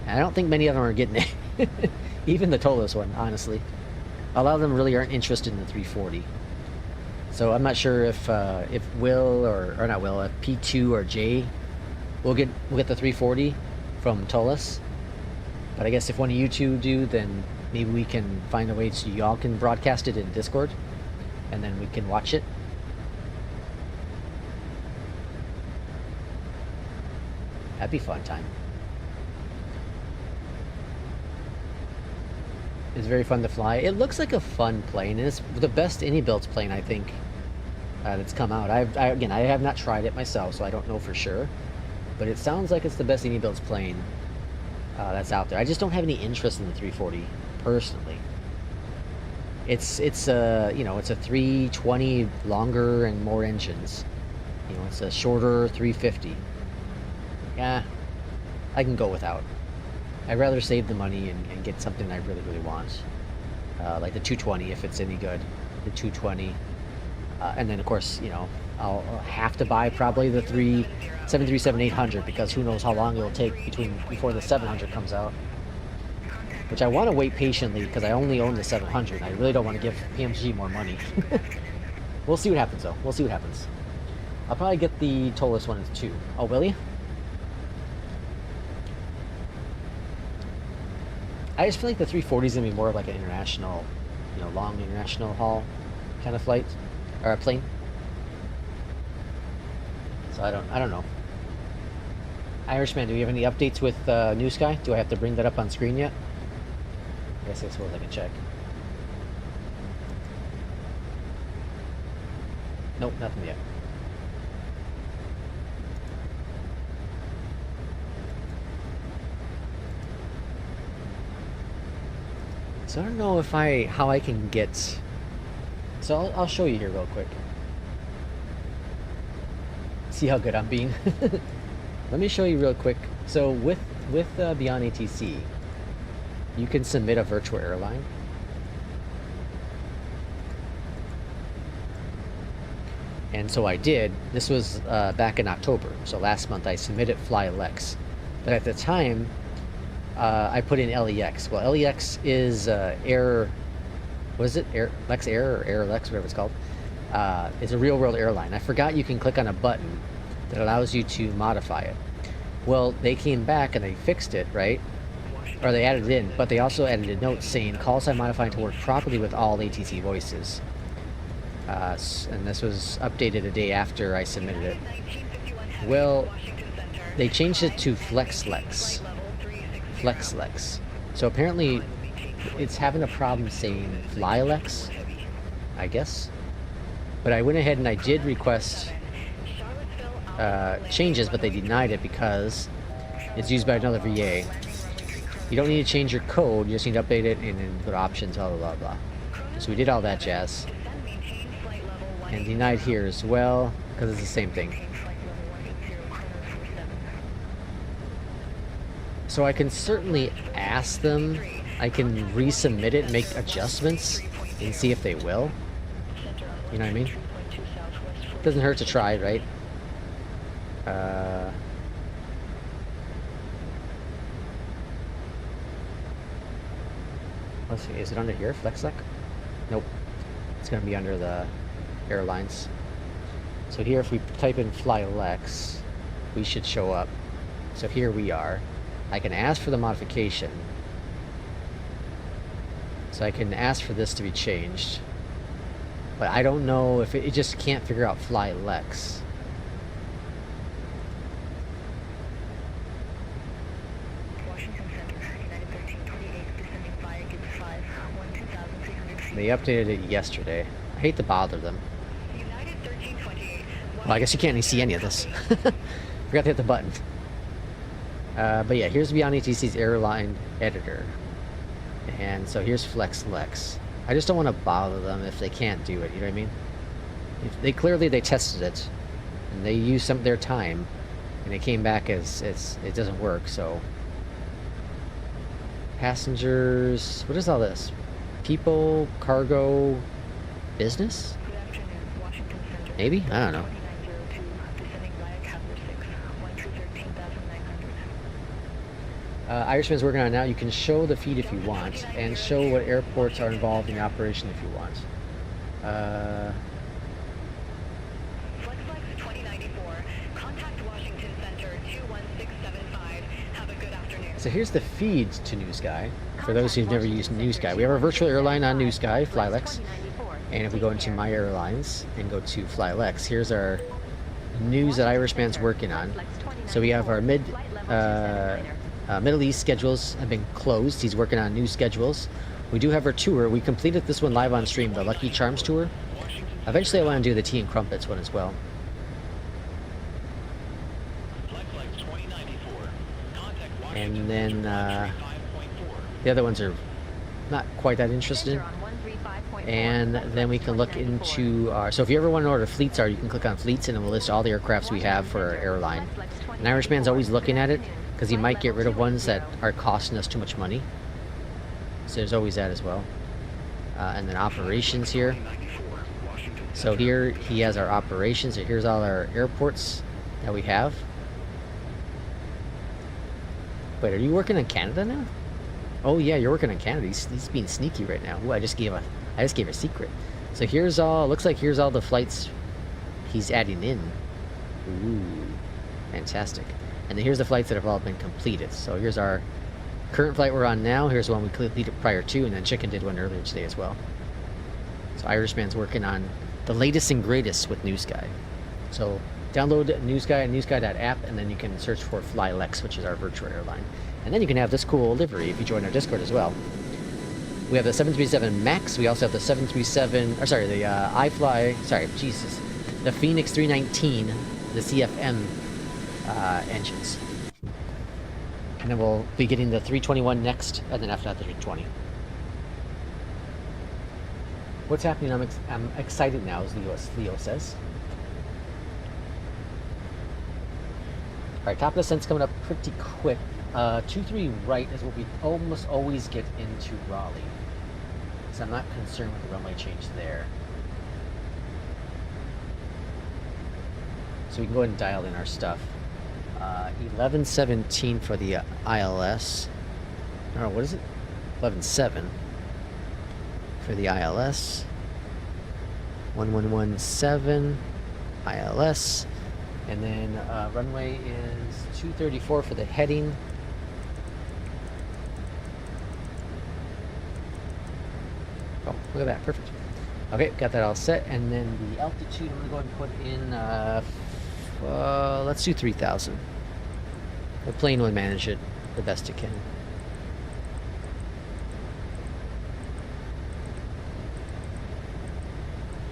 And I don't think many of them are getting it. Even the Tullus one, honestly. A lot of them really aren't interested in the 340. So I'm not sure if Will or not Will, if P2 or J will get the 340 from Tullus. But I guess if one of you two do, then maybe we can find a way so y'all can broadcast it in Discord, and then we can watch it. That'd be a fun time. It's very fun to fly. It looks like a fun plane, and it's the best any-built plane, I think, that's come out. Again, I have not tried it myself, so I don't know for sure. But it sounds like it's the best any-built plane that's out there. I just don't have any interest in the 340, personally. It's you know, it's a 320 longer and more engines. You know, it's a shorter 350. Yeah, I can go without. I'd rather save the money and get something I really, really want. Like the 220, if it's any good. The 220. And then, of course, you know, I'll have to buy probably the 737-800, because who knows how long it'll take before the 700 comes out. Which I want to wait patiently, because I only own the 700. I really don't want to give PMDG more money. We'll see what happens, though. We'll see what happens. I'll probably get the Tullus one too. Oh, will you? I just feel like the 340 is gonna be more of like an international, you know, long international haul kind of flight or a plane. So I don't know. Irishman, do we have any updates with New Sky? Do I have to bring that up on screen yet? I suppose I can check. Nope, nothing yet. So I don't know if how I can get. So I'll show you here real quick. See how good I'm being. Let me show you real quick. So with Beyondatc, you can submit a virtual airline. And so I did. This was back in October. So last month I submitted FlyLex. But at the time, I put in LEX. Well, LEX is Air. What is it? Lex Air or Air Lex, whatever it's called. It's a real-world airline. I forgot you can click on a button that allows you to modify it. Well, they came back and they fixed it, right? Or they added it in, but they also added a note saying call sign modifying to work properly with all ATC voices. And this was updated a day after I submitted it. Well, Washington Center. they changed it to FlexLex. Flight level 360. FlexLex. So apparently it's having a problem saying FlyLex, I guess. But I went ahead and I did request changes, but they denied it because it's used by another VA. You don't need to change your code, you just need to update it and then go to options, blah, blah, blah, blah. So we did all that jazz. And denied here as well, because it's the same thing. So I can certainly ask them, I can resubmit it, make adjustments, and see if they will. You know what I mean? Doesn't hurt to try, right? Let's see, is it under here, FlexLec? Nope. It's gonna be under the airlines. So here, if we type in FlyLex, we should show up. So here we are. I can ask for the modification. So I can ask for this to be changed. But I don't know if it just can't figure out FlyLex. Washington Center, United 1328, descending via Gibbs 5, 12,300 feet. They updated it yesterday. I hate to bother them. United 1328. Well, I guess you can't see any of this. Forgot to hit the button. But yeah, here's Beyondatc's airline editor. And so here's FlexLex. I just don't want to bother them if they can't do it, you know what I mean? If they clearly tested it and they used some of their time and it came back as it doesn't work, so passengers, what is all this? People, cargo, business? Good afternoon, Washington Center. Maybe? I don't know. 2902, descending via Kepler 6, 13,900. Irishman's working on it now. You can show the feed if you want, and show what airports are involved in the operation if you want. FlexLex 2094, contact Washington Center 21675. Have a good afternoon. So here's the feed to NewSky. For those who've never used NewSky, we have our virtual airline on NewSky, FlyLex. And if we go into My Airlines and go to FlyLex, here's our news that Irishman's working on. So we have our Middle East schedules have been closed. He's working on new schedules. We do have our tour. We completed this one live on stream, the Lucky Charms tour. Eventually I want to do the Tea and Crumpets one as well. And then the other ones are not quite that interested. And then we can look into our, so if you ever want to know what our fleets are, you can click on fleets and it will list all the aircrafts we have for our airline. And Irishman's always looking at it because he might get rid of ones that are costing us too much money. So there's always that as well. And then operations here. So here he has our operations. So here's all our airports that we have. Wait, are you working in Canada now? Oh yeah, you're working in Canada. He's being sneaky right now. Ooh, I just gave a secret. So here's all, looks like here's all the flights he's adding in. Ooh, fantastic. And then here's the flights that have all been completed. So here's our current flight we're on now. Here's one we completed prior to, and then Chicken did one earlier today as well. So Irishman's working on the latest and greatest with NewSky. So download NewSky and newsky.app, and then you can search for FlyLex, which is our virtual airline. And then you can have this cool livery if you join our Discord as well. We have the 737 MAX. We also have the 737, or sorry, the iFly, sorry, Jesus, the FENIX 319, the CFM engines. And then we'll be getting the 321 next, and then after that the 320. What's happening? I'm excited now, as Leo says. All right, top of the ascent's coming up pretty quick. 23 right is what we almost always get into Raleigh. So I'm not concerned with the runway change there. So we can go ahead and dial in our stuff. 1117 for the ILS. No, what is it? 11.7 for the ILS. 1117 ILS. And then runway is 234 for the heading. Oh, look at that, perfect. Okay, got that all set. And then the altitude, I'm gonna go ahead and put in let's do 3,000. The plane will manage it the best it can.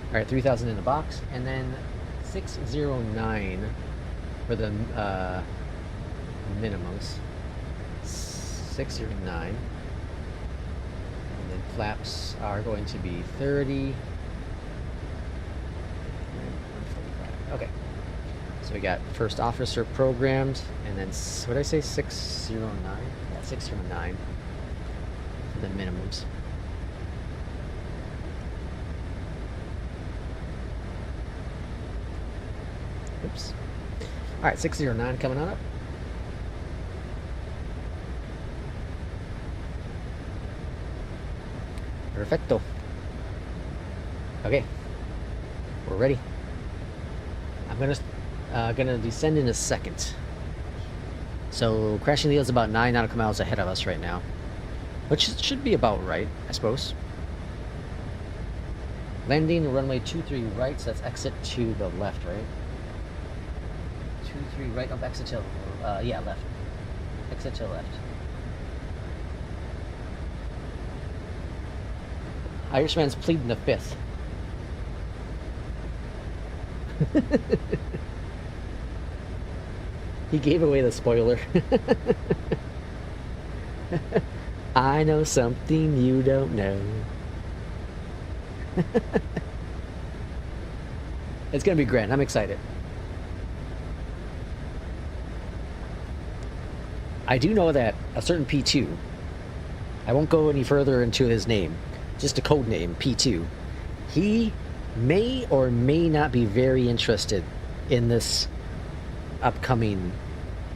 All right, 3,000 in the box, and then 609 for the minimums. 609. And then flaps are going to be 30. Okay. So we got first officer programmed, and then, what did I say, 609? Yeah, 609 for the minimums. Oops. All right, 609 coming on up. Perfecto. Okay, we're ready. I'm gonna descend in a second. So crashing wheels about 9 nautical miles ahead of us right now, which should be about right, I suppose. Landing runway 23 right, so that's exit to the left, right? 23 right, up exit to yeah, left. Exit to the left. Irishman's pleading the fifth. He gave away the spoiler. I know something you don't know. It's gonna be grand. I'm excited. I do know that a certain P2, I won't go any further into his name, just a code name, P2, he may or may not be very interested in this upcoming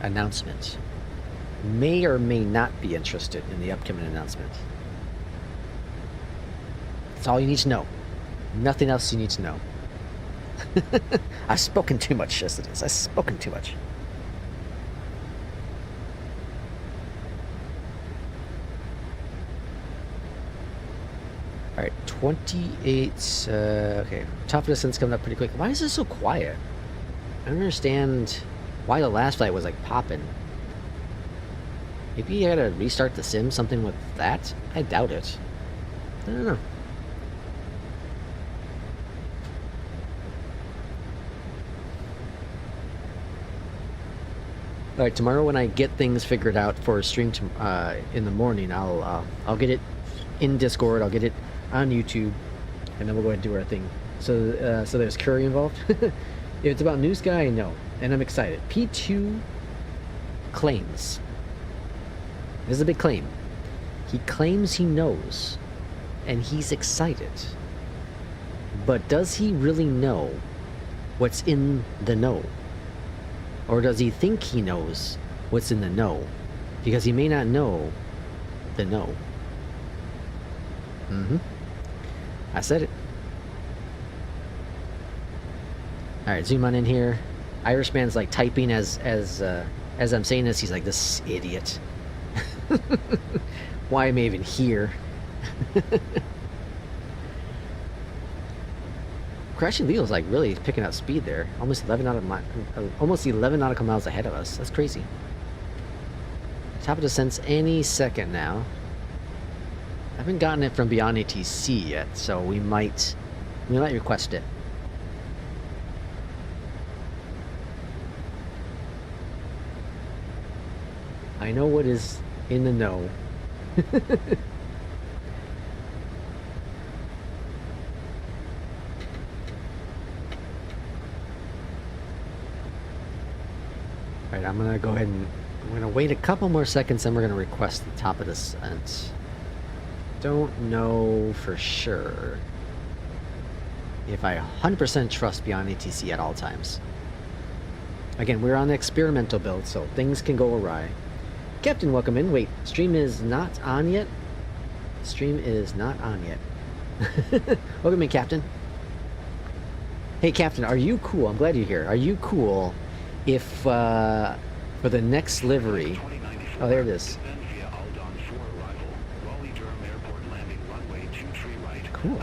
announcement. May or may not be interested in the upcoming announcement. That's all you need to know. Nothing else you need to know. I've spoken too much as it is. I've spoken too much. All right, 28. Okay, top of the descent's coming up pretty quick. Why is this so quiet? I don't understand why the last flight was like popping. Maybe you had to restart the sim, something with that? I doubt it. I don't know. All right, tomorrow when I get things figured out for a stream in the morning, I'll get it in Discord. I'll get it on YouTube, and then we'll go ahead and do our thing. So so there's Curry involved. If it's about New Sky, no, and I'm excited. P2 claims. This is a big claim. He claims he knows, and he's excited. But does he really know what's in the know? Or does he think he knows what's in the know? Because he may not know the know. I said it. Alright, zoom on in here. Irishman's like typing as I'm saying this. He's like, this idiot. Why am I even here? Crashing Leo's like really picking up speed there. Almost 11 nautical miles ahead of us. That's crazy. Top of descent's any second now. I haven't gotten it from Beyondatc yet, so we might request it. I know what is in the know. Alright, I'm gonna go ahead and I'm gonna wait a couple more seconds, then we're gonna request the top of the descent. Don't know for sure if I 100% trust Beyondatc at all times. Again, we're on the experimental build, so things can go awry. Captain, welcome in. Wait, stream is not on yet? Stream is not on yet. Welcome in, Captain. Hey, Captain, are you cool? I'm glad you're here. Are you cool if, for the next livery... Oh, there it is. Cool.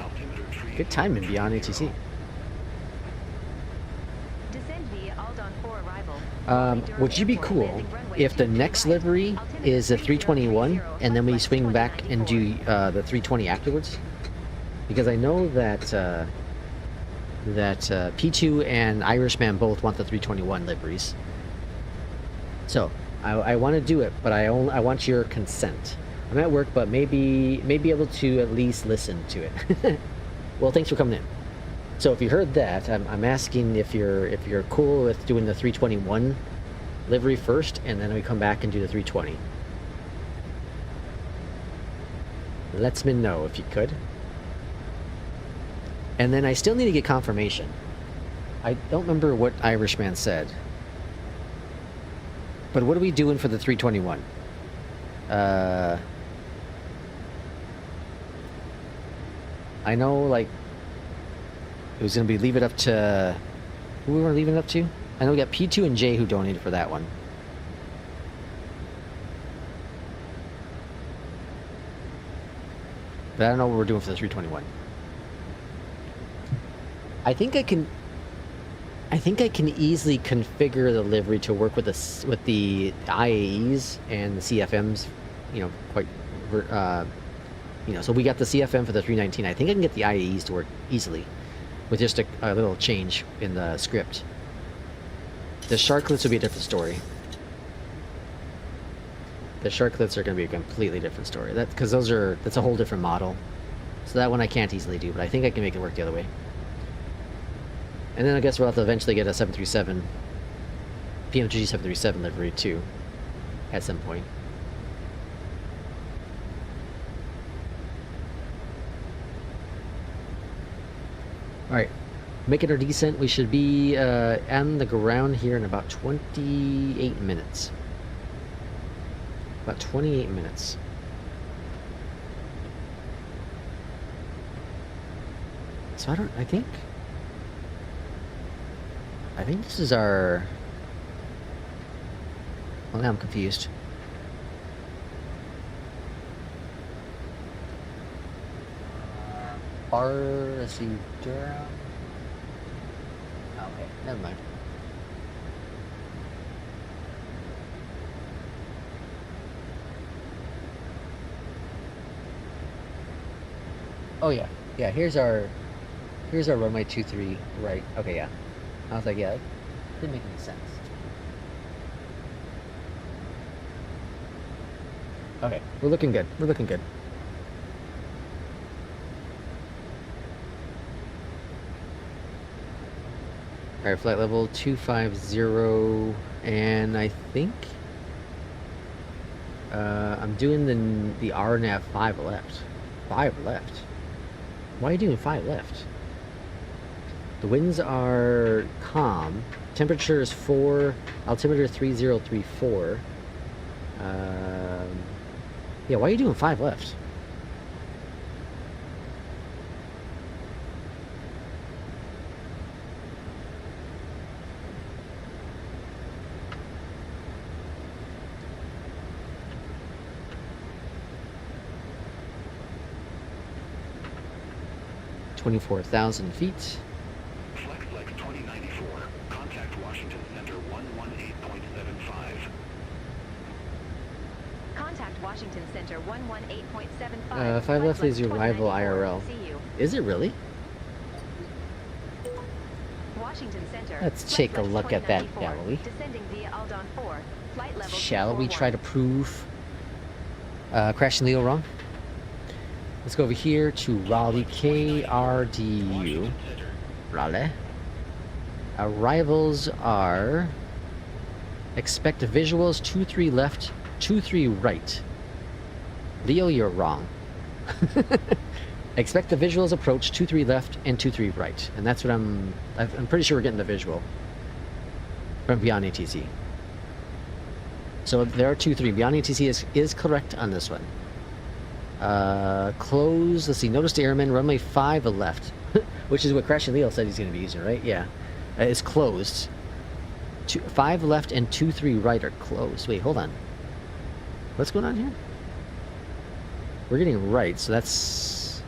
Good timing, Beyondatc. Descend via Aldon Would you be cool if the next livery is the 321 and then we swing back and do the 320 afterwards? Because I know that P2 and Irishman both want the 321 liveries. So I want to do it, but I want your consent. I'm at work, but maybe able to at least listen to it. Well, thanks for coming in. So if you heard that, I'm asking if you're cool with doing the 321 livery first, and then we come back and do the 320. Let me know if you could. And then I still need to get confirmation. I don't remember what Irishman said. But what are we doing for the 321? I know, like, it was going to be leave it up to... Who we were leaving it up to? I know we got P2 and J who donated for that one. But I don't know what we're doing for the 321. I think I can easily configure the livery to work with the IAEs and the CFMs, you know, quite, you know, so we got the CFM for the 319. I think I can get the IAEs to work easily with just a little change in the script. The sharklets will be a different story. The sharklets are going to be a completely different story. Because that's a whole different model. So that one I can't easily do, but I think I can make it work the other way. And then I guess we'll have to eventually get a 737, PMDG 737 livery too, at some point. Alright, making our descent. We should be on the ground here in about 28 minutes. About 28 minutes. So I think this is our... Well, now I'm confused. Let's see, Durham. Okay, never mind. Oh yeah, here's our runway 23, right? Okay, yeah. I was like, yeah, it didn't make any sense. Okay, we're looking good. We're looking good. Alright, flight level 250, and I think I'm doing the RNAV 5 left. 5 left? Why are you doing 5 left? The winds are calm. Temperature is 4. Altimeter 3034. Yeah, why are you doing 5 left? $24,000 feet. Flex 2094. Contact Washington Center 118.75. Contact Washington Center 118.75. 5 left is your rival IRL. Is it really? Washington Center. Let's take a look at that, shall we? Descending via Aldon 4. Flight level Shall we 241. try to prove crashing Leo wrong? Let's go over here to Raleigh KRDU. Raleigh. Arrivals are... Expect visuals 23 left, 23 right. Leo, you're wrong. Expect the visuals approach 23 left and 23 right. And that's what I'm pretty sure we're getting the visual from Beyond ATC. So there are 23. Beyond ATC is correct on this one. Close, let's see, notice the airman, runway 5 left, which is what Crash and Leo said he's going to be using, right? Yeah. It's closed. 5 left and 23 right are closed. Wait, hold on. What's going on here? We're getting right, so that's...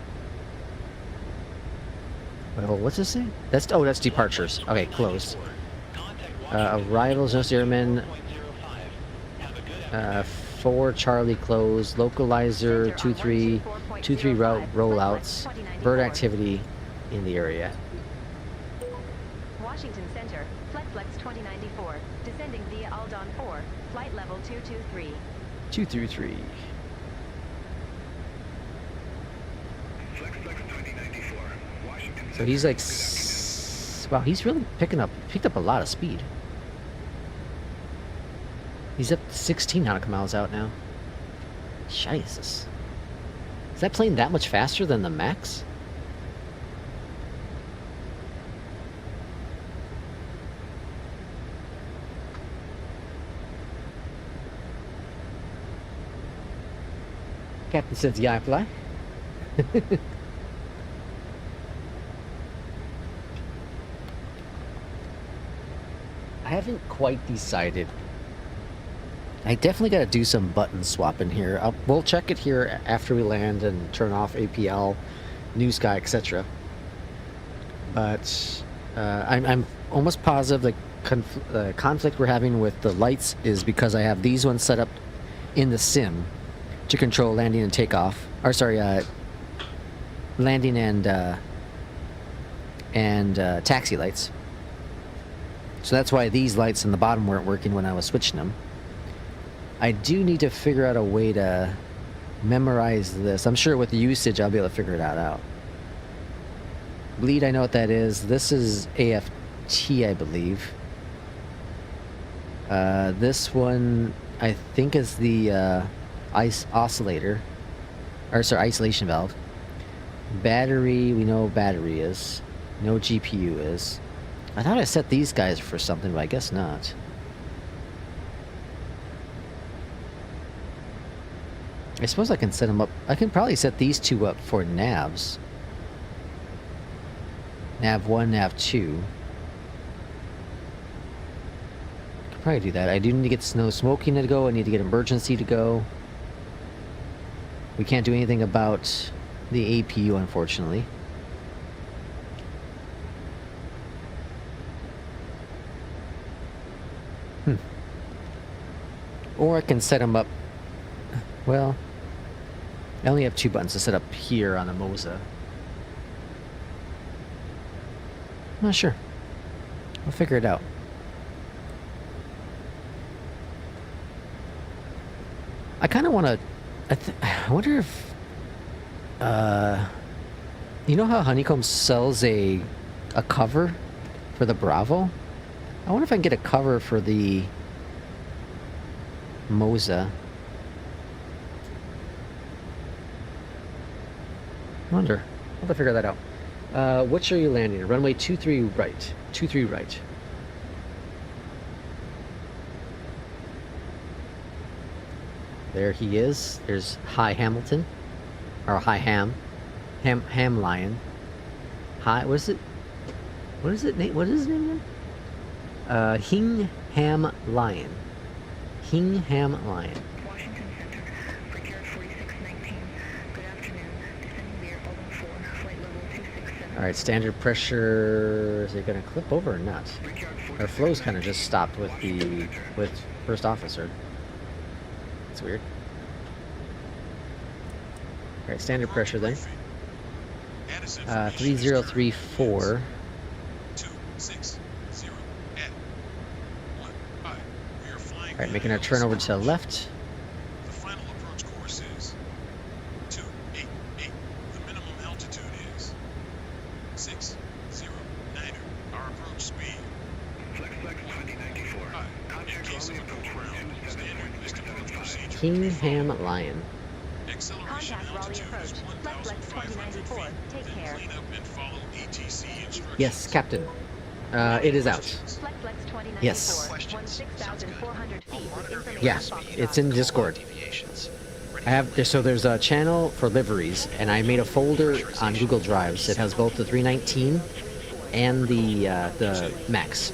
Well, what's this say? That's departures. Okay, closed. Arrivals, just airmen. 4 Charlie close. Localizer 2-3. 2-3 route rollouts. Bird activity in the area. Washington Center, Flex 2094, descending via Aldon 4, flight level 223. 233. Flex 2094, Washington. So he's like, wow, he's really picked up a lot of speed. He's up to 16 nautical miles out now. Jesus. Is that plane that much faster than the Max? Captain says, yeah, I fly. I haven't quite decided. I definitely got to do some button swapping here. We'll check it here after we land and turn off APL, New Sky, etc. But I'm almost positive the conflict we're having with the lights is because I have these ones set up in the sim to control landing and takeoff. Or sorry, landing and taxi lights. So that's why these lights in the bottom weren't working when I was switching them. I do need to figure out a way to memorize this. I'm sure with the usage I'll be able to figure it out. Bleed, I know what that is. This is AFT, I believe. This one I think is the oscillator. Or sorry, isolation valve. Battery, we know what battery is. No GPU is. I thought I set these guys for something, but I guess not. I suppose I can set them up. I can probably set these two up for navs. Nav 1, Nav 2. Could probably do that. I do need to get snow smoking to go. I need to get emergency to go. We can't do anything about the APU, unfortunately. Or I can set them up. Well, I only have 2 buttons to set up here on the Moza. I'm not sure. We'll figure it out. I kind of want to. I wonder if. You know how Honeycomb sells a cover for the Bravo? I wonder if I can get a cover for the Moza. Wonder. I'll have to figure that out. Which are you landing at? Runway 23 right. 23 right. There he is. There's High Hamilton. Or High Ham. Ham Lion. High, what is it? What is it? What is his name again? Hingham Lion. Hingham Lion. Washington Center, Brickyard 4619. Good afternoon. Descending via Aldon 4, flight level 267. Alright, standard pressure. Is it going to clip over or not? Our flow's kind of just stopped with the first officer. That's weird. Alright, standard pressure then. 3034. 260 at 15. We are flying. Alright, making our turn over to the left. The final approach course is 288. The minimum altitude is 609. Our approach speed. Flex 2094. In case of a go around, standard list approach procedure. Hingham Lion. Acceleration Contact Raleigh altitude approach. is Flex 1,500 2094. feet. Take Then care. clean up and follow ETC instructions. Yes, Captain. It is out. Flex 2094. Yes. 16,400 feet with information Yeah, box it's in off. Discord. Deviations. I have so there's a channel for liveries, and I made a folder on Google Drives. It has both the 319 and the Max.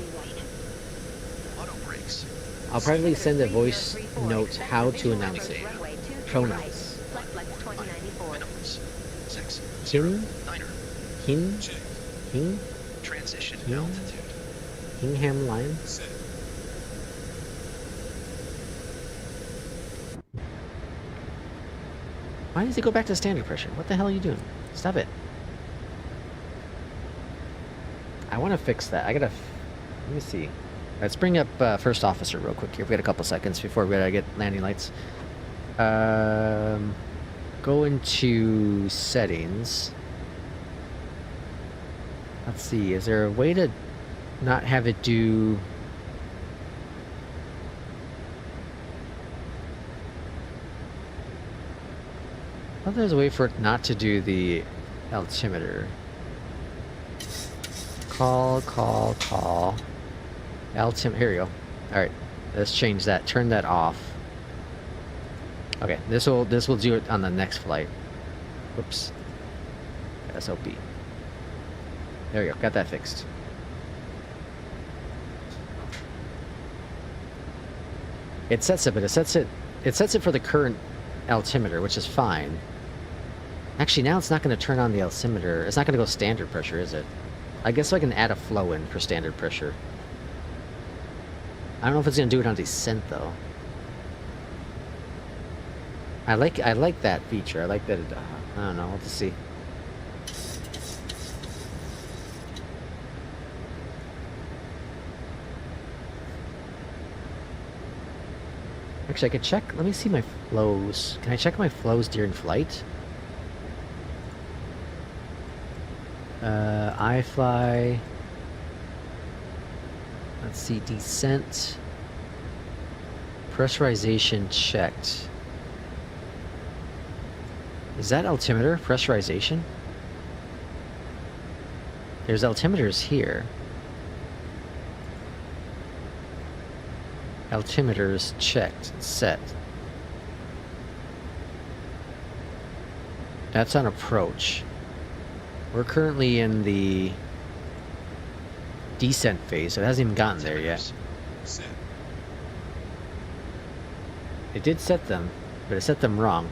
Auto brakes. I'll probably send a voice note how to announce it. Runway 23 Pronouns. right. Flex 2094. Minimums. 6 Hin, 9er. Hin, Check. Hin, Transition Yeah. altitude. Hingham Lion. Set. Why does it go back to standard pressure? What the hell are you doing? Stop it. I want to fix that. I gotta... Let me see. Let's bring up first officer real quick here. We got a couple seconds before we gotta get landing lights. Go into settings. Let's see. Is there a way to not have it do... I thought there's a way for it not to do the altimeter. Call. Altimeter. Here we go. Alright. Let's change that. Turn that off. Okay. This will do it on the next flight. Whoops. SOP. There we go. Got that fixed. It sets it, but it sets it for the current altimeter, which is fine. Actually, now it's not going to turn on the altimeter. It's not going to go standard pressure, is it? I guess I can add a flow in for standard pressure. I don't know if it's going to do it on descent, though. I like that feature. I like that it... I don't know. We'll have to see. Actually, I could check... Let me see my flows. Can I check my flows during flight? iFly. Let's see, descent. Pressurization checked. Is that altimeter? Pressurization? There's altimeters here. Altimeters checked, set. That's on approach. We're currently in the descent phase, so it hasn't even gotten there yet. Set. It did set them, but it set them wrong.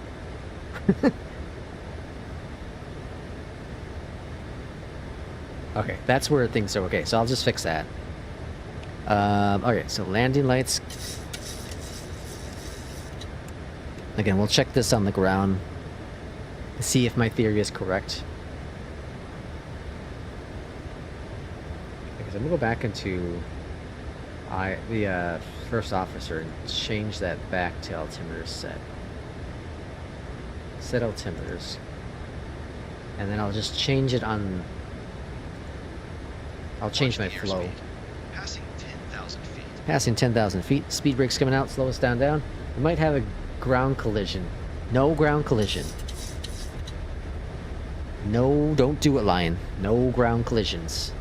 Okay, that's where things are okay, so I'll just fix that. Okay, so landing lights. Again, we'll check this on the ground. See if my theory is correct. Because I'm gonna go back into the first officer and change that back to altimeter set. Set altimeters. And then I'll just change it on... I'll change my flow. Passing 10,000 feet. Passing 10,000 feet. Speed brake's coming out. Slow us down. We might have a ground collision. No ground collision. No, don't do it, Lion. No ground collisions.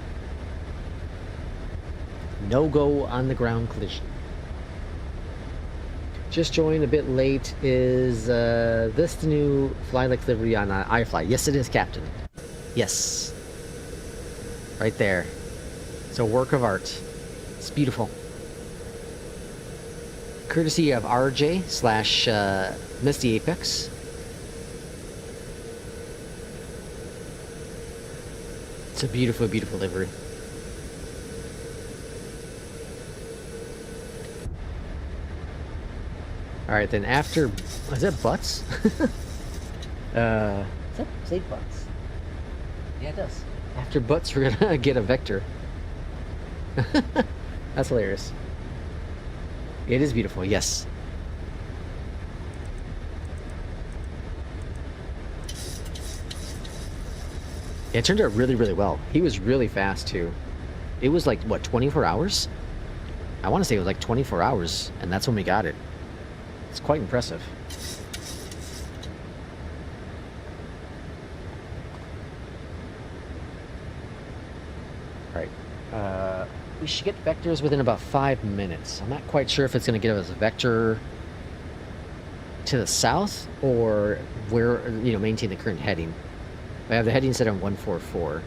No go on the ground collision. Just joined a bit late. Is this the new fly like livery on iFly? Yes, it is, Captain. Yes. Right there. It's a work of art. It's beautiful. Courtesy of RJ / Misty Apex. It's a beautiful, beautiful livery. Alright, then after... Is that butts? Does that say butts? Yeah, it does. After butts, we're gonna get a vector. That's hilarious. It is beautiful, yes. It turned out really, really well. He was really fast, too. It was like, what, 24 hours? I want to say it was like 24 hours, and that's when we got it. It's quite impressive. Alright. We should get vectors within about 5 minutes. I'm not quite sure if it's going to give us a vector to the south or where, you know, maintain the current heading. I have the heading set on 144.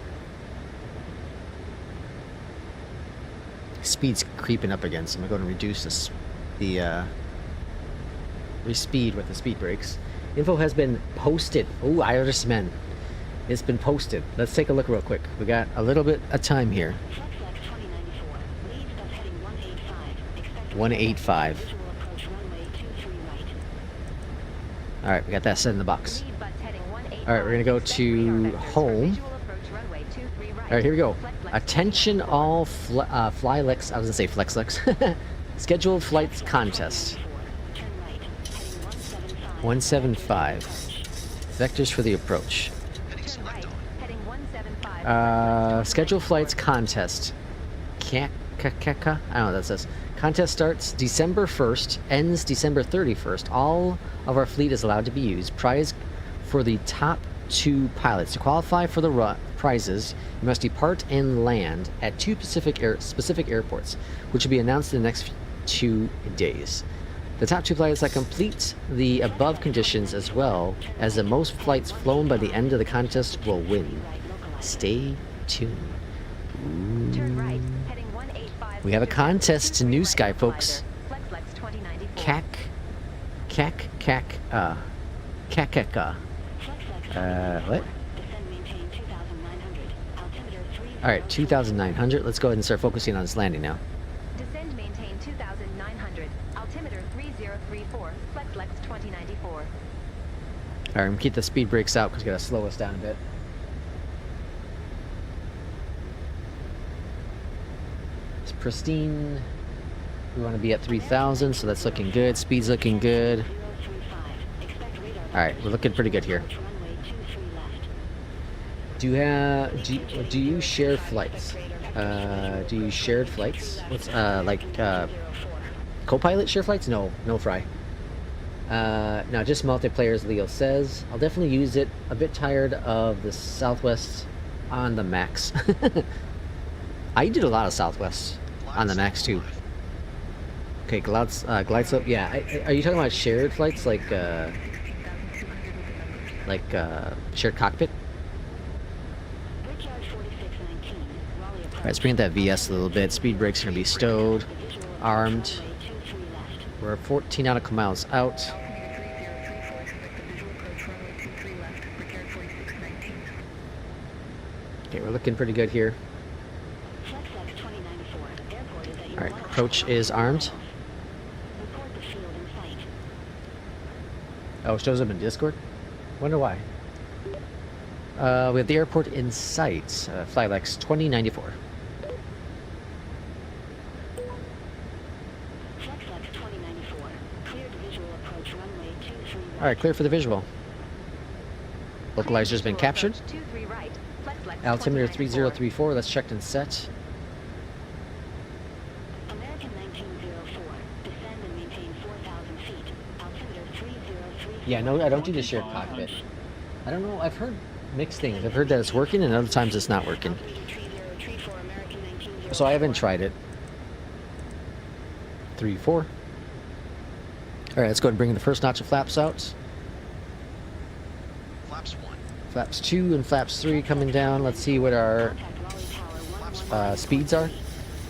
Speed's creeping up again, so I'm going to reduce this, the speed with the speed brakes. Info has been posted. Oh, Irishman. It's been posted. Let's take a look real quick. We got a little bit of time here. 185. All right, we got that set in the box. Lead butts heading 185. All right, we're gonna go Expect to radar vectors for home. visual approach runway 23 right. All right, here we go. Flex Flex Attention 2094. all Flylex, I was gonna say FlexLex. Scheduled flights contest. Turn right. Heading 175. Vectors for the approach. Heading Turn right. select on. Heading 175. Scheduled flights contest. I don't know what that says. Contest starts December 1st, ends December 31st. All of our fleet is allowed to be used. Prize for the top 2 pilots. To qualify for the prizes, you must depart and land at 2 specific airports, which will be announced in the next 2 days. The top 2 pilots that complete the above conditions, as well as the most flights flown by the end of the contest, will win. Stay tuned. Turn right. Heading 185. We have a contest to New Sky, folks. Flex Flex 2094. What? Descend, maintain 2,900. Altimeter 30. All right, 2,900. Let's go ahead and start focusing on this landing now. Descend, maintain 2,900. Altimeter 3034. Flex Flex 2094. All right, I'm gonna keep the speed brakes out because we gotta slow us down a bit. It's pristine. We want to be at 3,000, so that's looking good. Speed's looking good. 035. Expect radar. All right, we're looking pretty good here. Approach runway 23 left. Do you share flights? Do you shared flights? What's co-pilot share flights? No fry. No, just multiplayer, as Leo says. I'll definitely use it. A bit tired of the Southwest on the Max. I did a lot of Southwest on the Max too. Okay, glide slope. Yeah, are you talking about shared flights, like shared cockpit? Brickyard 4619. Raleigh approach. All right, let's bring up that VS a little bit. Speed brakes are gonna be stowed, armed. Runway 23 left. We're 14 nautical miles out. Okay, we're looking pretty good here. Flex Flex 2094. Airport is at your All right, launch approach is armed. Report the field in sight. Oh, it shows up in Discord? Wonder why. We have the airport in sight. Flylex 2094. Flex Flex 2094. Cleared visual approach runway 23 right. All right, clear for the visual. Localizer's been captured. 23 right. Flex Flex Altimeter 2094. 3034. That's checked and set. American 1904. Descend and maintain 4,000 feet. Altimeter 303. Yeah, no, I don't do the shared cockpit. I don't know. I've heard mixed things. I've heard that it's working, and other times it's not working. Altimeter 3034. American 1904. So I haven't tried it. 3-4. All right, let's go ahead and bring the first notch of flaps out. Flaps 1. Flaps 2 and flaps 3 coming down. Let's see what our Contact Raleigh Tower 119. speeds are.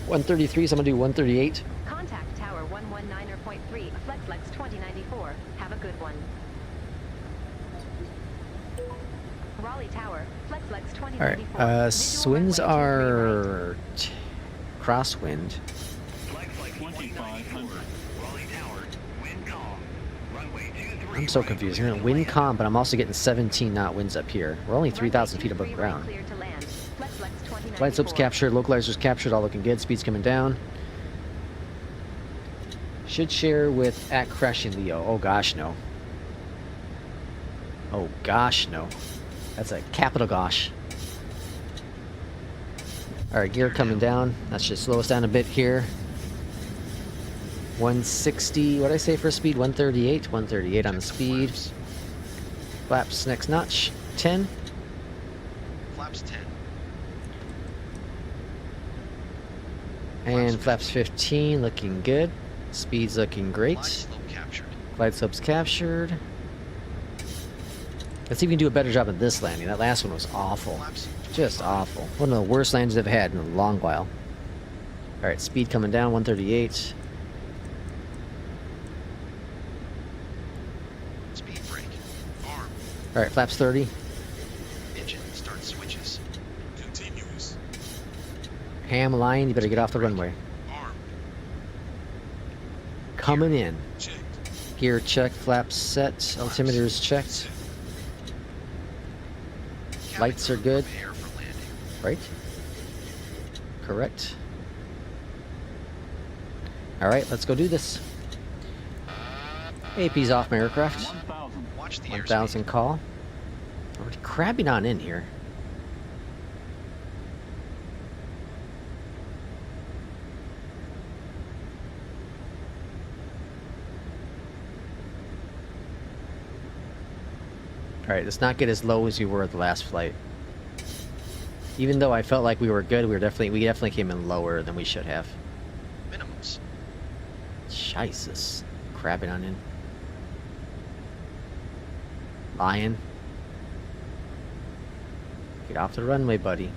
133, so I'm gonna do 138. Contact Tower 119.3. Flex Flex 2094. Have a good one. Raleigh Tower. Flex Flex All 2094. right, Visual winds runway 23 right. are crosswind. Flex Flex 2500. Raleigh Tower, wind calm. Runway 23 I'm so right. confused. You're gonna wind calm, but I'm also getting 17 knot winds up here. We're only 3,000 feet above the ground. Clear to land. Flex Flex 2094. Flight slope's captured, localizer's captured, all looking good. Speed's coming down. Should share with at crashing Leo. Oh gosh, no. Oh gosh, no. That's a capital gosh. All right, gear coming down. That should slow us down a bit here. 160. What did I say for speed? 138. 138 on the speed. Flaps next notch. 10. Flaps 10. And flaps 15. Looking good. Speed's looking great. Glide slope captured. Glide slope's captured. Let's see if we can do a better job of this landing. That last one was awful. Flaps Just awful. One of the worst landings I've had in a long while. Alright, speed coming down, 138. speed brake. Arm. Alright, flaps 30. Engine start switches. Continuous. Ham line, you better get off the runway. Arm. Coming in. Checked. Gear checked, flaps set, altimeters checked. Lights are good. Prepare for landing. Right? Correct. Alright, let's go do this. AP's off my aircraft. 1,000. Watch the 1,000 airspeed. call. We're crabbing on in here. Alright, let's not get as low as we were at the last flight. Even though I felt like we were good, we definitely came in lower than we should have. Minimums. Jesus. Crabbing on in. Lion. Get off the runway, buddy.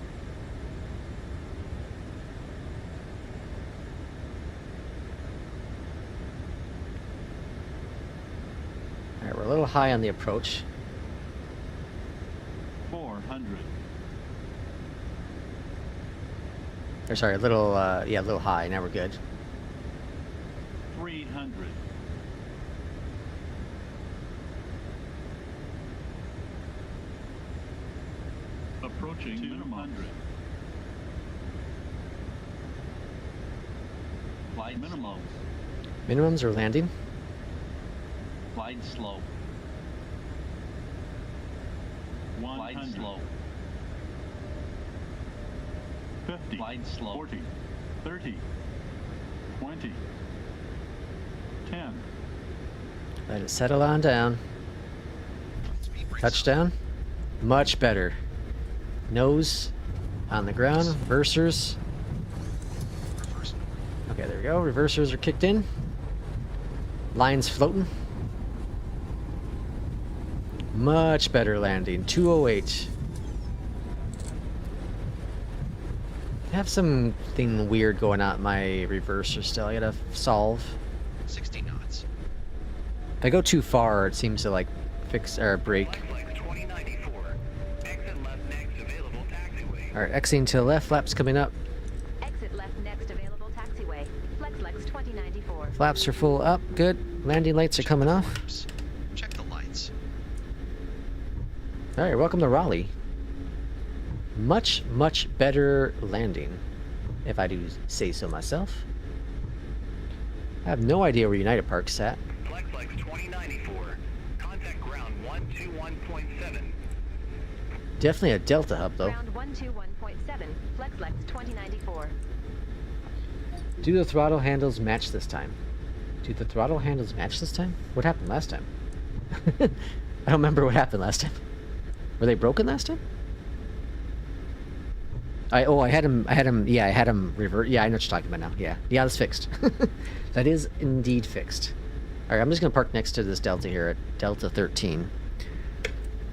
Alright, we're a little high on the approach. 400. Or sorry, a little, yeah, a little high. Now we're good. 300. Approaching 200. Flight minimum. Minimums are landing. Flight slow. 100. Flight slow. 50. Flight slow. 40. 30. 20. 10. Let it settle on down. Speed brace. Touchdown. Much better. Nose on the ground. Reversers. Reverse north. Okay, there we go. Reversers are kicked in. Lines floating. Much better landing. 208. I have something weird going on at my reverser still. I gotta solve. 60 knots. If I go too far, it seems to like fix or break. Flight 2094. Exit left next available taxiway. Alright, exiting to the left. Flaps coming up. Exit left next available taxiway. Flex 2094. Flaps are full up. Good. Landing lights are coming off. Corners. Check the lights. Alright, welcome to Raleigh. Much, much better landing, if I do say so myself. I have no idea where United Park's at. Flight 2094. Contact ground 121.7. Definitely a Delta hub, though. Ground 121.7. Flex 2094. Do the throttle handles match this time? Do the throttle handles match this time? What happened last time? I don't remember what happened last time. Were they broken last time? I had him revert. Yeah, I know what you're talking about now. Yeah, that's fixed. That is indeed fixed. All right, I'm just gonna park next to this Delta here at Delta 13.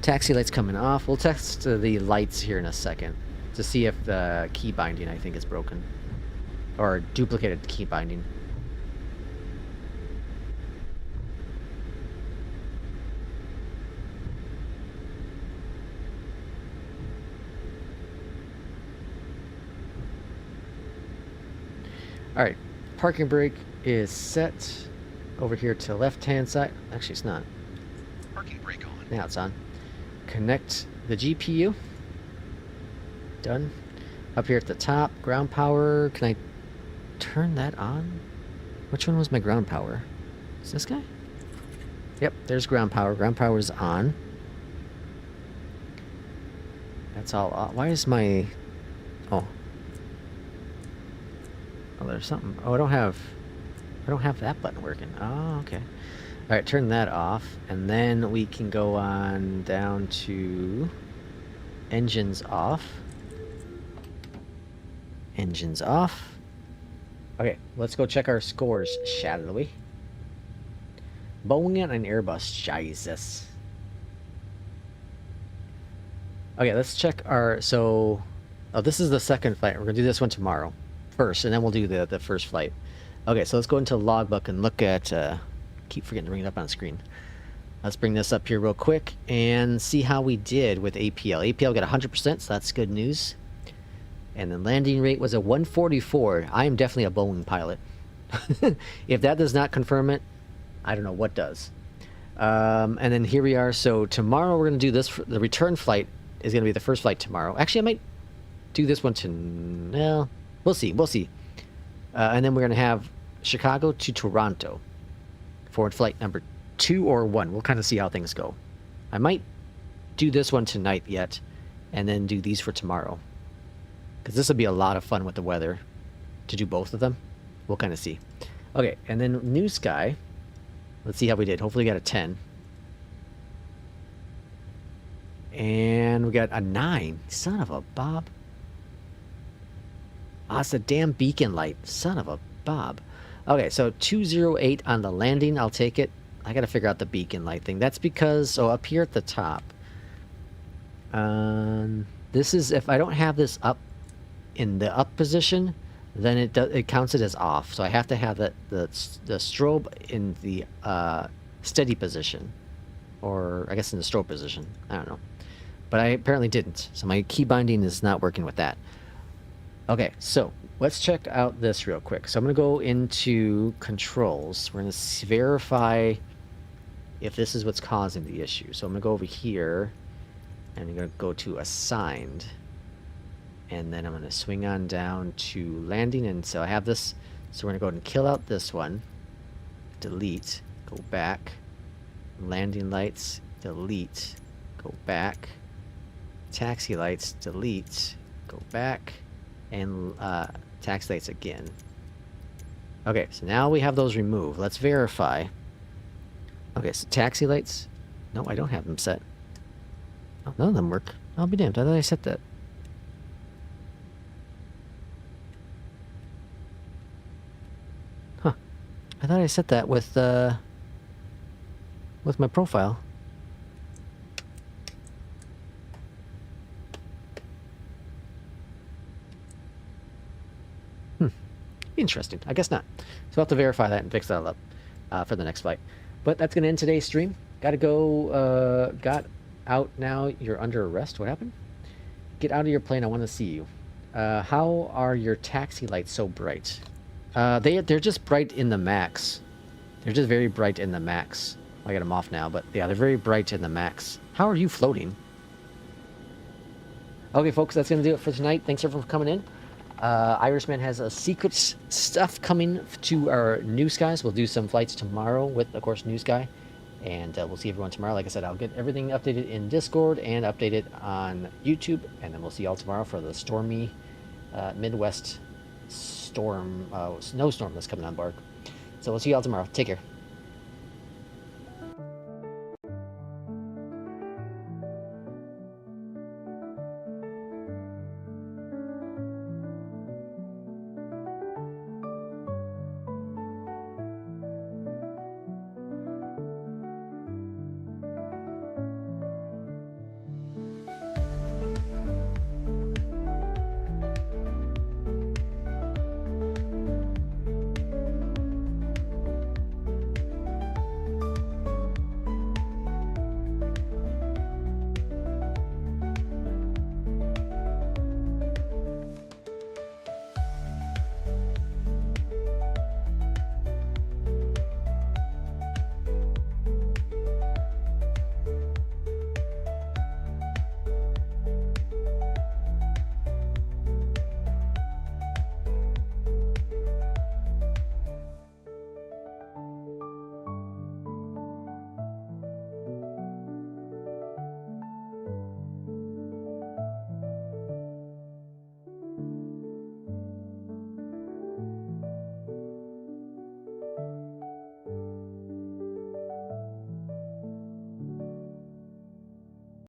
Taxi lights coming off. We'll test the lights here in a second to see if the key binding, I think, is broken or duplicated key binding. Alright, parking brake is set over here to left-hand side. Actually, it's not. Parking brake on. Now it's on. Connect the GPU. Done. Up here at the top, ground power. Can I turn that on? Which one was my ground power? Is this guy? Yep, there's ground power. Ground power is on. That's all. Why is my... Oh, there's something. Oh, I don't have that button working. Oh, okay. All right, turn that off, and then we can go on down to engines off. Engines off. Okay, let's go check our scores, shall we? Boeing and Airbus, Jesus. Okay, let's check our, oh, this is the second flight. We're gonna do this one tomorrow first, and then we'll do the first flight. Okay, so let's go into logbook and look at, keep forgetting to bring it up on the screen. Let's bring this up here real quick and see how we did with APL. APL got 100%, so that's good news. And the landing rate was a 144. I am definitely a Boeing pilot. If that does not confirm it, I don't know what does. And then here we are. So tomorrow we're going to do this. The return flight is going to be the first flight tomorrow. Actually, I might do this one to... Well, we'll see. We'll see. And then we're going to have Chicago to Toronto. Forward flight number 2 or 1. We'll kind of see how things go. I might do this one tonight yet. And then do these for tomorrow. Because this will be a lot of fun with the weather. To do both of them. We'll kind of see. Okay, and then New Sky. Let's see how we did. Hopefully we got a 10. And we got a 9. Son of a Bob. Ah, it's a damn beacon light. Son of a Bob. Okay, so 208 on the landing. I'll take it. I got to figure out the beacon light thing. That's because... Oh, up here at the top. This is... If I don't have this up in the up position... then it counts it as off. So I have to have the strobe in the steady position. Or I guess in the strobe position. I don't know. But I apparently didn't. So my key binding is not working with that. Okay, so let's check out this real quick. So I'm going to go into controls. We're going to verify if this is what's causing the issue. So I'm going to go over here. And I'm going to go to assigned. And then I'm going to swing on down to landing. And so I have this. So we're going to go ahead and kill out this one. Delete. Go back. Landing lights. Delete. Go back. Taxi lights. Delete. Go back. And taxi lights again. Okay, so now we have those removed. Let's verify. Okay, so taxi lights. No, I don't have them set. Oh, none of them work. I'll be damned. I thought I set that. I thought I set that with my profile. Interesting. I guess not. So I'll have to verify that and fix that up for the next flight. But that's going to end today's stream. Gotta go. Got out now. You're under arrest. What happened? Get out of your plane. I want to see you. How are your taxi lights so bright? They're just bright in the max. They're just very bright in the max. I got them off now, but yeah, they're very bright in the max. How are you floating? Okay, folks, that's going to do it for tonight. Thanks everyone for coming in. Irishman has a secret stuff coming to our New Skies. We'll do some flights tomorrow with, of course, New Sky. And we'll see everyone tomorrow. Like I said, I'll get everything updated in Discord and updated on YouTube. And then we'll see y'all tomorrow for the stormy Midwest storm, snowstorm that's coming on board. So we'll see y'all tomorrow. Take care.